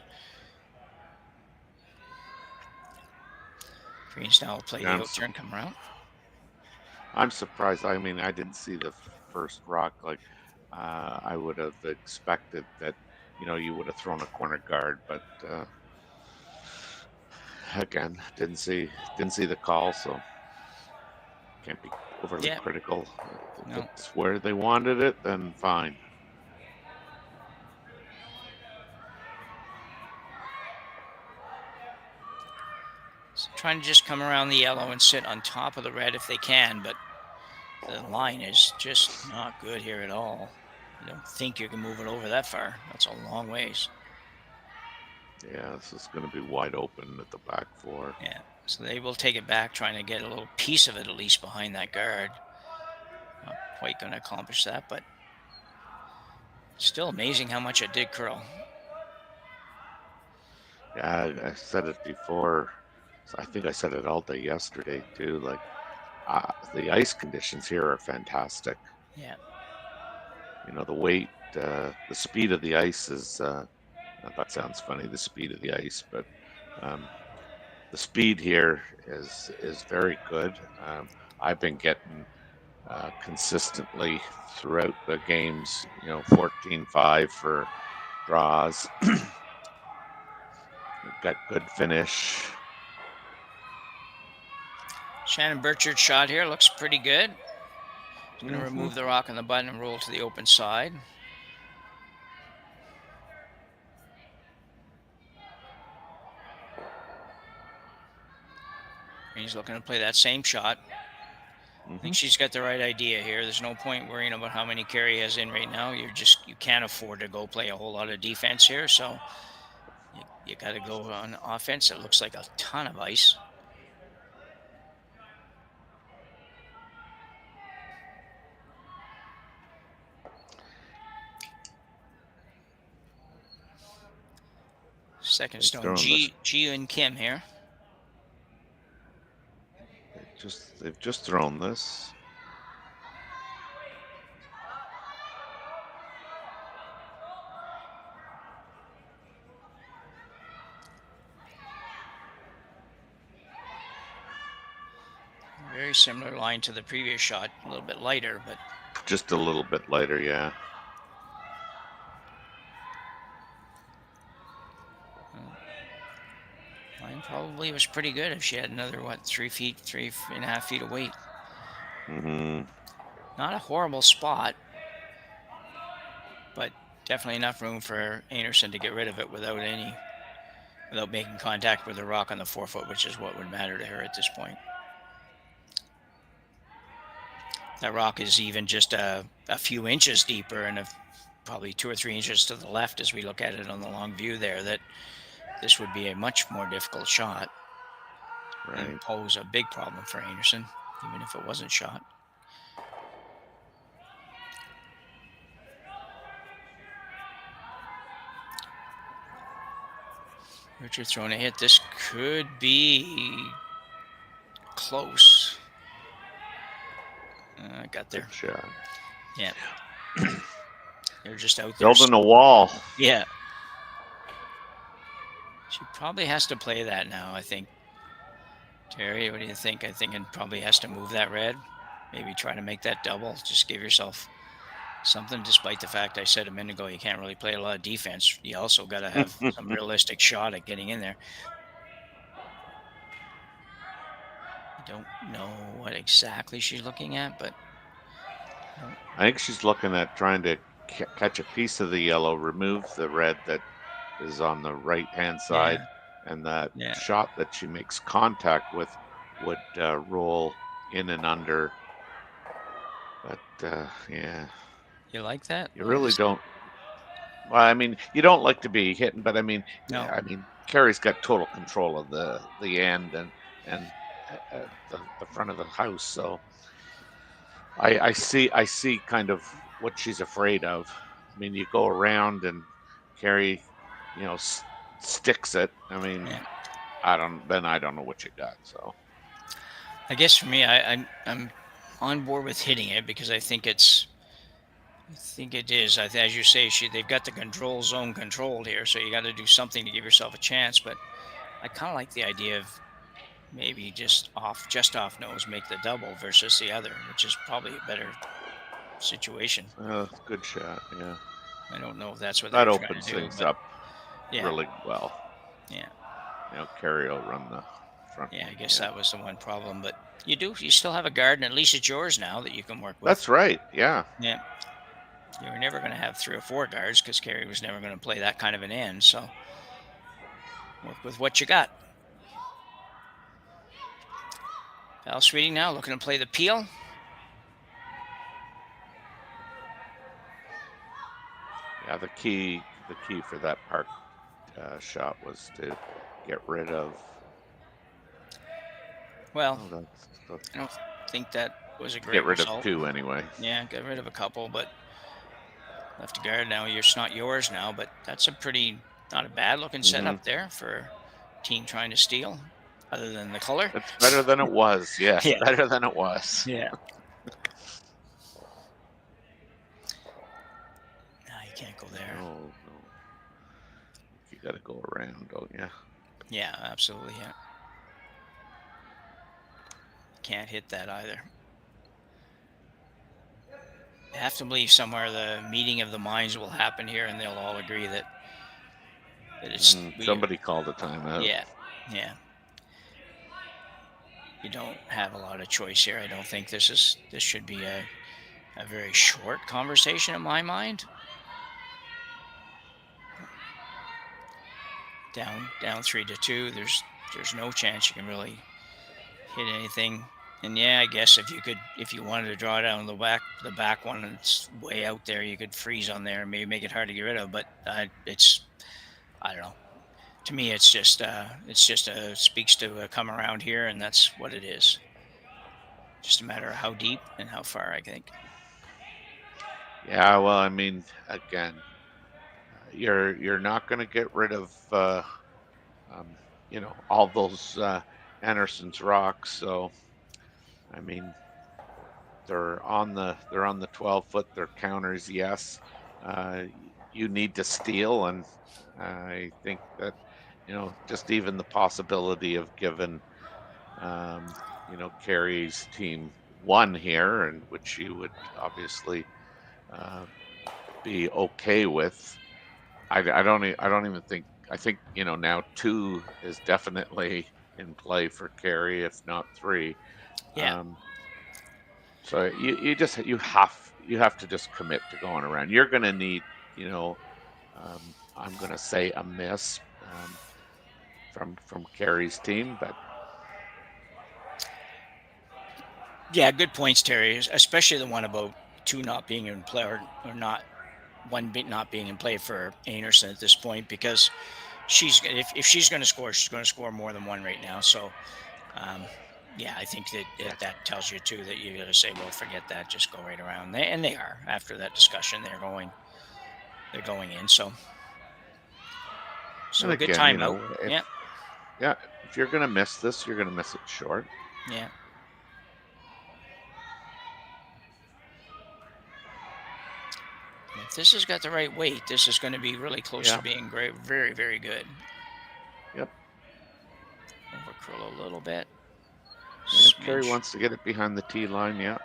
Greens now will play the out-turn, come around. I'm surprised. I mean, I didn't see the first rock. Like, I would have expected that, you would have thrown a corner guard, but again, didn't see the call, so can't be overly Yeah. critical. If No. it's where they wanted it, then fine. So trying to just come around the yellow and sit on top of the red if they can, but the line is just not good here at all. I don't think you can move it over that far. That's a long ways. Yeah, this is going to be wide open at the back four. Yeah, so they will take it back, trying to get a little piece of it at least behind that guard. Not quite going to accomplish that, but still amazing how much it did curl. Yeah, I said it before. I think I said it all day yesterday too. Like, the ice conditions here are fantastic. Yeah. The weight, the speed of the ice is. That sounds funny. The speed of the ice, but the speed here is very good. I've been getting consistently throughout the games, 14-5 for draws. Got good finish. Shannon Burchard's shot here looks pretty good. He's going to remove the rock on the button and roll to the open side. He's looking to play that same shot. I think she's got the right idea here. There's no point worrying about how many Kerri has in right now. You can't afford to go play a whole lot of defense here. So you got to go on offense. It looks like a ton of ice. Second stone, Ji and Kim here. They've just thrown this. Very similar line to the previous shot, a little bit lighter, but just a little bit lighter, yeah. Line probably was pretty good if she had another, 3.5 feet of weight. Not a horrible spot, but definitely enough room for Einarson to get rid of it without making contact with the rock on the 4 foot, which is what would matter to her at this point. That rock is even just a few inches deeper and probably 2 or 3 inches to the left as we look at it on the long view there, that this would be a much more difficult shot. Right. And pose a big problem for Einarson, even if it wasn't shot. Richard throwing a hit. This could be close. Got there. Good shot. Yeah. They're just out there. Building a wall. Yeah. She probably has to play that now, I think. Terry, what do you think? I think it probably has to move that red. Maybe try to make that double. Just give yourself something, despite the fact I said a minute ago you can't really play a lot of defense. You also got to have some realistic shot at getting in there. I don't know what exactly she's looking at, but I think she's looking at trying to catch a piece of the yellow, remove the red that is on the right-hand side, and that shot that she makes contact with would roll in and under. But yeah. You like that? You really don't. Well, I mean, you don't like to be hitting, but I mean, no. I mean, Kerri's got total control of the end and the front of the house. So I see kind of what she's afraid of. I mean, you go around and Kerri, sticks it. I mean, I don't know what you got. So I guess for me, I'm on board with hitting it because I think it is. As you say, they've got the control zone controlled here, so you got to do something to give yourself a chance. But I kind of like the idea of maybe just off nose, make the double versus the other, which is probably a better situation. Good shot, yeah. I don't know if that's what that they're trying opens to do, things but up yeah. really well. Yeah. Kerri will run the front. Yeah, I guess that was the one problem, but you still have a guard, and at least it's yours now that you can work with. That's right. Yeah. Yeah. You were never going to have 3 or 4 guards because Kerri was never going to play that kind of an end. So work with what you got. Val Sweeting now looking to play the peel. Yeah, the key for that park shot was to get rid of. Well, I don't think that was a great Get rid result. of 2 anyway. Yeah, get rid of a couple, but left a guard now. It's not yours now, but that's not a bad looking setup there for a team trying to steal, other than the color. It's better than it was. Yes, Yeah. Better than it was. Yeah. No, you can't go there. No. You got to go around, don't you? Yeah, absolutely. Yeah. Can't hit that either. I have to believe somewhere the meeting of the minds will happen here, and they'll all agree that it's somebody called a timeout. Yeah, yeah. You don't have a lot of choice here. I don't think this should be a very short conversation in my mind. Down 3-2. There's no chance you can really hit anything. And yeah, I guess if you wanted to draw it out on the back one, and it's way out there, you could freeze on there and maybe make it hard to get rid of. But I don't know. To me, it's just speaks to come around here, and that's what it is. Just a matter of how deep and how far, I think. Yeah, well, I mean, again, you're not going to get rid of all those Anderson's rocks. So, I mean, they're on the 12-foot. They're counters. Yes, you need to steal, and I think that just even the possibility of giving Kerri's team 1 here, and which you would obviously be okay with. I don't even think. I think now 2 is definitely in play for Kerri, if not 3. Yeah. So you have to just commit to going around. You're going to need I'm going to say a miss from Kerri's team, but yeah, good points, Terry. Especially the one about 2 not being in play, or not 1 not being in play for Einarson at this point, because if she's going to score, she's going to score more than 1 right now. So, yeah, I think that tells you too that you got to say, well, forget that, just go right around. And they are, after that discussion, they're going in. So a good timeout. Yeah, if you're going to miss this, you're going to miss it short. Yeah. If this has got the right weight, this is going to be really close to being great, very, very good. Yep. Overcurl a little bit. Yeah, Kerri wants to get it behind the tee line, yeah.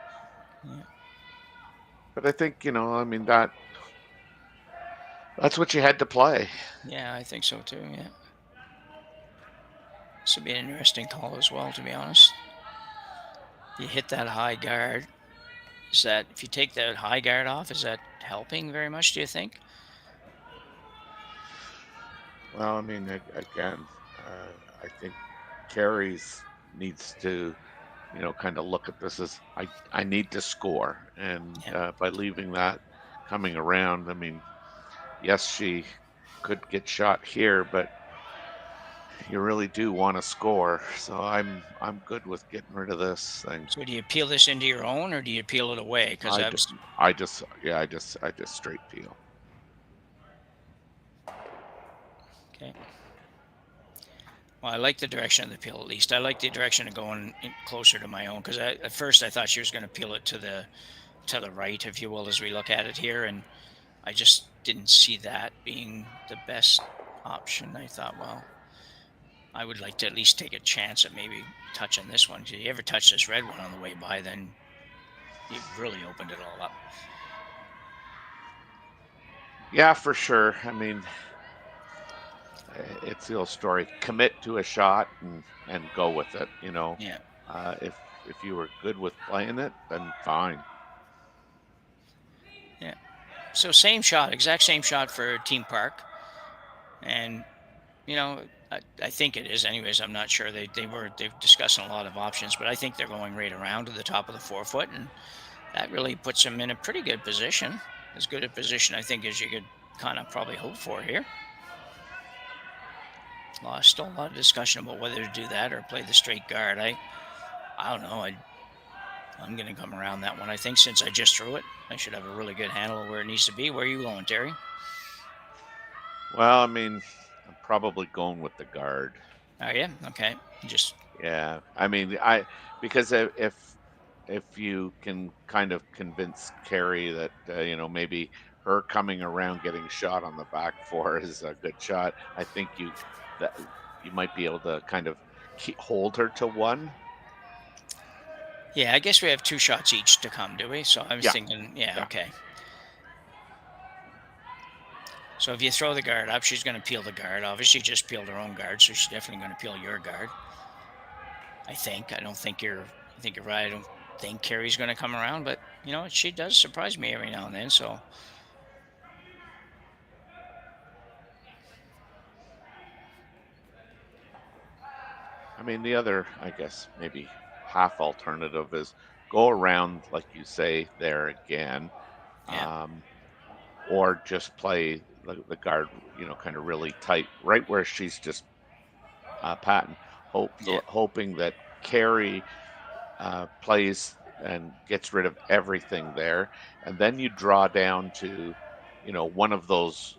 But I think, I mean, that's what you had to play. Yeah, I think so too, yeah. This would be an interesting call as well, to be honest. You hit that high guard. Is that, if you take that high guard off, is that helping very much, do you think? Well, I mean, again, I think Kerri's needs to, kind of look at this as I need to score. And by leaving that coming around, I mean, yes, she could get shot here, but you really do want to score. So I'm good with getting rid of this thing. So do you peel this into your own, or do you peel it away? Because I just straight peel. Okay. Well, I like the direction of the peel, at least. I like the direction of going closer to my own, because at first I thought she was going to peel it to the right, if you will, as we look at it here, and I just didn't see that being the best option. I thought, well, I would like to at least take a chance at maybe touching this one. If you ever touch this red one on the way by, then really opened it all up. Yeah, for sure. I mean, it's the old story. Commit to a shot and go with it. You know, Yeah. If you were good with playing it, then fine. Yeah. So same shot, exact same shot for Team Park, and you know, I think it is. Anyways, I'm not sure. They're discussing a lot of options, but I think they're going right around to the top of the 4-foot, and that really puts them in a pretty good position. As good a position, I think, as you could kind of probably hope for here. Still a lot of discussion about whether to do that or play the straight guard. I don't know. I'm going to come around that one. I think since I just threw it, I should have a really good handle of where it needs to be. Where are you going, Terry? Well, I mean, I'm probably going with the guard. Oh yeah, okay. Just Yeah, I mean, because if you can kind of convince Kerri that maybe her coming around getting shot on the back four is a good shot, I think you might be able to kind of hold her to one. Yeah, I guess we have 2 shots each to come, do we? So I was Yeah. thinking, yeah, Yeah. okay. So if you throw the guard up, she's going to peel the guard. Obviously, just peeled her own guard, so she's definitely going to peel your guard. I think. I think you're right. I don't think Kerri's going to come around, but you know, she does surprise me every now and then. So I mean, the other, I guess, maybe half alternative is go around, like you say, there again. Yeah. Or just play the guard, kind of really tight, right where she's just patting, hoping that Kerri plays and gets rid of everything there, and then you draw down to, one of those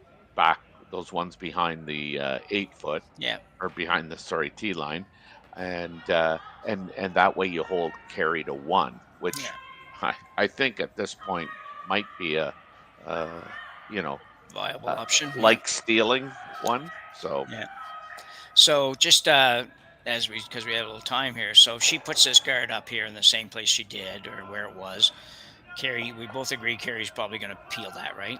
ones behind the 8-foot, yeah, or behind the tee line, and that way you hold Kerri to 1, which I think at this point might be a viable option. like stealing 1. So yeah. So just because we have a little time here, so if she puts this guard up here in the same place she did or where it was, Kerri, we both agree Kerri's probably going to peel that, right?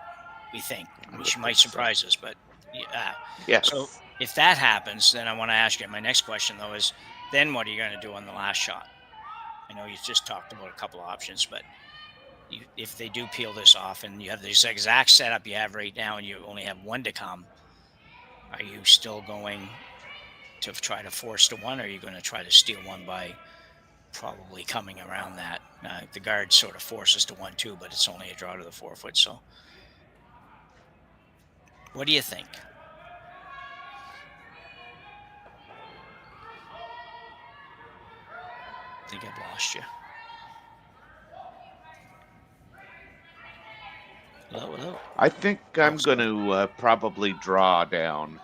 We think. I mean, she might surprise us, but yeah. Yes. So if that happens, then I want to ask you, my next question though is, then what are you going to do on the last shot? I know you just talked about a couple of options, but if they do peel this off and you have this exact setup you have right now and you only have 1 to come, are you still going to try to force to 1, or are you going to try to steal 1 by probably coming around that? The guard sort of forces to 1 too, but it's only a draw to the 4-foot. So what do you think? I think I've lost you. Hello. I think I'm going to probably draw down.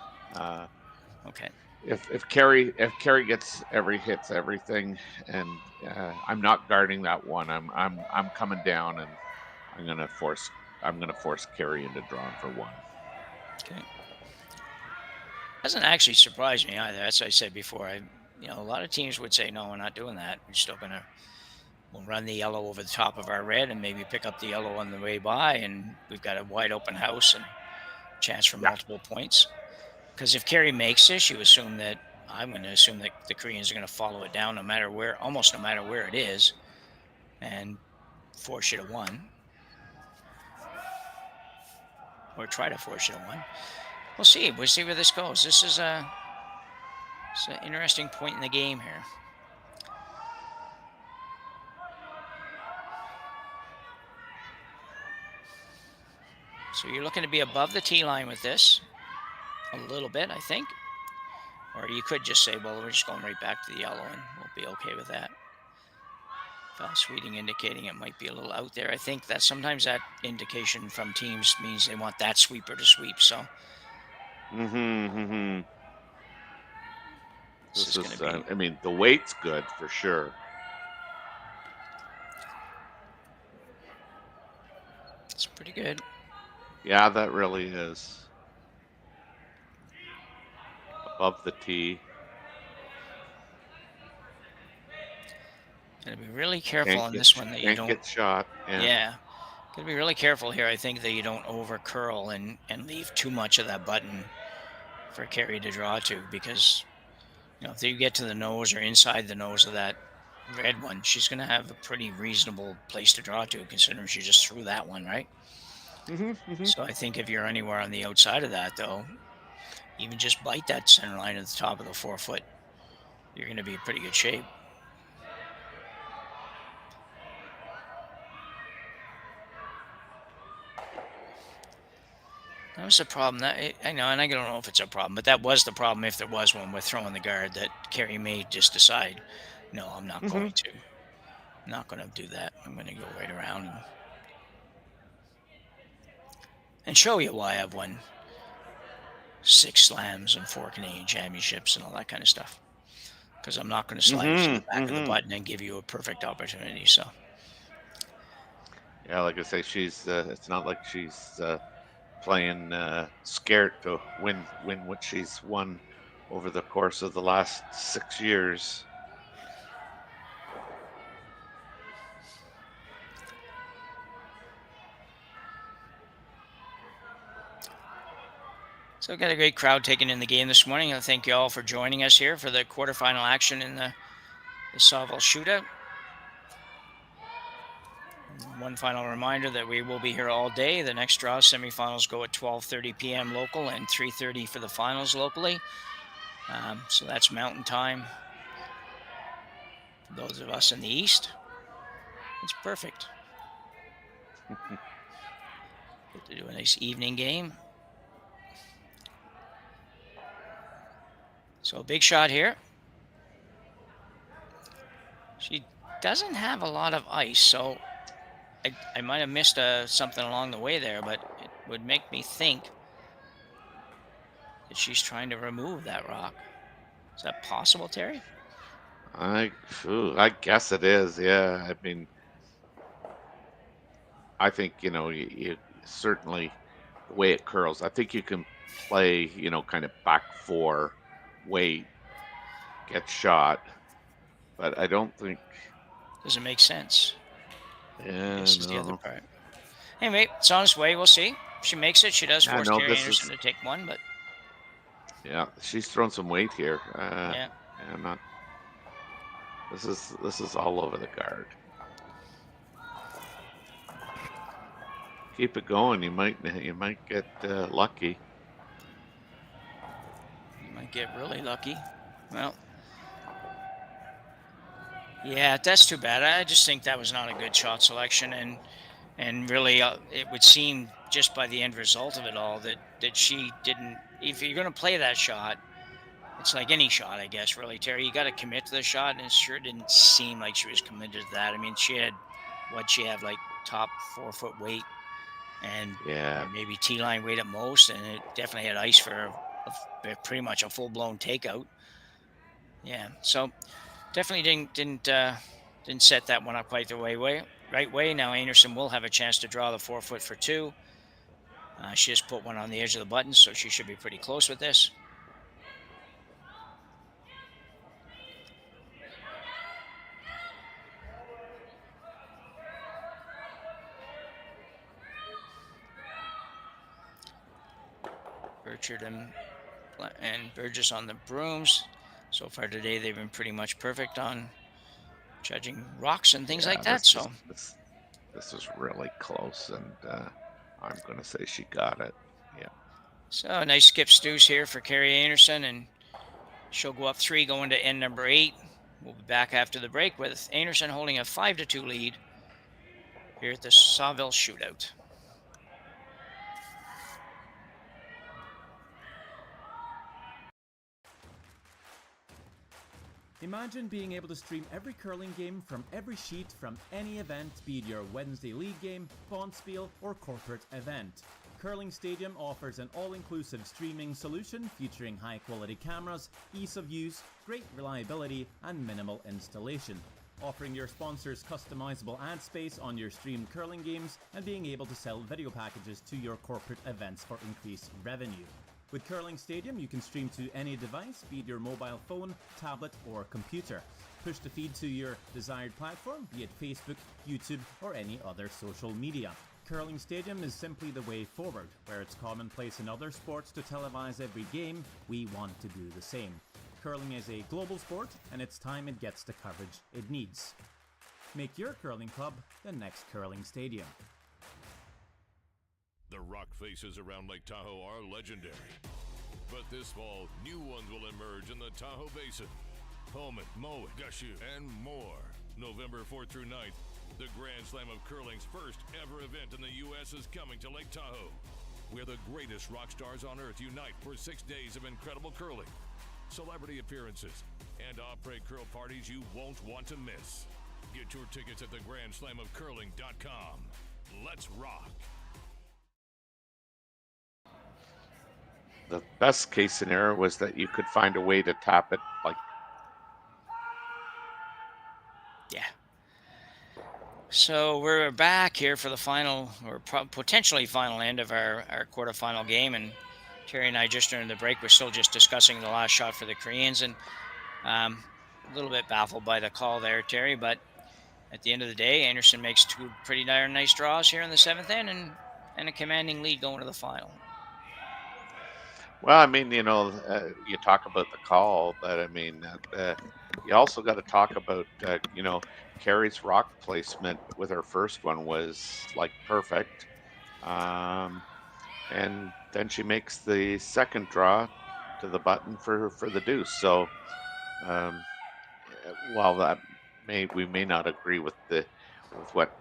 Okay. If Kerri hits everything, and I'm not guarding that 1, I'm coming down, and I'm gonna force Kerri into drawing for 1. Okay. Doesn't actually surprise me either. As I said before, a lot of teams would say no, we're not doing that. We're still we'll run the yellow over the top of our red and maybe pick up the yellow on the way by, and we've got a wide open house and chance for multiple points. Because if Kerri makes this, I'm going to assume that the Koreans are going to follow it down almost no matter where it is, and force you to 1. Or try to force you to 1. We'll see. We'll see where this goes. This is an interesting point in the game here. So you're looking to be above the tee line with this a little bit, I think. Or you could just say, well, we're just going right back to the yellow and we'll be okay with that. Foul Sweeting indicating it might be a little out there. I think that sometimes that indication from teams means they want that sweeper to sweep. So. This is I mean, the weight's good for sure. It's pretty good. Yeah, that really is. Above the tee. Gotta be really careful Can't on get this one that you can't don't. get shot. Yeah. Gotta be really careful here, I think, that you don't over curl and leave too much of that button for Kerri to draw to, because if you get to the nose or inside the nose of that red one, she's gonna have a pretty reasonable place to draw to, considering she just threw that one, right? So I think if you're anywhere on the outside of that, though, even just bite that center line at the top of the 4 foot, you're gonna be in pretty good shape. That was the problem. I know, and I don't know if it's a problem, but that was the problem, if there was one, with throwing the guard, that Kerri may just decide, no, I'm not going to. I'm not going to do that. I'm going to go right around and show you why I've won 6 slams and 4 Canadian championships and all that kind of stuff. Because I'm not going to slide to the back of the button and give you a perfect opportunity. So, Yeah, like I say, she's. It's not like she's playing scared to win what she's won over the course of the last 6 years. So we've got a great crowd taking in the game this morning. I thank you all for joining us here for the quarterfinal action in the Saville Shootout. One final reminder that we will be here all day. The next draw semifinals go at 12:30 p.m. local and 3:30 for the finals locally. So that's Mountain Time. For those of us in the East, it's perfect. Get to do a nice evening game. So a big shot here. She doesn't have a lot of ice, so I might have missed something along the way there, but it would make me think that she's trying to remove that rock. Is that possible, Terry? I guess it is. Yeah, I mean, I think you certainly the way it curls. I think you can play kind of back 4, wait, get shot, but I don't think. Doesn't make sense. Yeah, this is the other part. Anyway, it's on its way. We'll see. If she makes it, she does force Kerri Einarson to take one, but yeah, she's thrown some weight here. Yeah, I'm not. This is all over the guard. Keep it going. You might get lucky. You might get really lucky. Well, yeah, that's too bad. I just think that was not a good shot selection, and really, it would seem just by the end result of it all that she didn't. If you're going to play that shot, it's like any shot, I guess. Really, Terry, you got to commit to the shot, and it sure didn't seem like she was committed to that. I mean, she had like top 4 foot weight, and maybe T-line weight at most, and it definitely had ice for pretty much a full-blown takeout. Yeah, so definitely didn't set that one up quite the right way. Now Einarson will have a chance to draw the 4 foot for 2. She just put one on the edge of the button, so she should be pretty close with this. Burchard and Burgess on the brooms. So far today, they've been pretty much perfect on judging rocks and things like that. This is really close, and I'm going to say she got it. Yeah. So a nice skip stews here for Kerri Einarson, and she'll go up 3 going to end number 8. We'll be back after the break with Einarson holding a 5-2 lead here at the Saville Shootout. Imagine being able to stream every curling game from every sheet from any event, be it your Wednesday league game, bonspiel, or corporate event. Curling Stadium offers an all-inclusive streaming solution featuring high-quality cameras, ease of use, great reliability, and minimal installation. Offering your sponsors customizable ad space on your streamed curling games and being able to sell video packages to your corporate events for increased revenue. With Curling Stadium, you can stream to any device, be it your mobile phone, tablet, or computer. Push the feed to your desired platform, be it Facebook, YouTube, or any other social media. Curling Stadium is simply the way forward. Where it's commonplace in other sports to televise every game, we want to do the same. Curling is a global sport, and it's time it gets the coverage it needs. Make your curling club the next Curling Stadium. The rock faces around Lake Tahoe are legendary. But this fall, new ones will emerge in the Tahoe Basin. Pullman, Mowat, Gushu, and more. November 4th through 9th, the Grand Slam of Curling's first ever event in the U.S. is coming to Lake Tahoe, where the greatest rock stars on earth unite for 6 days of incredible curling, celebrity appearances, and après curl parties you won't want to miss. Get your tickets at thegrandslamofcurling.com. Let's rock. The best case scenario was that you could find a way to tap it like. Yeah. So we're back here for the final, or potentially final end of our quarterfinal game. And Kerri and I, just during the break, we're still just discussing the last shot for the Koreans. And a little bit baffled by the call there, Terry. But at the end of the day, Einarson makes two pretty darn nice draws here in the 7th end and a commanding lead going to the final. Well, I mean, you talk about the call, but I mean, you also got to talk about, Kerri's rock placement with her first one was like perfect. And then she makes the second draw to the button for the deuce. So, while we may not agree with what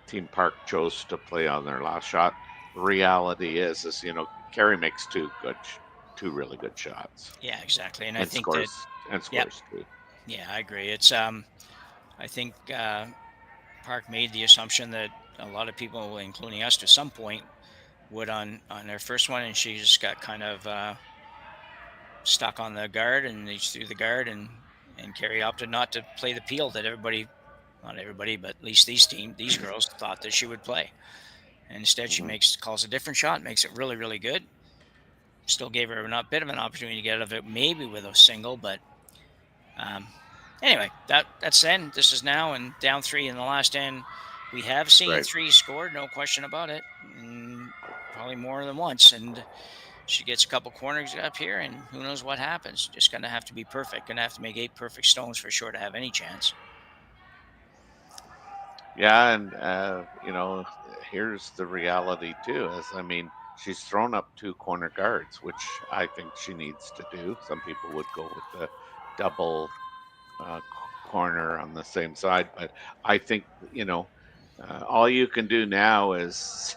Team Park chose to play on their last shot, the reality is Kerri makes two really good shots. Yeah, exactly, and I think scores, that scores too. Yeah, I agree. It's I think Park made the assumption that a lot of people, including us, to some point, would on their first one, and she just got kind of stuck on the guard, and they threw the guard, and Kerri opted not to play the peel that not everybody, but at least these girls thought that she would play. And instead, she calls a different shot, makes it really, really good. Still gave her a bit of an opportunity to get out of it, maybe with a single, but anyway, that's then. This is now, and down 3 in the last end. We have seen 3 scored, no question about it, probably more than once. And she gets a couple corners up here, and who knows what happens. Just going to have to be perfect. Going to have to make 8 perfect stones for sure to have any chance. Yeah, and here's the reality too. She's thrown up 2 corner guards, which I think she needs to do. Some people would go with the double corner on the same side, but I think all you can do now is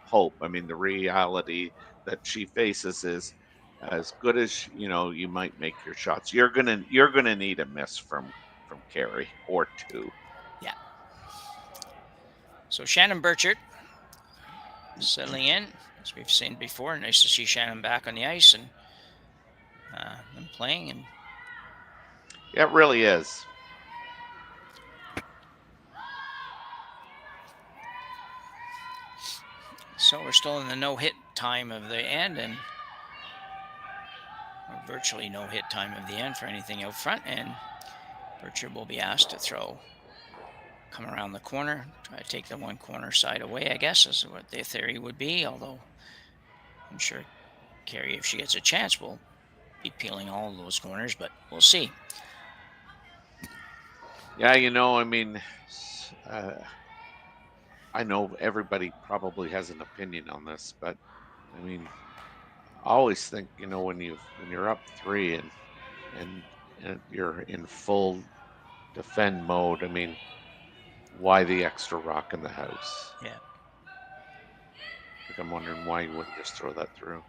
hope. I mean, the reality that she faces is as good as you might make your shots. You're gonna need a miss from Kerri or 2. Yeah. So Shannon Burchard settling in, as we've seen before. Nice to see Shannon back on the ice and playing. And yeah, it really is. So we're still in the no-hit time of the end, and virtually no-hit time of the end for anything out front. And Burchard will be asked to throw. Come around the corner, try to take the one corner side away, I guess, is what their theory would be. Although I'm sure Kerri, if she gets a chance, will be peeling all of those corners, but we'll see. Yeah, I know everybody probably has an opinion on this, but I mean, I always think, when you're up 3 and you're in full defend mode, I mean, why the extra rock in the house? Yeah. I'm wondering why you wouldn't just throw that through.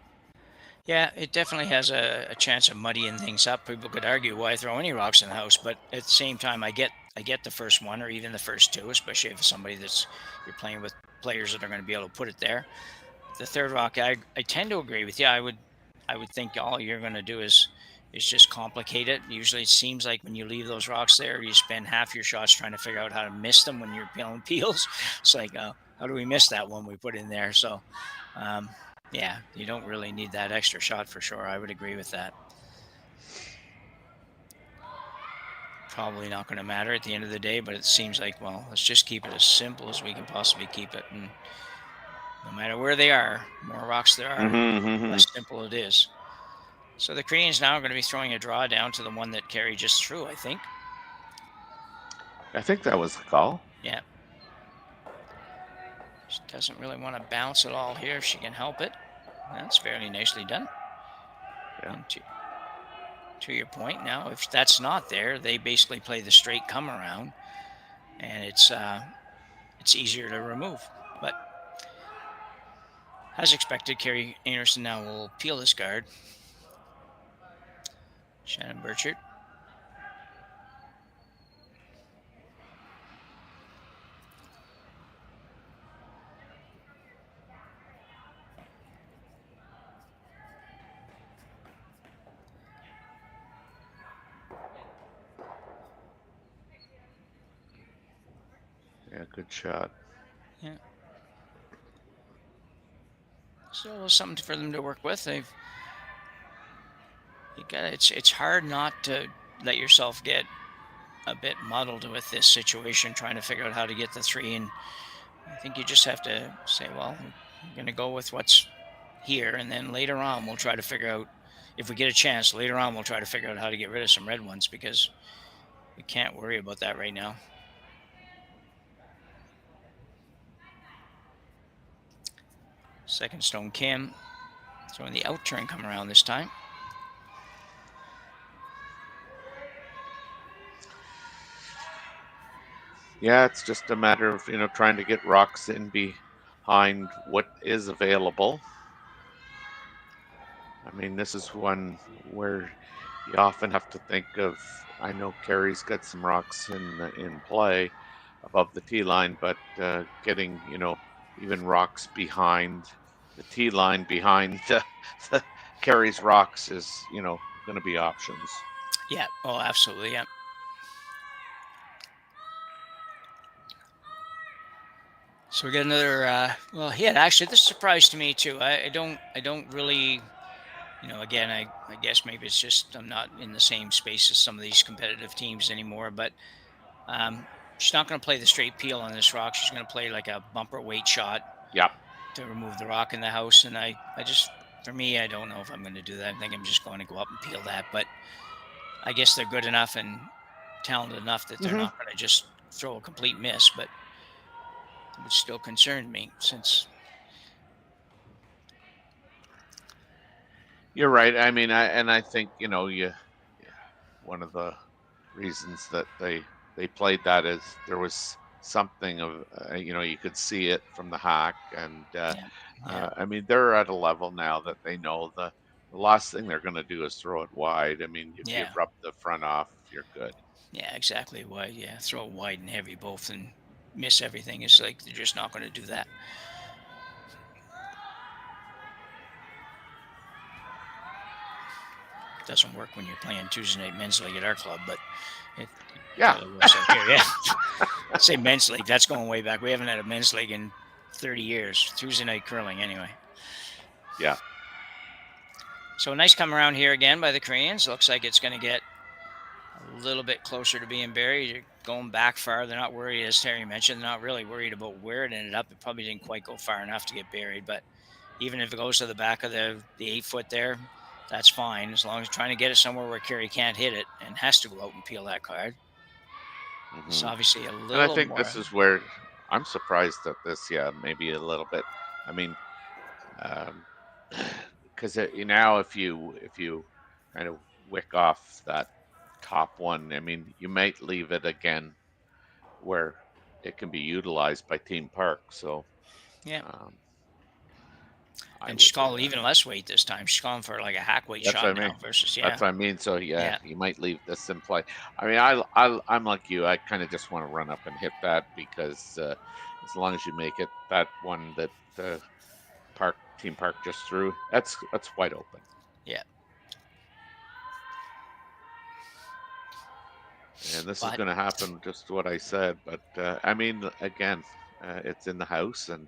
Yeah, it definitely has a chance of muddying things up. People could argue why throw any rocks in the house, but at the same time, I get the first one or even the first 2, especially if somebody you're playing with players that are going to be able to put it there. The third rock, I tend to agree with you. I would think all you're going to do is just complicate it. Usually it seems like when you leave those rocks there, you spend half your shots trying to figure out how to miss them when you're peeling peels. It's like, how do we miss that one we put in there? So Yeah, you don't really need that extra shot for sure. I would agree with that. Probably not going to matter at the end of the day, but it seems like, well, let's just keep it as simple as we can possibly keep it. And no matter where they are, more rocks there are, less simple it is. So the Koreans now are going to be throwing a draw down to the one that Kerri just threw, I think. I think that was the call. Yeah. She doesn't really want to bounce at all here if she can help it. That's fairly nicely done. Yeah. And to your point now, if that's not there, they basically play the straight come around, and it's easier to remove. But as expected, Kerri Einarson now will peel this guard. Shannon Burchard. Yeah, good shot. Yeah. So something for them to work with. It's hard not to let yourself get a bit muddled with this situation, trying to figure out how to get the 3. And I think you just have to say, well, I'm going to go with what's here, and then later on we'll try to figure out, if we get a chance, later on we'll try to figure out how to get rid of some red ones, because we can't worry about that right now. Second stone Kim throwing the out turn come around this time. Yeah, it's just a matter of, trying to get rocks in behind what is available. I mean, this is one where you often have to think of, I know Kerri's got some rocks in play above the tee line, but getting, even rocks behind the tee line, behind the Kerri's rocks is, going to be options. Yeah, oh, absolutely, yeah. So we got another, well, yeah, actually, this surprised me too. I don't really, again, I guess maybe it's just I'm not in the same space as some of these competitive teams anymore, but she's not going to play the straight peel on this rock. She's going to play like a bumper weight shot. Yep. To remove the rock in the house. And I just, for me, I don't know if I'm going to do that. I think I'm just going to go up and peel that. But I guess they're good enough and talented enough that they're not going to just throw a complete miss. But it would still concern me, since You're right. I mean, I think, one of the reasons that they played that is there was something of, you could see it from the hack. And I mean, they're at a level now that they know the last thing they're going to do is throw it wide. I mean, if you rub the front off, you're good. Yeah, exactly. Wide, yeah. Throw it wide and heavy both and miss everything. It's like they're just not going to do that. It doesn't work when you're playing Tuesday night men's league at our club, but it works out here. Yeah. I'd say men's league. That's going way back. We haven't had a men's league in 30 years. Tuesday night curling, anyway. Yeah. So a nice come around here again by the Koreans. Looks like it's going to get a little bit closer to being buried. They're going back far. They're not worried, as Terry mentioned. They're not really worried about where it ended up. It probably didn't quite go far enough to get buried, but even if it goes to the back of the 8-foot there, that's fine, as long as trying to get it somewhere where Kerri can't hit it and has to go out and peel that card. It's obviously a little. And I think more. this is where I'm surprised at this. Yeah, maybe a little bit. I mean, because now if you kind of wick off that top one, I mean, you might leave it again where it can be utilized by Team Park. So yeah. And she's calling even less weight this time. She's calling for like a hack weight shot now versus That's what I mean. So yeah, you might leave this in play. I mean, I'm like you. I kind of just want to run up and hit that, because as long as you make it, that one that Team Park just threw, that's wide open. Yeah. And this is going to happen, just what I said. But I mean, again, it's in the house, and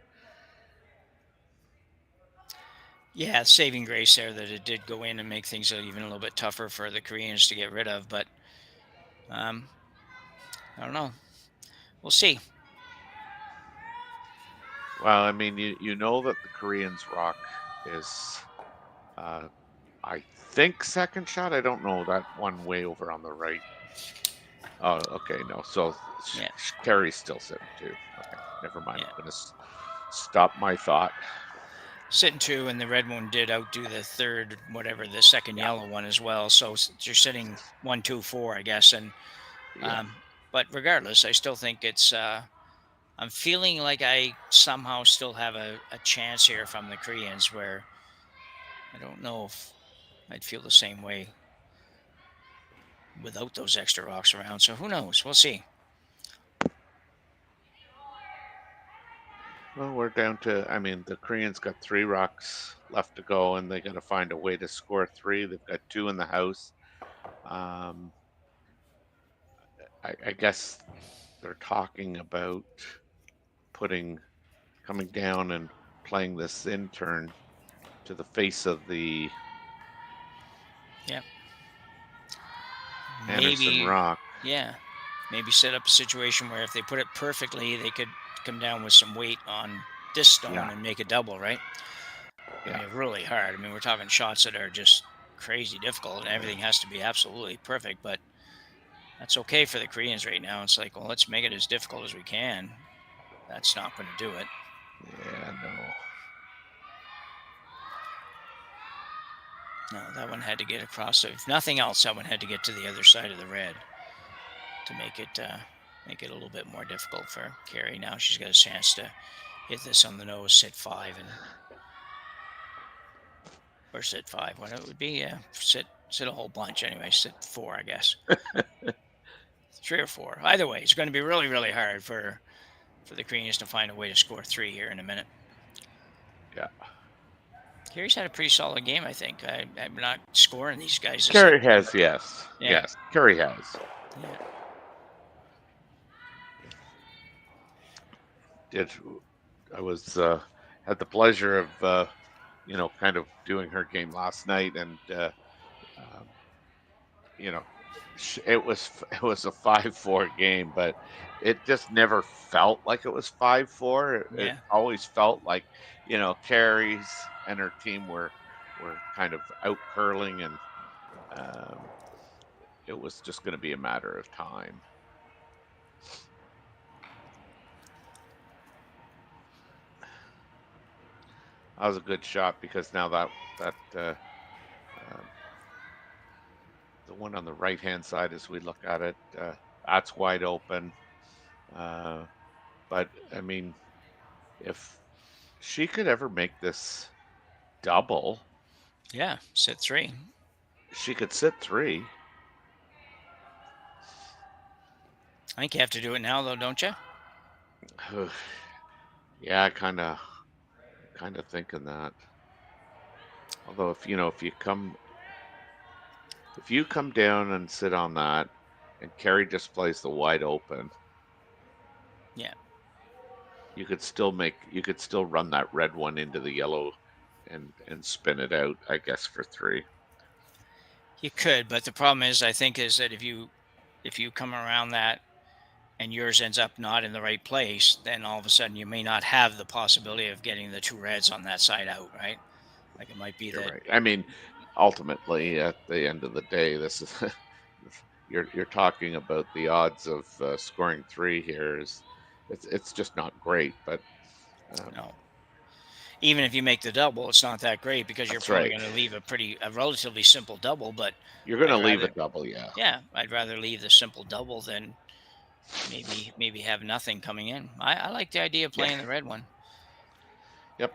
Yeah, saving grace there that it did go in and make things even a little bit tougher for the Koreans to get rid of. But I don't know. We'll see. Well, I mean, you know that the Koreans' rock is, I think, second shot. I don't know that one way over on the right. Oh, okay, no. So Yeah. Kerri's still sitting too. Okay, never mind. Yeah. I'm gonna stop my thought. Sitting two, and the red one did outdo the third, whatever, the second yellow one as well. So you're sitting 1, 2, 4, I guess. And but regardless, I still think it's. I'm feeling like I somehow still have a chance here from the Koreans, where I don't know if I'd feel the same way without those extra rocks around. So who knows? We'll see. Well, we're down to, I mean, the Koreans got 3 rocks left to go, and they got to find a way to score 3. They've got 2 in the house. I guess they're talking about coming down and playing this in turn to the face of the Einarson rock. Yeah, maybe set up a situation where if they put it perfectly, they could come down with some weight on this stone and make a double, right? Yeah. I mean, really hard. I mean, we're talking shots that are just crazy difficult, and everything has to be absolutely perfect, but that's okay for the Koreans right now. It's like, well, let's make it as difficult as we can. That's not going to do it. Yeah, no, that one had to get across. So if nothing else, that one had to get to the other side of the red to make it a little bit more difficult for Kerri. Now she's got a chance to hit this on the nose, sit 5, or sit 5. What it would be, sit a whole bunch anyway. Sit 4, I guess. 3 or 4. Either way, it's going to be really, really hard for the Koreans to find a way to score 3 here in a minute. Yeah. Kerri's had a pretty solid game, I think. I'm not scoring these guys. Kerri has, yes. Yeah. Yes, Kerri has. Yeah. I was had the pleasure of kind of doing her game last night, and it was a 5-4 game, but it just never felt like it was 5-4. It always felt like Kerri's and her team were kind of out curling, and it was just going to be a matter of time. That was a good shot, because now that the one on the right hand side, as we look at it, that's wide open. But I mean, if she could ever make this double, sit 3. She could sit 3. I think you have to do it now, though, don't you? Yeah, kind of thinking that. Although if you come down and sit on that, and Kerri just plays the wide open, you could still run that red one into the yellow and spin it out, I guess, for 3. You could, but the problem is that if you come around that and yours ends up not in the right place, then all of a sudden you may not have the possibility of getting the 2 reds on that side out, right? Like it might be You're that. right. I mean, ultimately, at the end of the day, this is you're talking about the odds of scoring 3 here. It's just not great, but no. Even if you make the double, it's not that great, because you're probably going to leave a relatively simple double. But you're going to leave a double, yeah. Yeah, I'd rather leave the simple double than maybe have nothing coming in. I like the idea of playing the red one. Yep.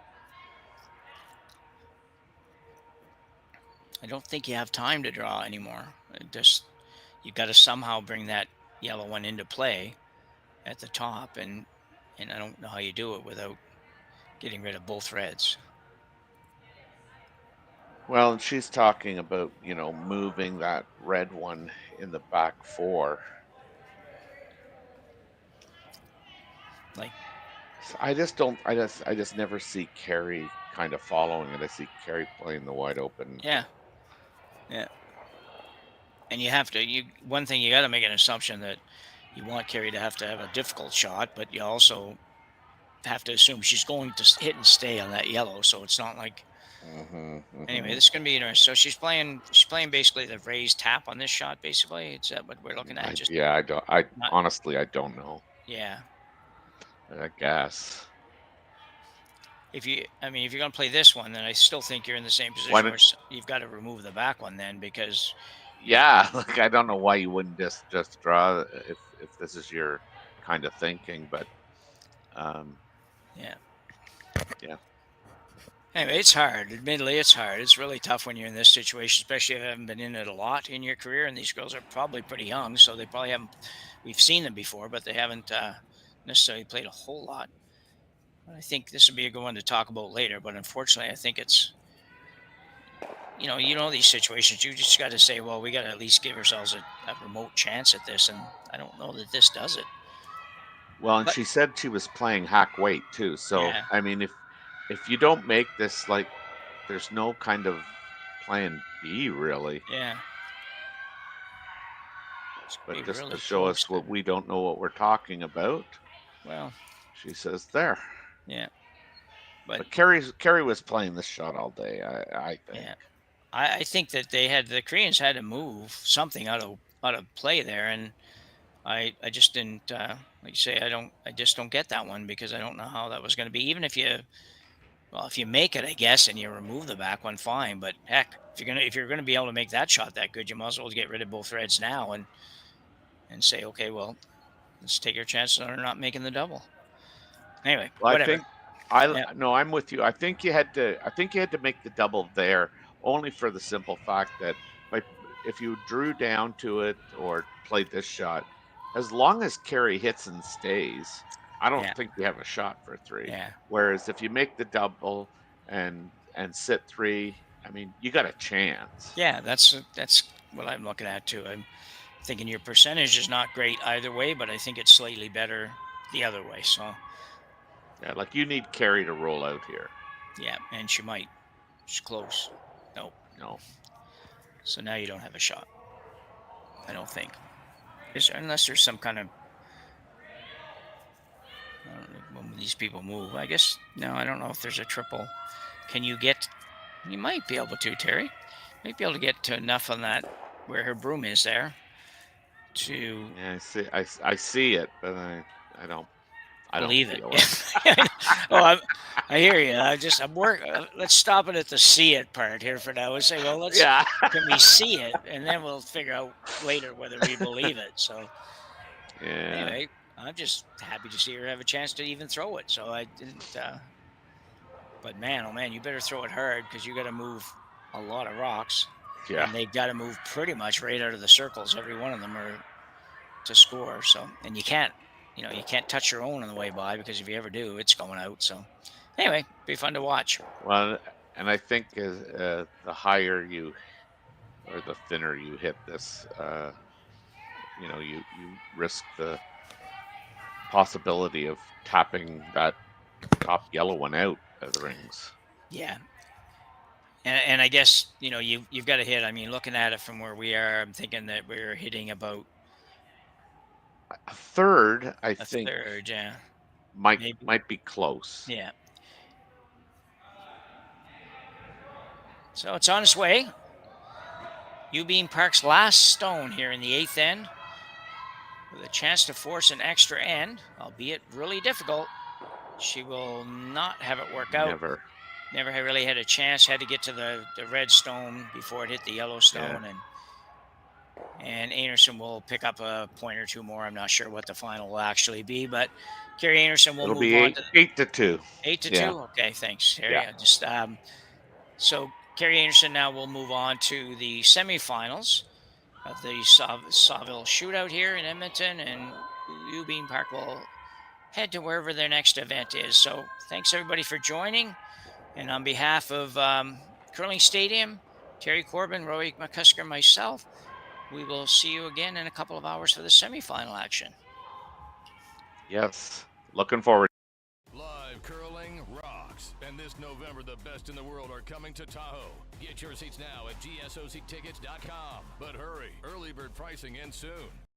I don't think you have time to draw anymore. You got to somehow bring that yellow one into play at the top, and I don't know how you do it without getting rid of both reds. Well, and she's talking about, moving that red one in the back 4. I just never see Kerri kind of following it. I see Kerri playing the wide open. Yeah. Yeah. And you have to, one thing you got to make an assumption that you want Kerri to have a difficult shot, but you also have to assume she's going to hit and stay on that yellow. So it's not like, anyway, this is going to be interesting. So she's playing basically the raised tap on this shot, basically. Is that what we're looking at? Honestly, I don't know. Yeah. I guess. If you're going to play this one, then I still think you're in the same position where you've got to remove the back one then, because. Yeah, like I don't know why you wouldn't just draw if this is your kind of thinking, but yeah. Anyway, it's hard. Admittedly, it's hard. It's really tough when you're in this situation, especially if you haven't been in it a lot in your career. And these girls are probably pretty young, so they probably haven't. We've seen them before, but they haven't necessarily played a whole lot. I think this would be a good one to talk about later, but unfortunately, I think it's. These situations, you just got to say, well, we got to at least give ourselves a remote chance at this, and I don't know that this does it. Well, and she said she was playing hack weight too, so yeah. I mean, if you don't make this, like, there's no kind of plan B really. Yeah. But just really to show us what we don't know what we're talking about. Well, she says there. Yeah. But Kerri was playing this shot all day, I think. Yeah. I think that the Koreans had to move something out of play there, and I just didn't like you say I just don't get that one, because I don't know how that was going to be. Even if you make it, I guess, and you remove the back one, fine. But heck, if you're gonna be able to make that shot that good, you might as well get rid of both reds now and say, okay, well, let's take our chances on her not making the double. Anyway, well, whatever. No, I'm with you. I think you had to make the double there, only for the simple fact that, like, if you drew down to it or played this shot, as long as Kerri hits and stays, I don't think you have a shot for 3. Yeah. Whereas if you make the double and sit 3, I mean, you got a chance. Yeah, that's what I'm looking at too. I'm thinking your percentage is not great either way, but I think it's slightly better the other way. So. Yeah, like you need Kerri to roll out here. Yeah, and she might. She's close. Nope. No. So now you don't have a shot. I don't think. Unless there's some kind of. I don't know when these people move. I guess no. I don't know if there's a triple. Can you get? You might be able to, Terry. Might be able to get to enough on that where her broom is there. To. Yeah, I see it, but I don't. I don't believe it. Oh, I hear you. I'm working. Let's stop it at the see it part here for now. We'll say, well, can we see it, and then we'll figure out later whether we believe it. So, anyway, I'm just happy to see her have a chance to even throw it. So I didn't. But man, oh man, you better throw it hard, because you got to move a lot of rocks. Yeah. And they got to move pretty much right out of the circles. Every one of them are to score. So, and you can't. You can't touch your own on the way by, because if you ever do, it's going out. So, anyway, be fun to watch. Well, and I think the higher you, or the thinner you hit this, you risk the possibility of tapping that top yellow one out of the rings. Yeah. And I guess, you've got to hit. I mean, looking at it from where we are, I'm thinking that we're hitting about a third, I think. A third, yeah. Might be close. Yeah. So it's on its way. Youbeen Park's last stone here in the 8th end, with a chance to force an extra end, albeit really difficult. She will not have it work out. Never really had a chance. Had to get to the red stone before it hit the yellow stone, and Einarson will pick up a point or two more. I'm not sure what the final will actually be, but Kerri Einarson will move on. 8 to 2. 8 to 2? Okay, thanks, Terry. Yeah. So Kerri Einarson now will move on to the semifinals of the Saville Shootout here in Edmonton, and Youbeen Park will head to wherever their next event is. So thanks, everybody, for joining. And on behalf of Curling Stadium, Terry Corbin, Roy McCusker, myself, we will see you again in a couple of hours for the semifinal action. Yes. Looking forward. Curling rocks. And this November, the best in the world are coming to Tahoe. Get your seats now at gsoctickets.com. But hurry, early bird pricing ends soon.